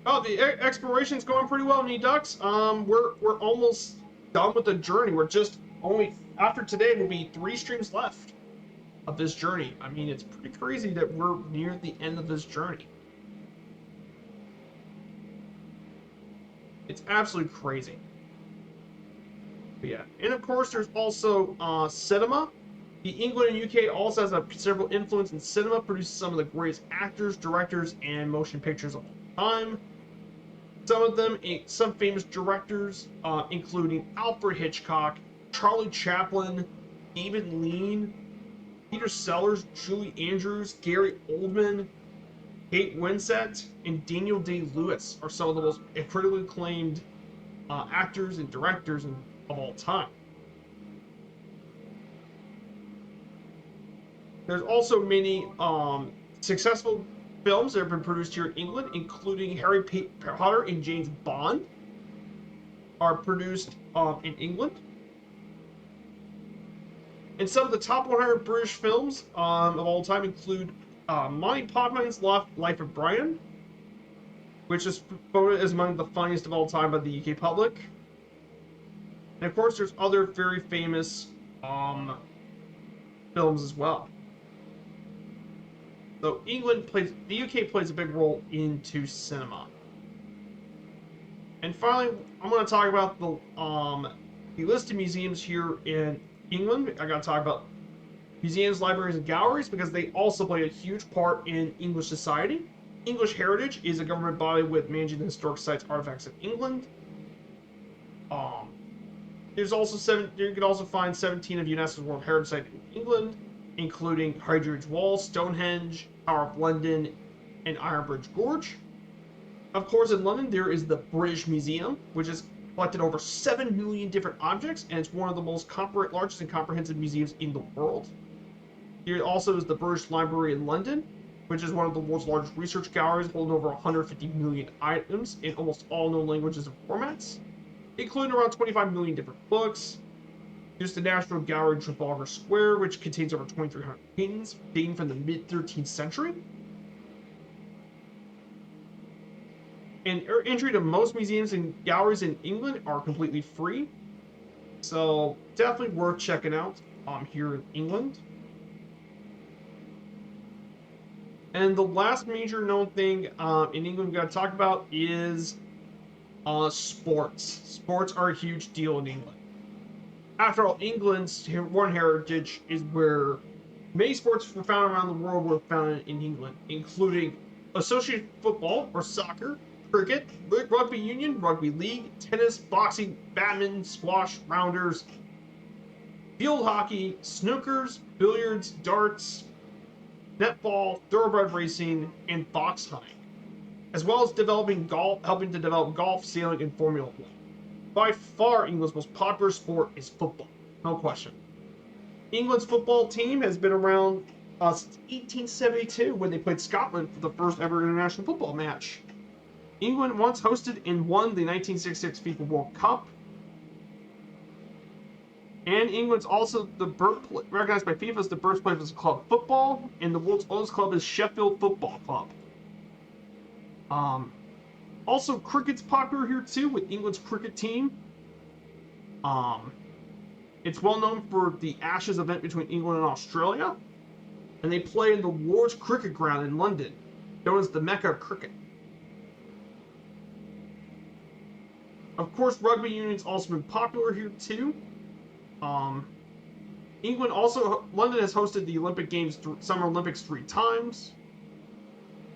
[SPEAKER 1] Oh, the exploration's going pretty well, Ducks. We're almost done with the journey. We're just only after today will be 3 streams left of this journey. I mean, it's pretty crazy that we're near the end of this journey. It's absolutely crazy. But yeah, and of course, there's also cinema. The England and UK also has a considerable influence in cinema, produces some of the greatest actors, directors, and motion pictures of all time. Some of them, some famous directors, including Alfred Hitchcock, Charlie Chaplin, David Lean, Peter Sellers, Julie Andrews, Gary Oldman, Kate Winslet, and Daniel Day-Lewis are some of the most critically acclaimed actors and directors of all time. There's also many successful films that have been produced here in England, including Harry Potter and James Bond, are produced in England. And some of the top 100 British films of all time include Monty Python's Life of Brian, which is voted as among the funniest of all time by the UK public. And of course, there's other very famous films as well. So the UK plays a big role into cinema. And finally, I'm going to talk about the list of museums here in England, I gotta talk about museums, libraries, and galleries because they also play a huge part in English society. English Heritage is a government body with managing the historic sites, artifacts of England. Um, there's also you can also find 17 of UNESCO's World Heritage Sites in England, including Hadrian's Wall, Stonehenge, Tower of London, and Iron Bridge Gorge. Of course, in London, there is the British Museum, which has collected over 7 million different objects, and it's one of the largest and comprehensive museums in the world. There also is the British Library in London, which is one of the world's largest research galleries, holding over 150 million items in almost all known languages and formats, including around 25 million different books. There's the National Gallery in Trafalgar Square, which contains over 2,300 paintings dating from the mid-13th century. And entry to most museums and galleries in England are completely free. So definitely worth checking out here in England. And the last major known thing in England we got to talk about is sports. Sports are a huge deal in England. After all, England's one heritage is where many sports were found around the world were founded in England, including associated football or soccer, cricket, rugby union, rugby league, tennis, boxing, badminton, squash, rounders, field hockey, snookers, billiards, darts, netball, thoroughbred racing, and fox hunting, as well as helping to develop golf, sailing, and Formula One. By far, England's most popular sport is football, no question. England's football team has been around since 1872 when they played Scotland for the first ever international football match. England once hosted and won the 1966 FIFA World Cup. And England's also recognized by FIFA as the birthplace of club football, and the world's oldest club is Sheffield Football Club. Also, cricket's popular here too, with England's cricket team. It's well known for the Ashes event between England and Australia, and they play in the Lord's Cricket Ground in London, known as the Mecca of Cricket. Of course, rugby union's also been popular here too. London has hosted the Olympic Games, Summer Olympics 3 times.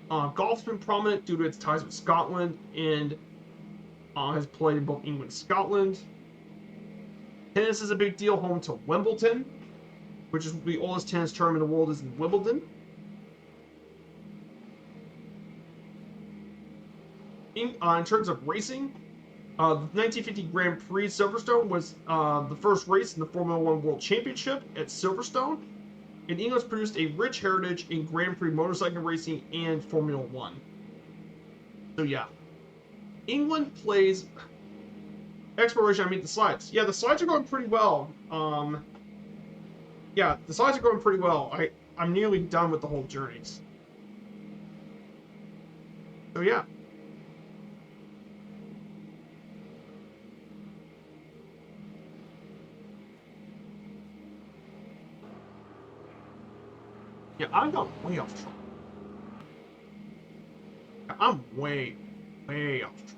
[SPEAKER 1] Golf's been prominent due to its ties with Scotland and has played in both England and Scotland. Tennis is a big deal, home to Wimbledon, which is the oldest tennis tournament in the world is in Wimbledon. In terms of racing, the 1950 Grand Prix Silverstone was the first race in the Formula One World Championship at Silverstone, and England's produced a rich heritage in Grand Prix motorcycle racing and Formula One. So yeah, England plays exploration. I mean the slides. Yeah, the slides are going pretty well. Yeah, the slides are going pretty well. I'm nearly done with the whole journeys. So yeah. Yeah, I got way off track. I'm way off track.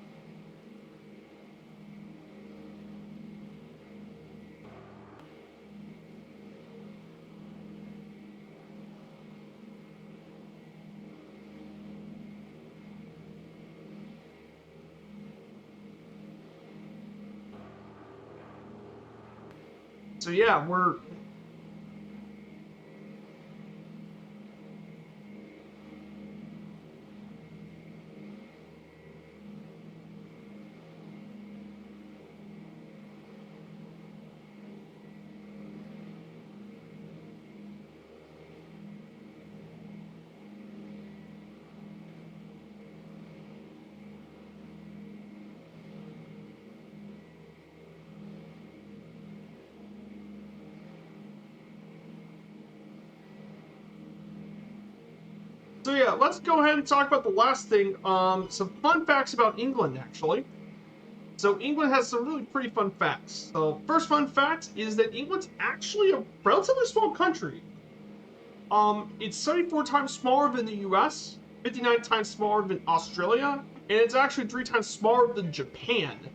[SPEAKER 1] So yeah, we're So yeah, let's go ahead and talk about the last thing. Some fun facts about England, actually. So England has some really pretty fun facts. So first fun fact is that England's actually a relatively small country. It's 74 times smaller than the US, 59 times smaller than Australia, and it's actually 3 times smaller than Japan.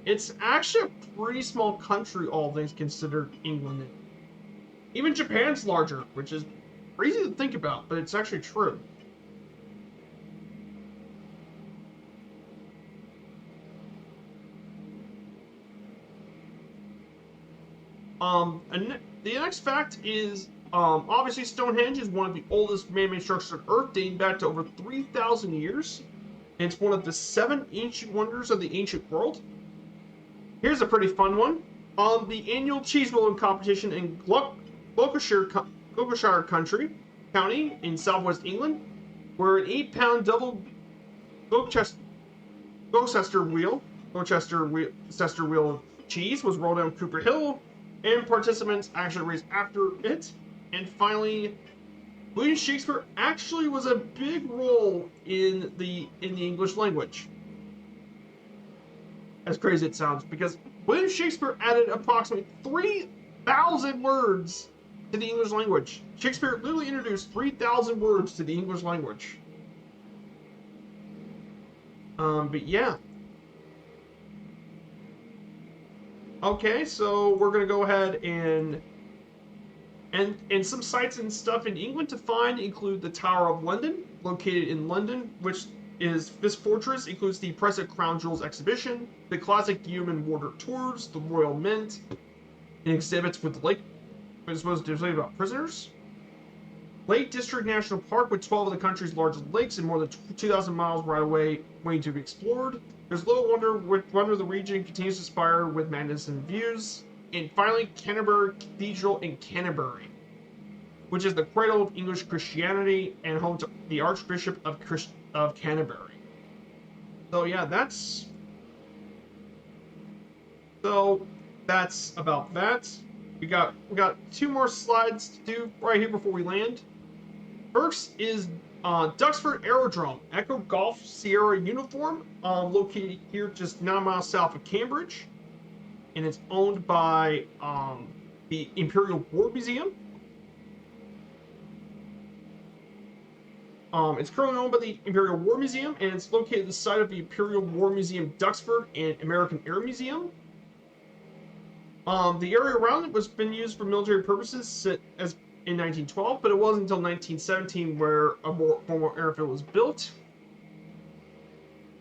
[SPEAKER 1] It's actually a pretty small country, all things considered, England. Even Japan's larger, which is crazy to think about, but it's actually true. And the next fact is, obviously Stonehenge is one of the oldest man-made structures on Earth, dating back to over 3,000 years. And it's one of the 7 ancient wonders of the ancient world. Here's a pretty fun one. The annual cheese rolling competition in Gloucestershire County in southwest England, where an 8-pound double Gloucester wheel of cheese was rolled down Cooper Hill, and participants actually raced after it. And finally, William Shakespeare actually was a big role in the English language. As crazy as it sounds, because William Shakespeare added approximately 3,000 words to the English language. Shakespeare literally introduced 3,000 words to the English language. But yeah. Okay, so we're gonna go ahead and some sites and stuff in England to find include the Tower of London, located in London, which is this fortress includes the impressive Crown Jewels exhibition, the classic Guillaume and Warder tours, the Royal Mint, and exhibits with the lake, which is supposed to display about prisoners. Lake District National Park, with 12 of the country's largest lakes and more than 2,000 miles right away waiting to be explored. There's little wonder the region continues to inspire with magnificent views. And finally, Canterbury Cathedral in Canterbury, which is the cradle of English Christianity and home to the Archbishop of Canterbury. So yeah, that's about that. We got 2 more slides to do right here before we land. First is Duxford Aerodrome, Echo Golf Sierra uniform, located here just 9 miles south of Cambridge, and it's owned by the Imperial War Museum. It's currently owned by the Imperial War Museum, and it's located at the site of the Imperial War Museum Duxford and American Air Museum. The area around it was been used for military purposes in 1912, but it wasn't until 1917 where a formal airfield was built.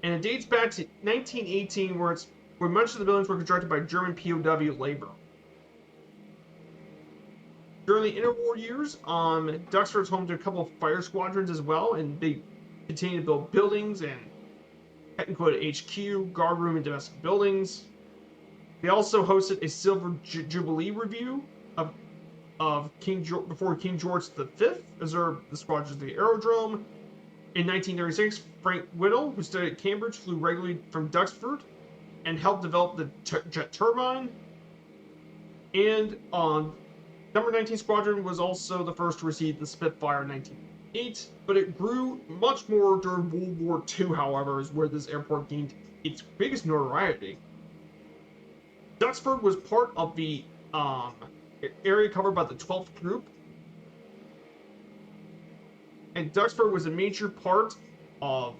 [SPEAKER 1] And it dates back to 1918, where much of the buildings were constructed by German POW labor. During the interwar years, Duxford's home to a couple of fire squadrons as well, and they continued to build buildings and technical HQ, guard room, and domestic buildings. They also hosted a Silver Jubilee review before King George V observed the squadrons of the aerodrome. In 1936, Frank Whittle, who studied at Cambridge, flew regularly from Duxford and helped develop the jet turbine. And Number 19 Squadron was also the first to receive the Spitfire in 1908, but it grew much more during World War II, however, is where this airport gained its biggest notoriety. Duxford was part of the area covered by the 12th Group, and Duxford was a major part of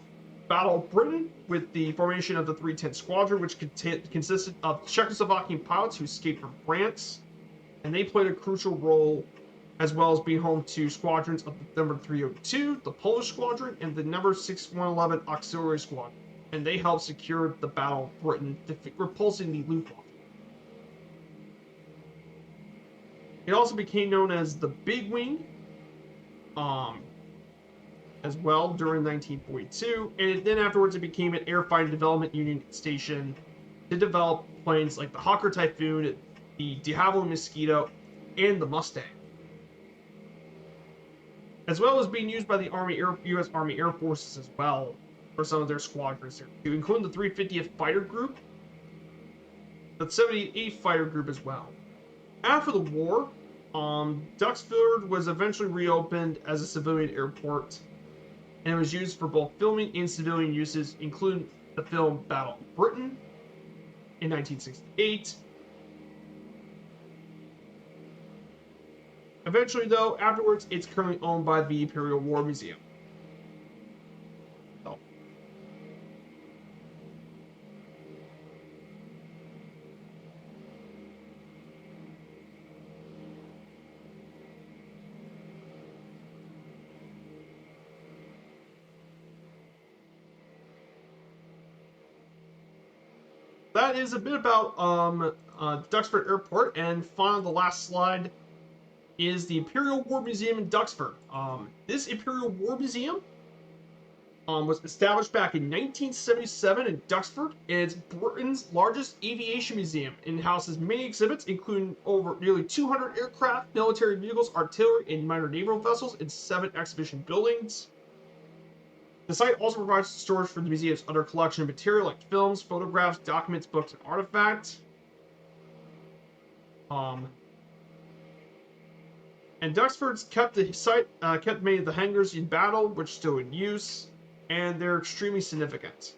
[SPEAKER 1] Battle of Britain with the formation of the 310 Squadron, which consisted of Czechoslovakian pilots who escaped from France, and they played a crucial role, as well as being home to squadrons of the number 302, the Polish Squadron, and the number 6111 Auxiliary Squadron, and they helped secure the Battle of Britain, repulsing the Luftwaffe. It also became known as the Big Wing, as well during 1942, and then afterwards it became an Air Fighting Development Unit station to develop planes like the Hawker Typhoon, the de Havilland Mosquito, and the Mustang, as well as being used by the U.S. Army Air Forces as well for some of their squadrons here, including the 350th Fighter Group, the 78th Fighter Group as well. After the war, Duxford was eventually reopened as a civilian airport, and it was used for both filming and civilian uses, including the film Battle of Britain in 1968. Eventually, though, afterwards, it's currently owned by the Imperial War Museum. So. that is a bit about Duxford Airport, and finally, the last slide is the Imperial War Museum in Duxford. This Imperial War Museum was established back in 1977 in Duxford. It's Britain's largest aviation museum and houses many exhibits, including over nearly 200 aircraft, military vehicles, artillery, and minor naval vessels in 7 exhibition buildings. The site also provides storage for the museum's other collection of material like films, photographs, documents, books, and artifacts. And Duxford's kept the site, kept many of the hangars in battle, which are still in use, and they're extremely significant.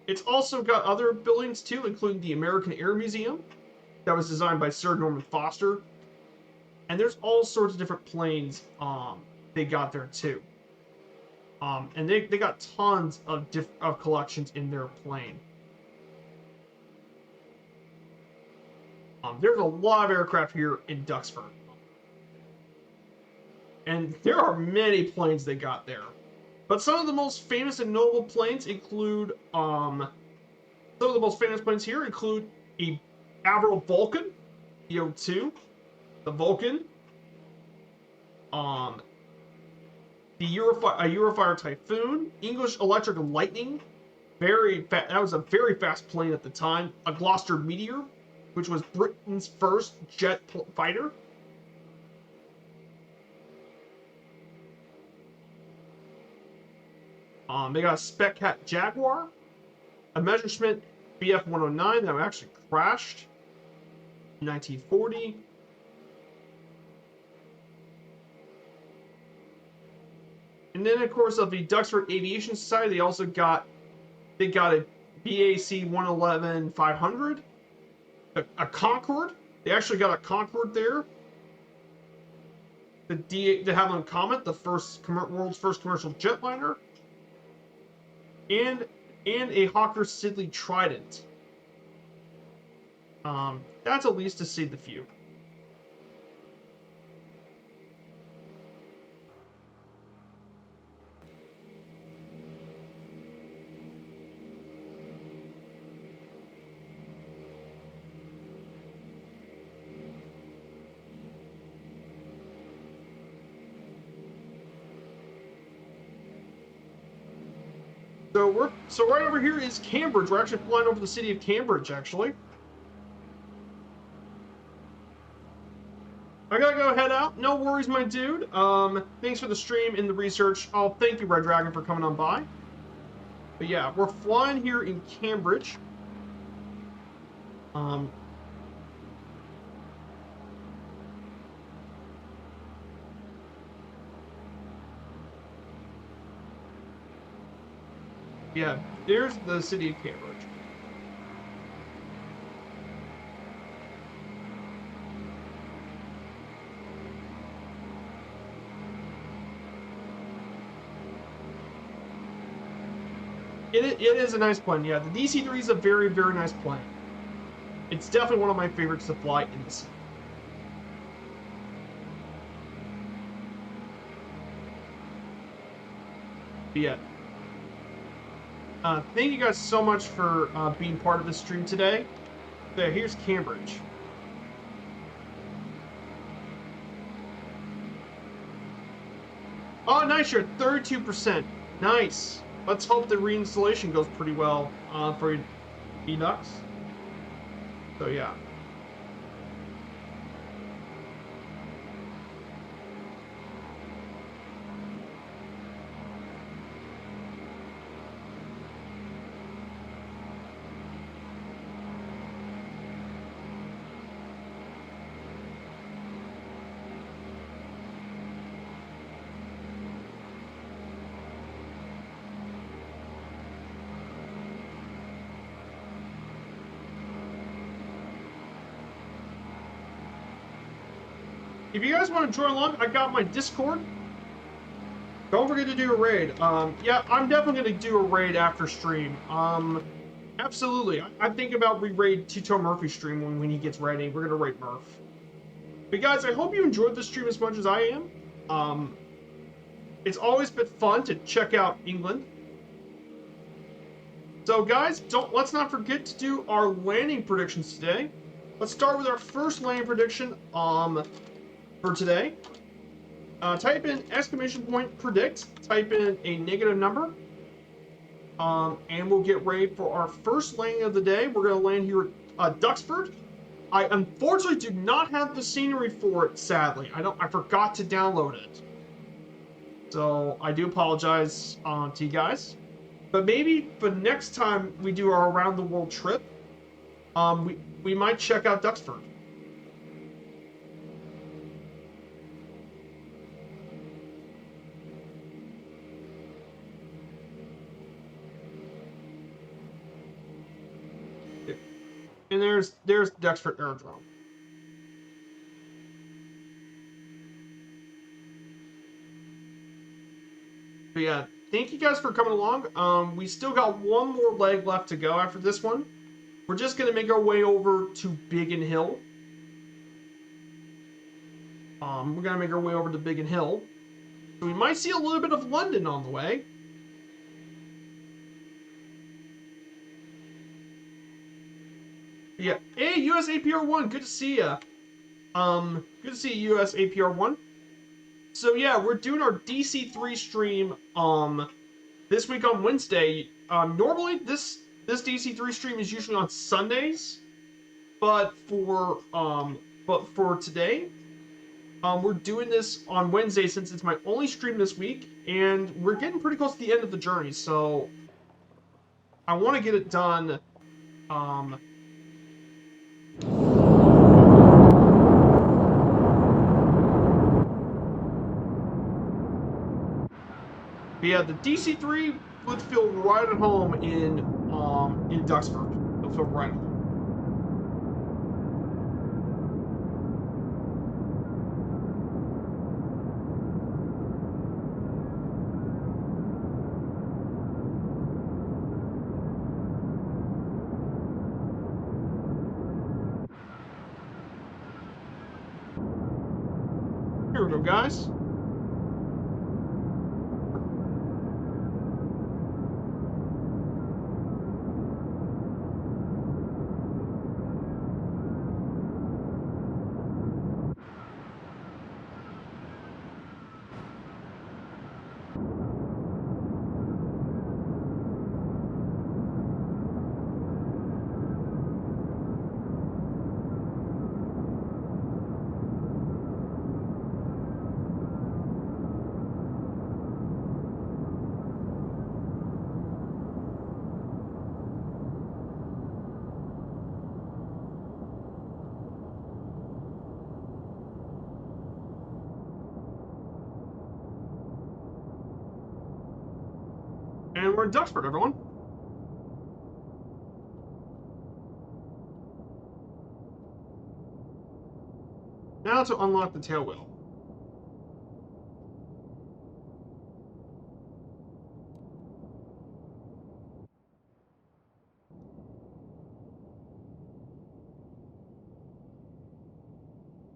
[SPEAKER 1] It's also got other buildings too, including the American Air Museum, that was designed by Sir Norman Foster, and there's all sorts of different planes they got there too. And they got tons of collections in their plane. There's a lot of aircraft here in Duxford. And there are many planes they got there. But some of the most famous and notable planes include, some of the most famous planes here include a Avro Vulcan, EO2, the Vulcan, the Eurofighter Typhoon, English Electric Lightning, that was a very fast plane at the time, a Gloucester Meteor, which was Britain's first jet fighter. They got a Spec Cat Jaguar, a Messerschmitt Bf-109 that actually crashed in 1940. And then, of course, of the Duxford Aviation Society, they also got a BAC-111-500, a Concorde. They actually got a Concorde there. The de Havilland Comet, the world's first commercial jetliner, and a Hawker Siddeley Trident. That's at least to see the few. So right over here is Cambridge. We're actually flying over the city of Cambridge, actually. I gotta go head out. No worries, my dude. Thanks for the stream and the research. Oh, thank you, Red Dragon, for coming on by. But yeah, we're flying here in Cambridge. Yeah, there's the city of Cambridge. It is a nice plane, yeah. The DC-3 is a very, very nice plane. It's definitely one of my favorites to fly in the sea. But yeah. Thank you guys so much for being part of the stream today. So here's Cambridge. Oh, nice, you're at 32%. Nice. Let's hope the reinstallation goes pretty well for Edux. So yeah. If you guys want to join along, I got my Discord. Don't forget to do a raid. Yeah, I'm definitely going to do a raid after stream. Absolutely. I think about re-raid Tito Murphy's stream when he gets ready. We're going to raid Murph. But guys, I hope you enjoyed the stream as much as I am. It's always been fun to check out England. So guys, let's not forget to do our landing predictions today. Let's start with our first landing prediction for today. Type in exclamation point predict, type in a negative number, and we'll get ready for our first landing of the day. We're going to land here at Duxford. I unfortunately do not have the scenery for it, sadly. I forgot to download it. So I do apologize to you guys. But maybe for next time we do our around the world trip, we might check out Duxford. And there's Duxford Aerodrome. But yeah, thank you guys for coming along. We still got one more leg left to go after this one. We're just gonna make our way over to Biggin Hill. We're gonna make our way over to Biggin Hill. So we might see a little bit of London on the way. Yeah. Hey, US APR1, good to see ya. Good to see you, US APR1. So yeah, we're doing our DC-3 stream this week on Wednesday. Normally this DC-3 stream is usually on Sundays, but for today, we're doing this on Wednesday since it's my only stream this week, and we're getting pretty close to the end of the journey. So I want to get it done. But yeah, the DC-3 would feel right at home in Duxford. It'll feel right at home. Here we go, guys. And we're in Duxford, everyone. Now to unlock the tail wheel.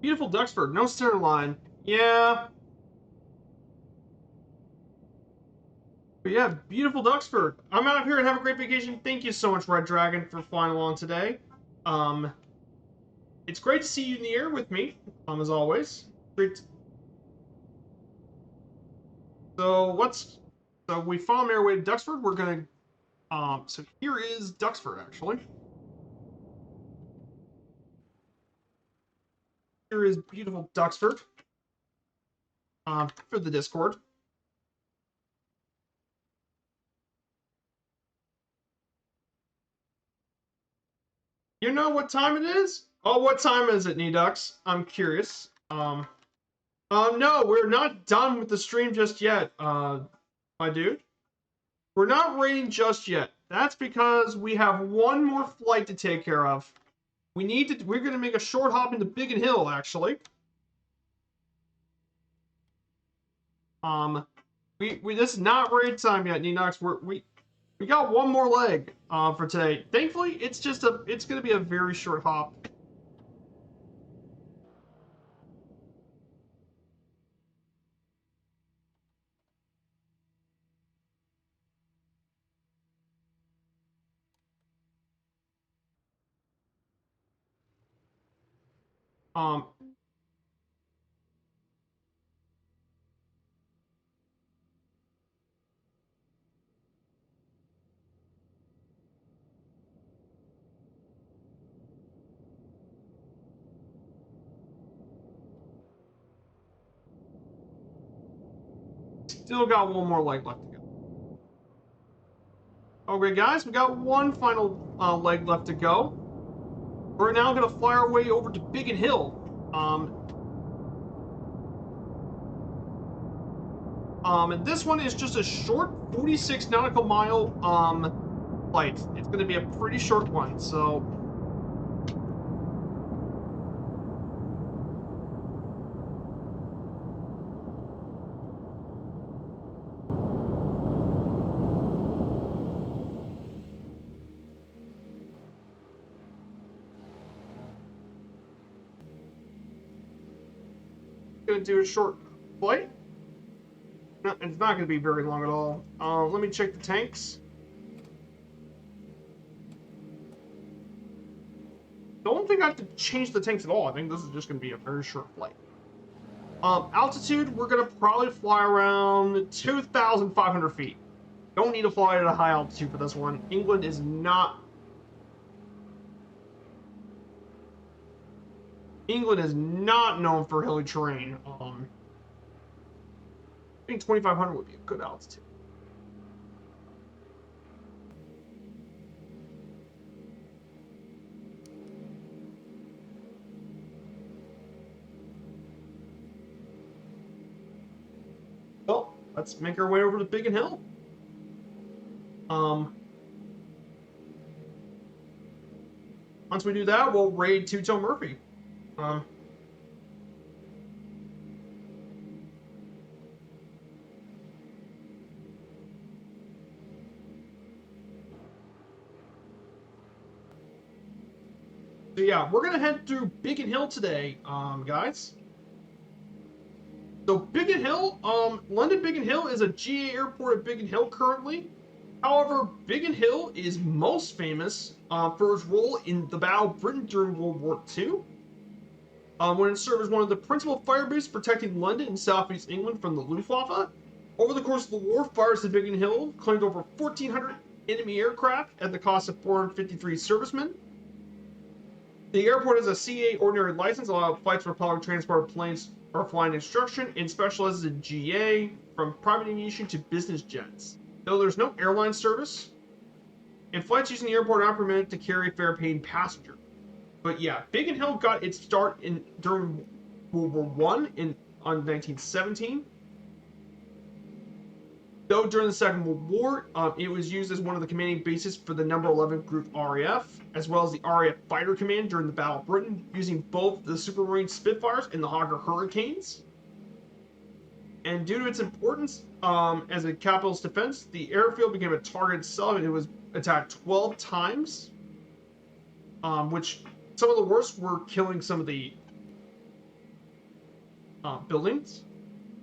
[SPEAKER 1] Beautiful Duxford, no center line. Yeah. But yeah, beautiful Duxford. I'm out here and have a great vacation. Thank you so much, Red Dragon, for flying along today. It's great to see you in the air with me, as always. Great. So we follow our way to Duxford. We're gonna so here is Duxford actually. Here is beautiful Duxford. For the Discord. You know what time it is? Oh, what time is it, Nedux? I'm curious. No, we're not done with the stream just yet, my dude. We're not raiding just yet. That's because we have one more flight to take care of. We're gonna make a short hop into Biggin Hill, actually. This is not raid time yet, Nenox. We got one more leg, for today. Thankfully, it's gonna be a very short hop. Um, Still got one more leg left to go. Okay, guys, we got one final leg left to go. We're now going to fly our way over to Biggin Hill. And this one is just a short 46 nautical mile flight. It's going to be a pretty short one, so going to do a short flight. No, it's not going to be very long at all. Let me check the tanks. Don't think I have to change the tanks at all. I think this is just going to be a very short flight. Altitude, we're going to probably fly around 2,500 feet. Don't need to fly at a high altitude for this one. England is not known for hilly terrain. I think 2,500 would be a good altitude. Well, let's make our way over to Biggin Hill. Once we do that, we'll raid Two-Toe Murphy. So yeah, we're gonna head through Biggin Hill today, guys. So Biggin Hill, London Biggin Hill is a GA airport at Biggin Hill currently. However, Biggin Hill is most famous for its role in the Battle of Britain during World War II, when it served as one of the principal fire bases protecting London and southeast England from the Luftwaffe. Over the course of the war, fires at Biggin Hill claimed over 1,400 enemy aircraft at the cost of 453 servicemen. The airport has a CA ordinary license, allowing flights for public transport planes or flying instruction, and specializes in GA from private aviation to business jets. Though there's no airline service, and flights using the airpart are not permitted to carry fare-paying passengers. But yeah, Biggin Hill got its start during World War I on 1917. Though during the Second World War, it was used as one of the commanding bases for the No. 11 Group RAF, as well as the RAF Fighter Command during the Battle of Britain, using both the Supermarine Spitfires and the Hawker Hurricanes. And due to its importance as a capitalist defense, the airfield became a target itself, and it was attacked 12 times, which some of the worst were killing some of the buildings.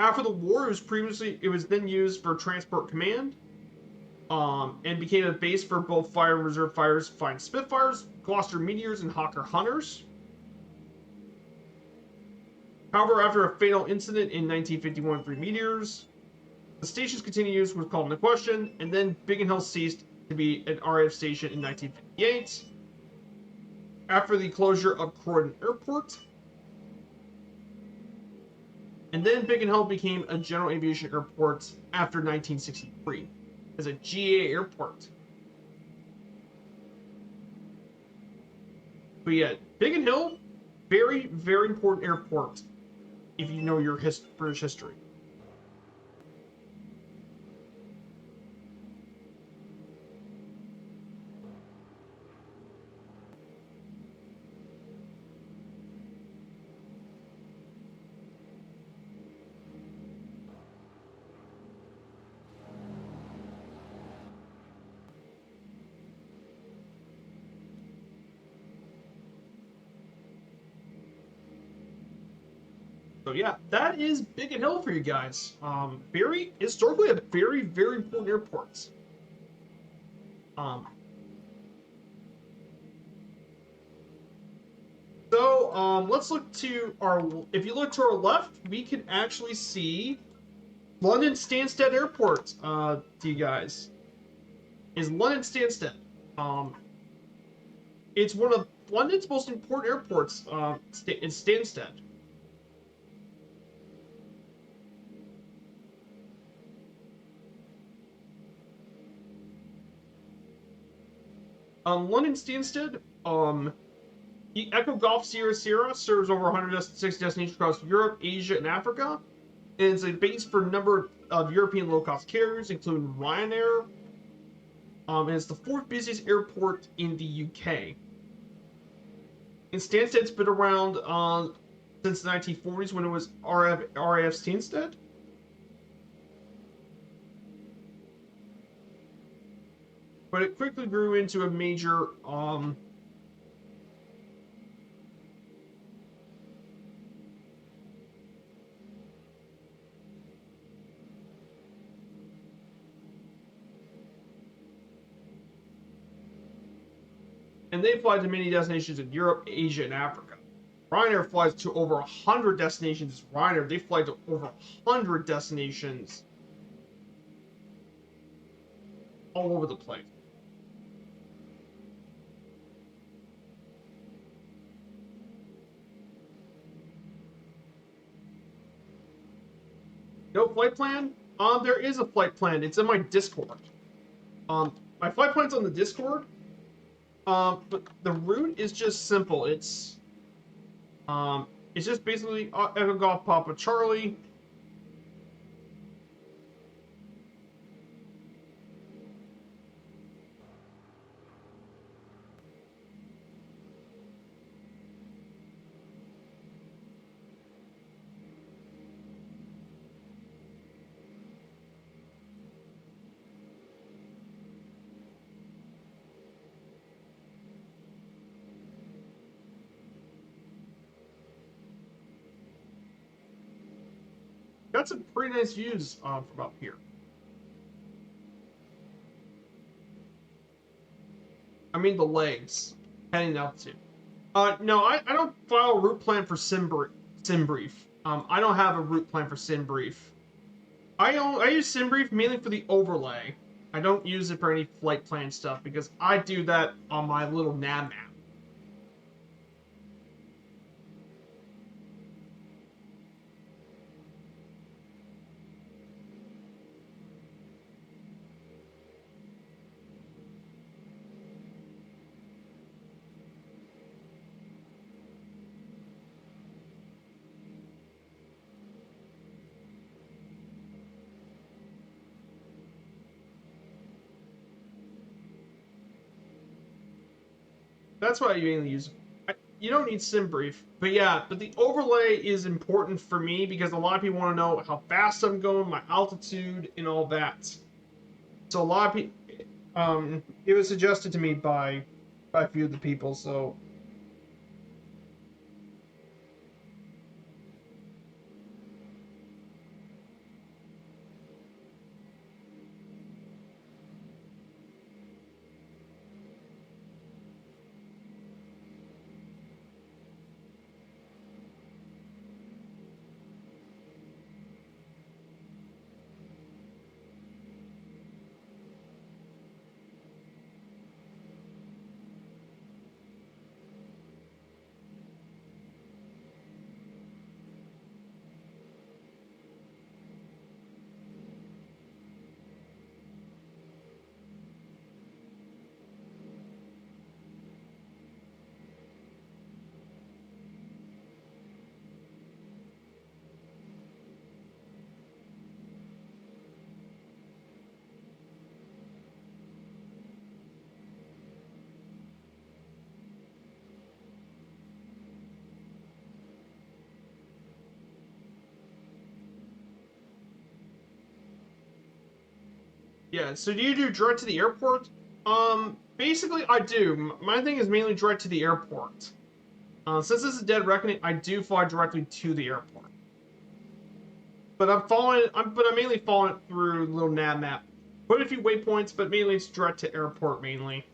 [SPEAKER 1] After the war, it was then used for transport command, and became a base for both fire and reserve fighters flying Spitfires, Gloucester Meteors, and Hawker Hunters. However, after a fatal incident in 1951 with 3 Meteors, the station's continued use was called into question, and then Biggin Hill ceased to be an RAF station in 1958 after the closure of Croydon Airport. And then Biggin Hill became a general aviation airport after 1963 as a GA airport. But yeah, Biggin Hill, very, very important airport if you know your British history. So yeah, that is Biggin Hill for you guys. Historically a very, very important airport. So let's look to our. If you look to our left, we can actually see London Stansted Airport. To you guys, is London Stansted. Um, it's one of London's most important airports. In Stansted. London Stansted. The Echo Golf Sierra Sierra serves over 106 destinations across Europe, Asia, and Africa. And it's a base for a number of European low-cost carriers, including Ryanair. And it's the fourth busiest airport in the UK. And Stansted's been around since the 1940s when it was RAF Stansted. But it quickly grew into a major and they fly to many destinations in Europe, Asia, and Africa. Ryanair flies to over 100 destinations. Ryanair, they fly to over 100 destinations all over the place. No flight plan? There is a flight plan. It's in my Discord. My flight plan's on the Discord. But the route is just simple. It's just basically Echo Golf Papa Charlie. Got some pretty nice views from up here. I mean the legs heading altitude. No, I don't file a route plan for SimBrief. I don't have a route plan for SimBrief. I use SimBrief mainly for the overlay. I don't use it for any flight plan stuff because I do that on my little nav map. That's what I mainly use. You don't need SimBrief, but yeah, but the overlay is important for me because a lot of people want to know how fast I'm going, my altitude, and all that. So a lot of people, it was suggested to me by a few of the people. So yeah, so do you do direct to the airport? Basically I do. My thing is mainly direct to the airport. Since this is Dead Reckoning, I do fly directly to the airport. But I'm mainly following it through little nav map. Put a few waypoints, but mainly it's direct to airport mainly.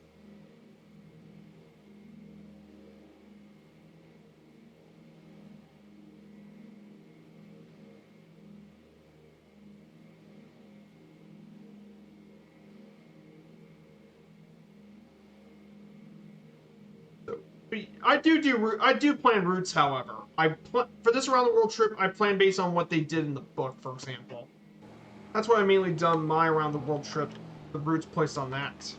[SPEAKER 1] I do plan routes, however. For this around the world trip, I plan based on what they did in the book, for example. That's what I mainly done my around the world trip. The routes placed on that.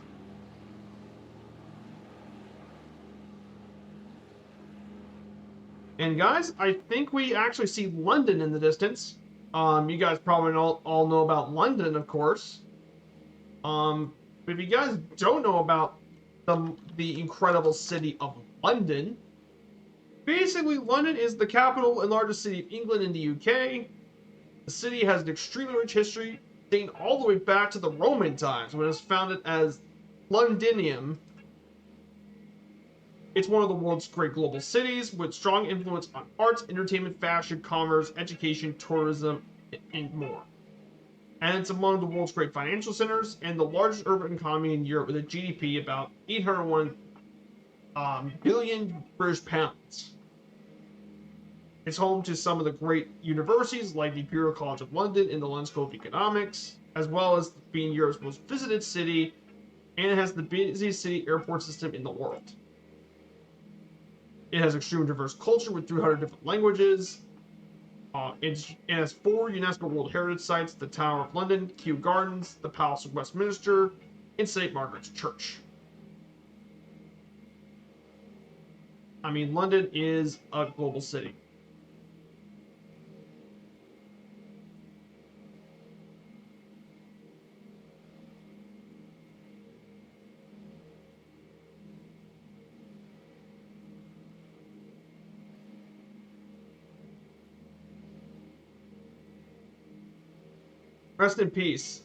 [SPEAKER 1] And guys, I think we actually see London in the distance. You guys probably all know about London, of course. But if you guys don't know about the incredible city of London, basically London is the capital and largest city of England in the UK. The city has an extremely rich history, dating all the way back to the Roman times when it was founded as Londinium. It's one of the world's great global cities with strong influence on arts, entertainment, fashion, commerce, education, tourism, and more. And it's among the world's great financial centers and the largest urban economy in Europe with a GDP about 801 billion British pounds. It's home to some of the great universities like the Imperial College of London and the London School of Economics, as well as being Europe's most visited city, and it has the busiest city airport system in the world. It has extremely diverse culture with 300 different languages. It has 4 UNESCO World Heritage Sites: the Tower of London, Kew Gardens, the Palace of Westminster, and St. Margaret's Church. I mean, London is a global city. Rest in peace.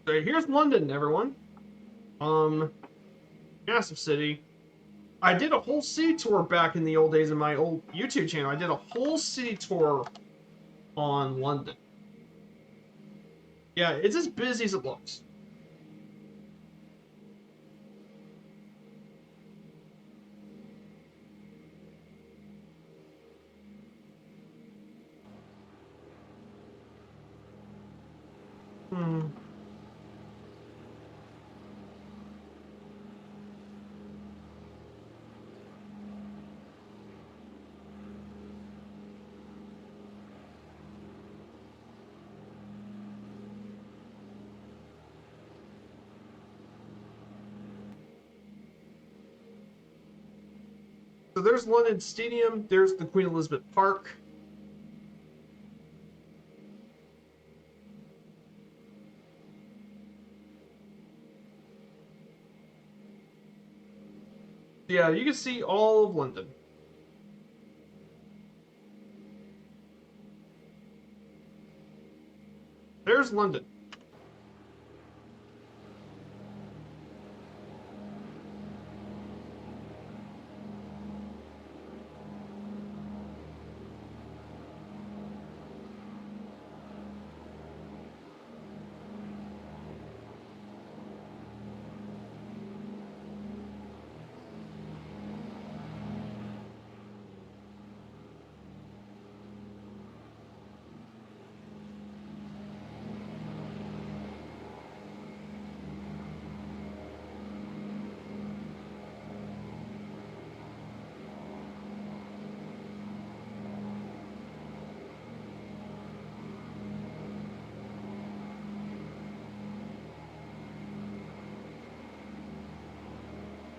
[SPEAKER 1] So here's London, everyone. Massive city. I did a whole city tour back in the old days in my old YouTube channel. I did a whole city tour on London. Yeah, it's as busy as it looks. Hmm. So there's London Stadium. There's the Queen Elizabeth Park. Yeah, you can see all of London. There's London.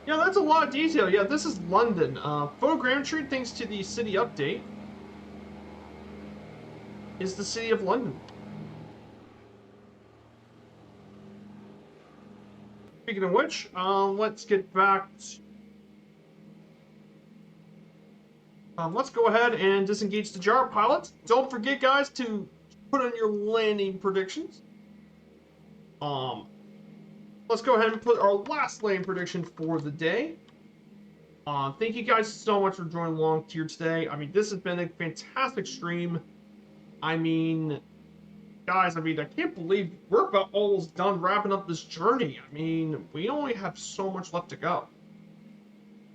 [SPEAKER 1] Yeah, that's a lot of detail. Yeah, this is London. Photogrammetry, thanks to the city update, is the city of London. Speaking of which, let's get back. Let's go ahead and disengage the jar pilot. Don't forget, guys, to put on your landing predictions. Um, let's go ahead and put our last landing prediction for the day. Thank you guys so much for joining along here today. I mean, this has been a fantastic stream. I mean, guys, I can't believe we're about almost done wrapping up this journey. I mean, we only have so much left to go.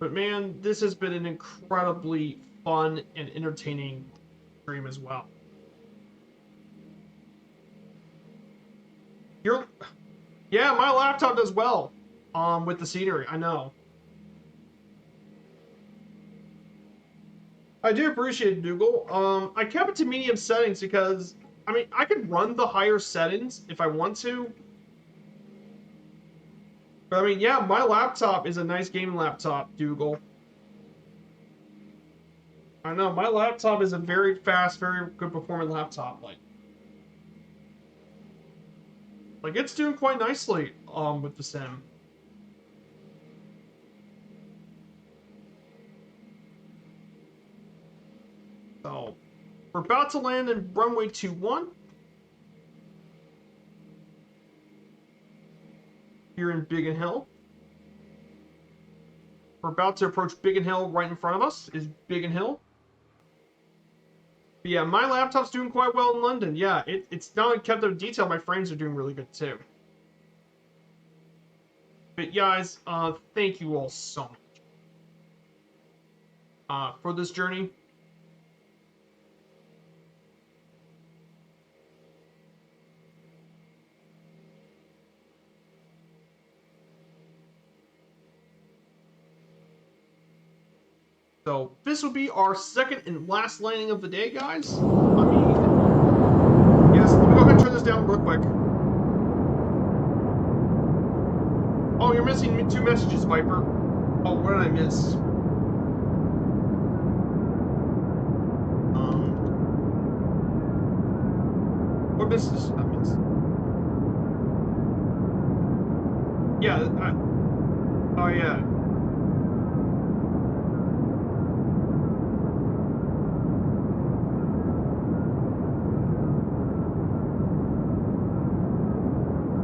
[SPEAKER 1] But man, this has been an incredibly fun and entertaining stream as well. Yeah, my laptop does well with the scenery. I know. I do appreciate it, Dougal. I kept it to medium settings because, I mean, I could run the higher settings if I want to. But I mean, yeah, my laptop is a nice gaming laptop, Dougal. I know, my laptop is a very fast, very good performing laptop. Like it's doing quite nicely with the sim. So we're about to land in runway 21. Here in Biggin Hill. We're about to approach Biggin Hill. Right in front of us is Biggin Hill. But yeah, my laptop's doing quite well in London. Yeah, it's not only kept up to detail, my frames are doing really good too. But guys, thank you all so much for this journey. So this will be our second and last landing of the day, guys. I mean, yes, let me go ahead and turn this down real quick. Oh, you're missing 2 messages, Viper. Oh, what did I miss? What messages did I miss? Yeah, oh yeah.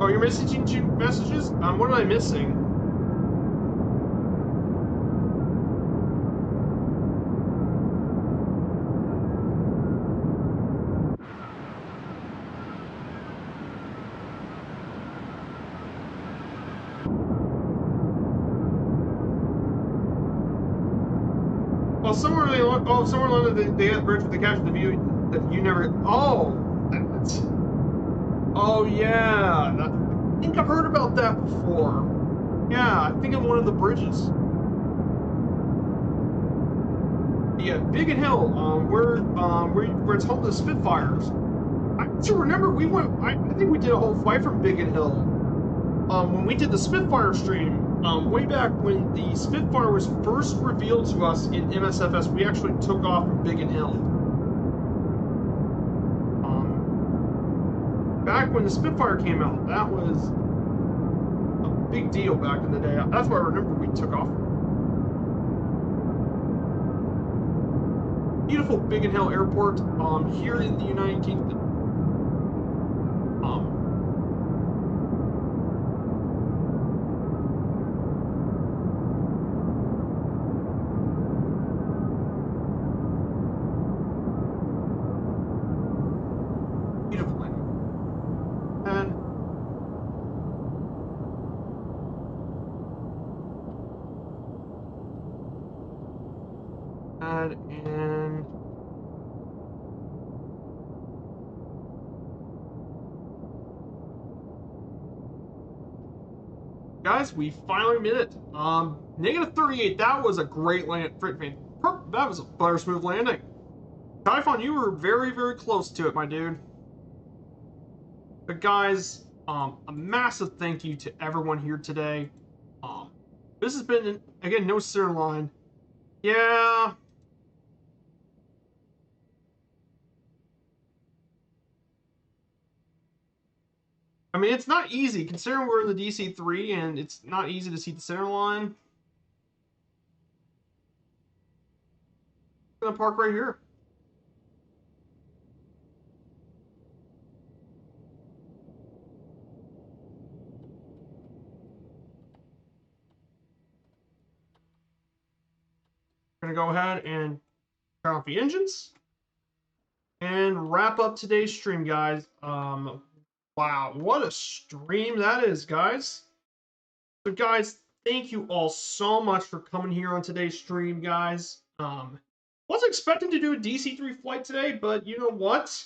[SPEAKER 1] Oh, you're messaging 2 messages? What am I missing? Somewhere along the bridge with the capture the view that you never. Oh, oh yeah. I think I've heard about that before. Yeah, I think of one of the bridges. Yeah, Biggin Hill. Where it's home to the Spitfires. I actually remember we went. I think we did a whole flight from Biggin Hill. When we did the Spitfire stream. Way back when the Spitfire was first revealed to us in MSFS, we actually took off from Biggin Hill. Back when the Spitfire came out, that was a big deal back in the day. That's why I remember we took off. Beautiful Biggin Hill Airport here in the United Kingdom. And guys, we finally made it. Negative 38. That was a great land. That was a butter smooth landing. Typhon, you were very, very close to it, my dude. But guys, a massive thank you to everyone here today. This has been, again, no center line. Yeah. I mean, it's not easy, considering we're in the DC-3, and it's not easy to see the center line. I'm gonna park right here. We're gonna go ahead and turn off the engines and wrap up today's stream, guys. Wow, what a stream that is, guys. So, guys, thank you all so much for coming here on today's stream, guys. Wasn't expecting to do a DC-3 flight today, but you know what?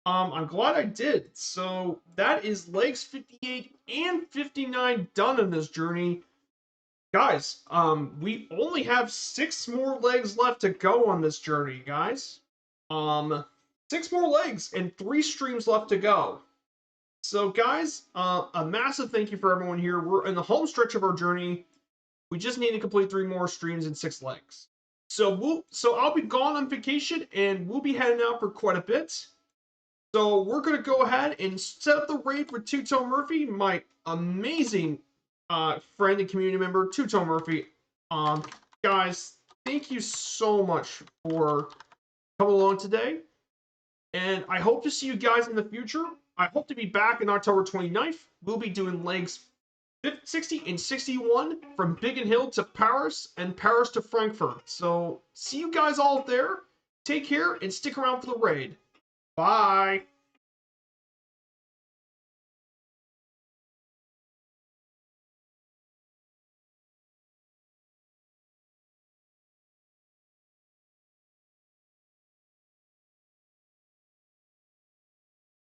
[SPEAKER 1] I'm glad I did. So that is legs 58 and 59 done in this journey. Guys, we only have 6 more legs left to go on this journey, guys. 6 more legs and 3 streams left to go. So, guys, a massive thank you for everyone here. We're in the home stretch of our journey. We just need to complete 3 more streams and 6 legs. So I'll be gone on vacation, and we'll be heading out for quite a bit. So we're gonna go ahead and set up the raid for Two Tone Murphy, my amazing friend and community member, Two Tone Murphy. Guys, thank you so much for coming along today, and I hope to see you guys in the future. I hope to be back on October 29th. We'll be doing legs 60 and 61 from Biggin Hill to Paris and Paris to Frankfurt. So see you guys all there. Take care and stick around for the raid. Bye.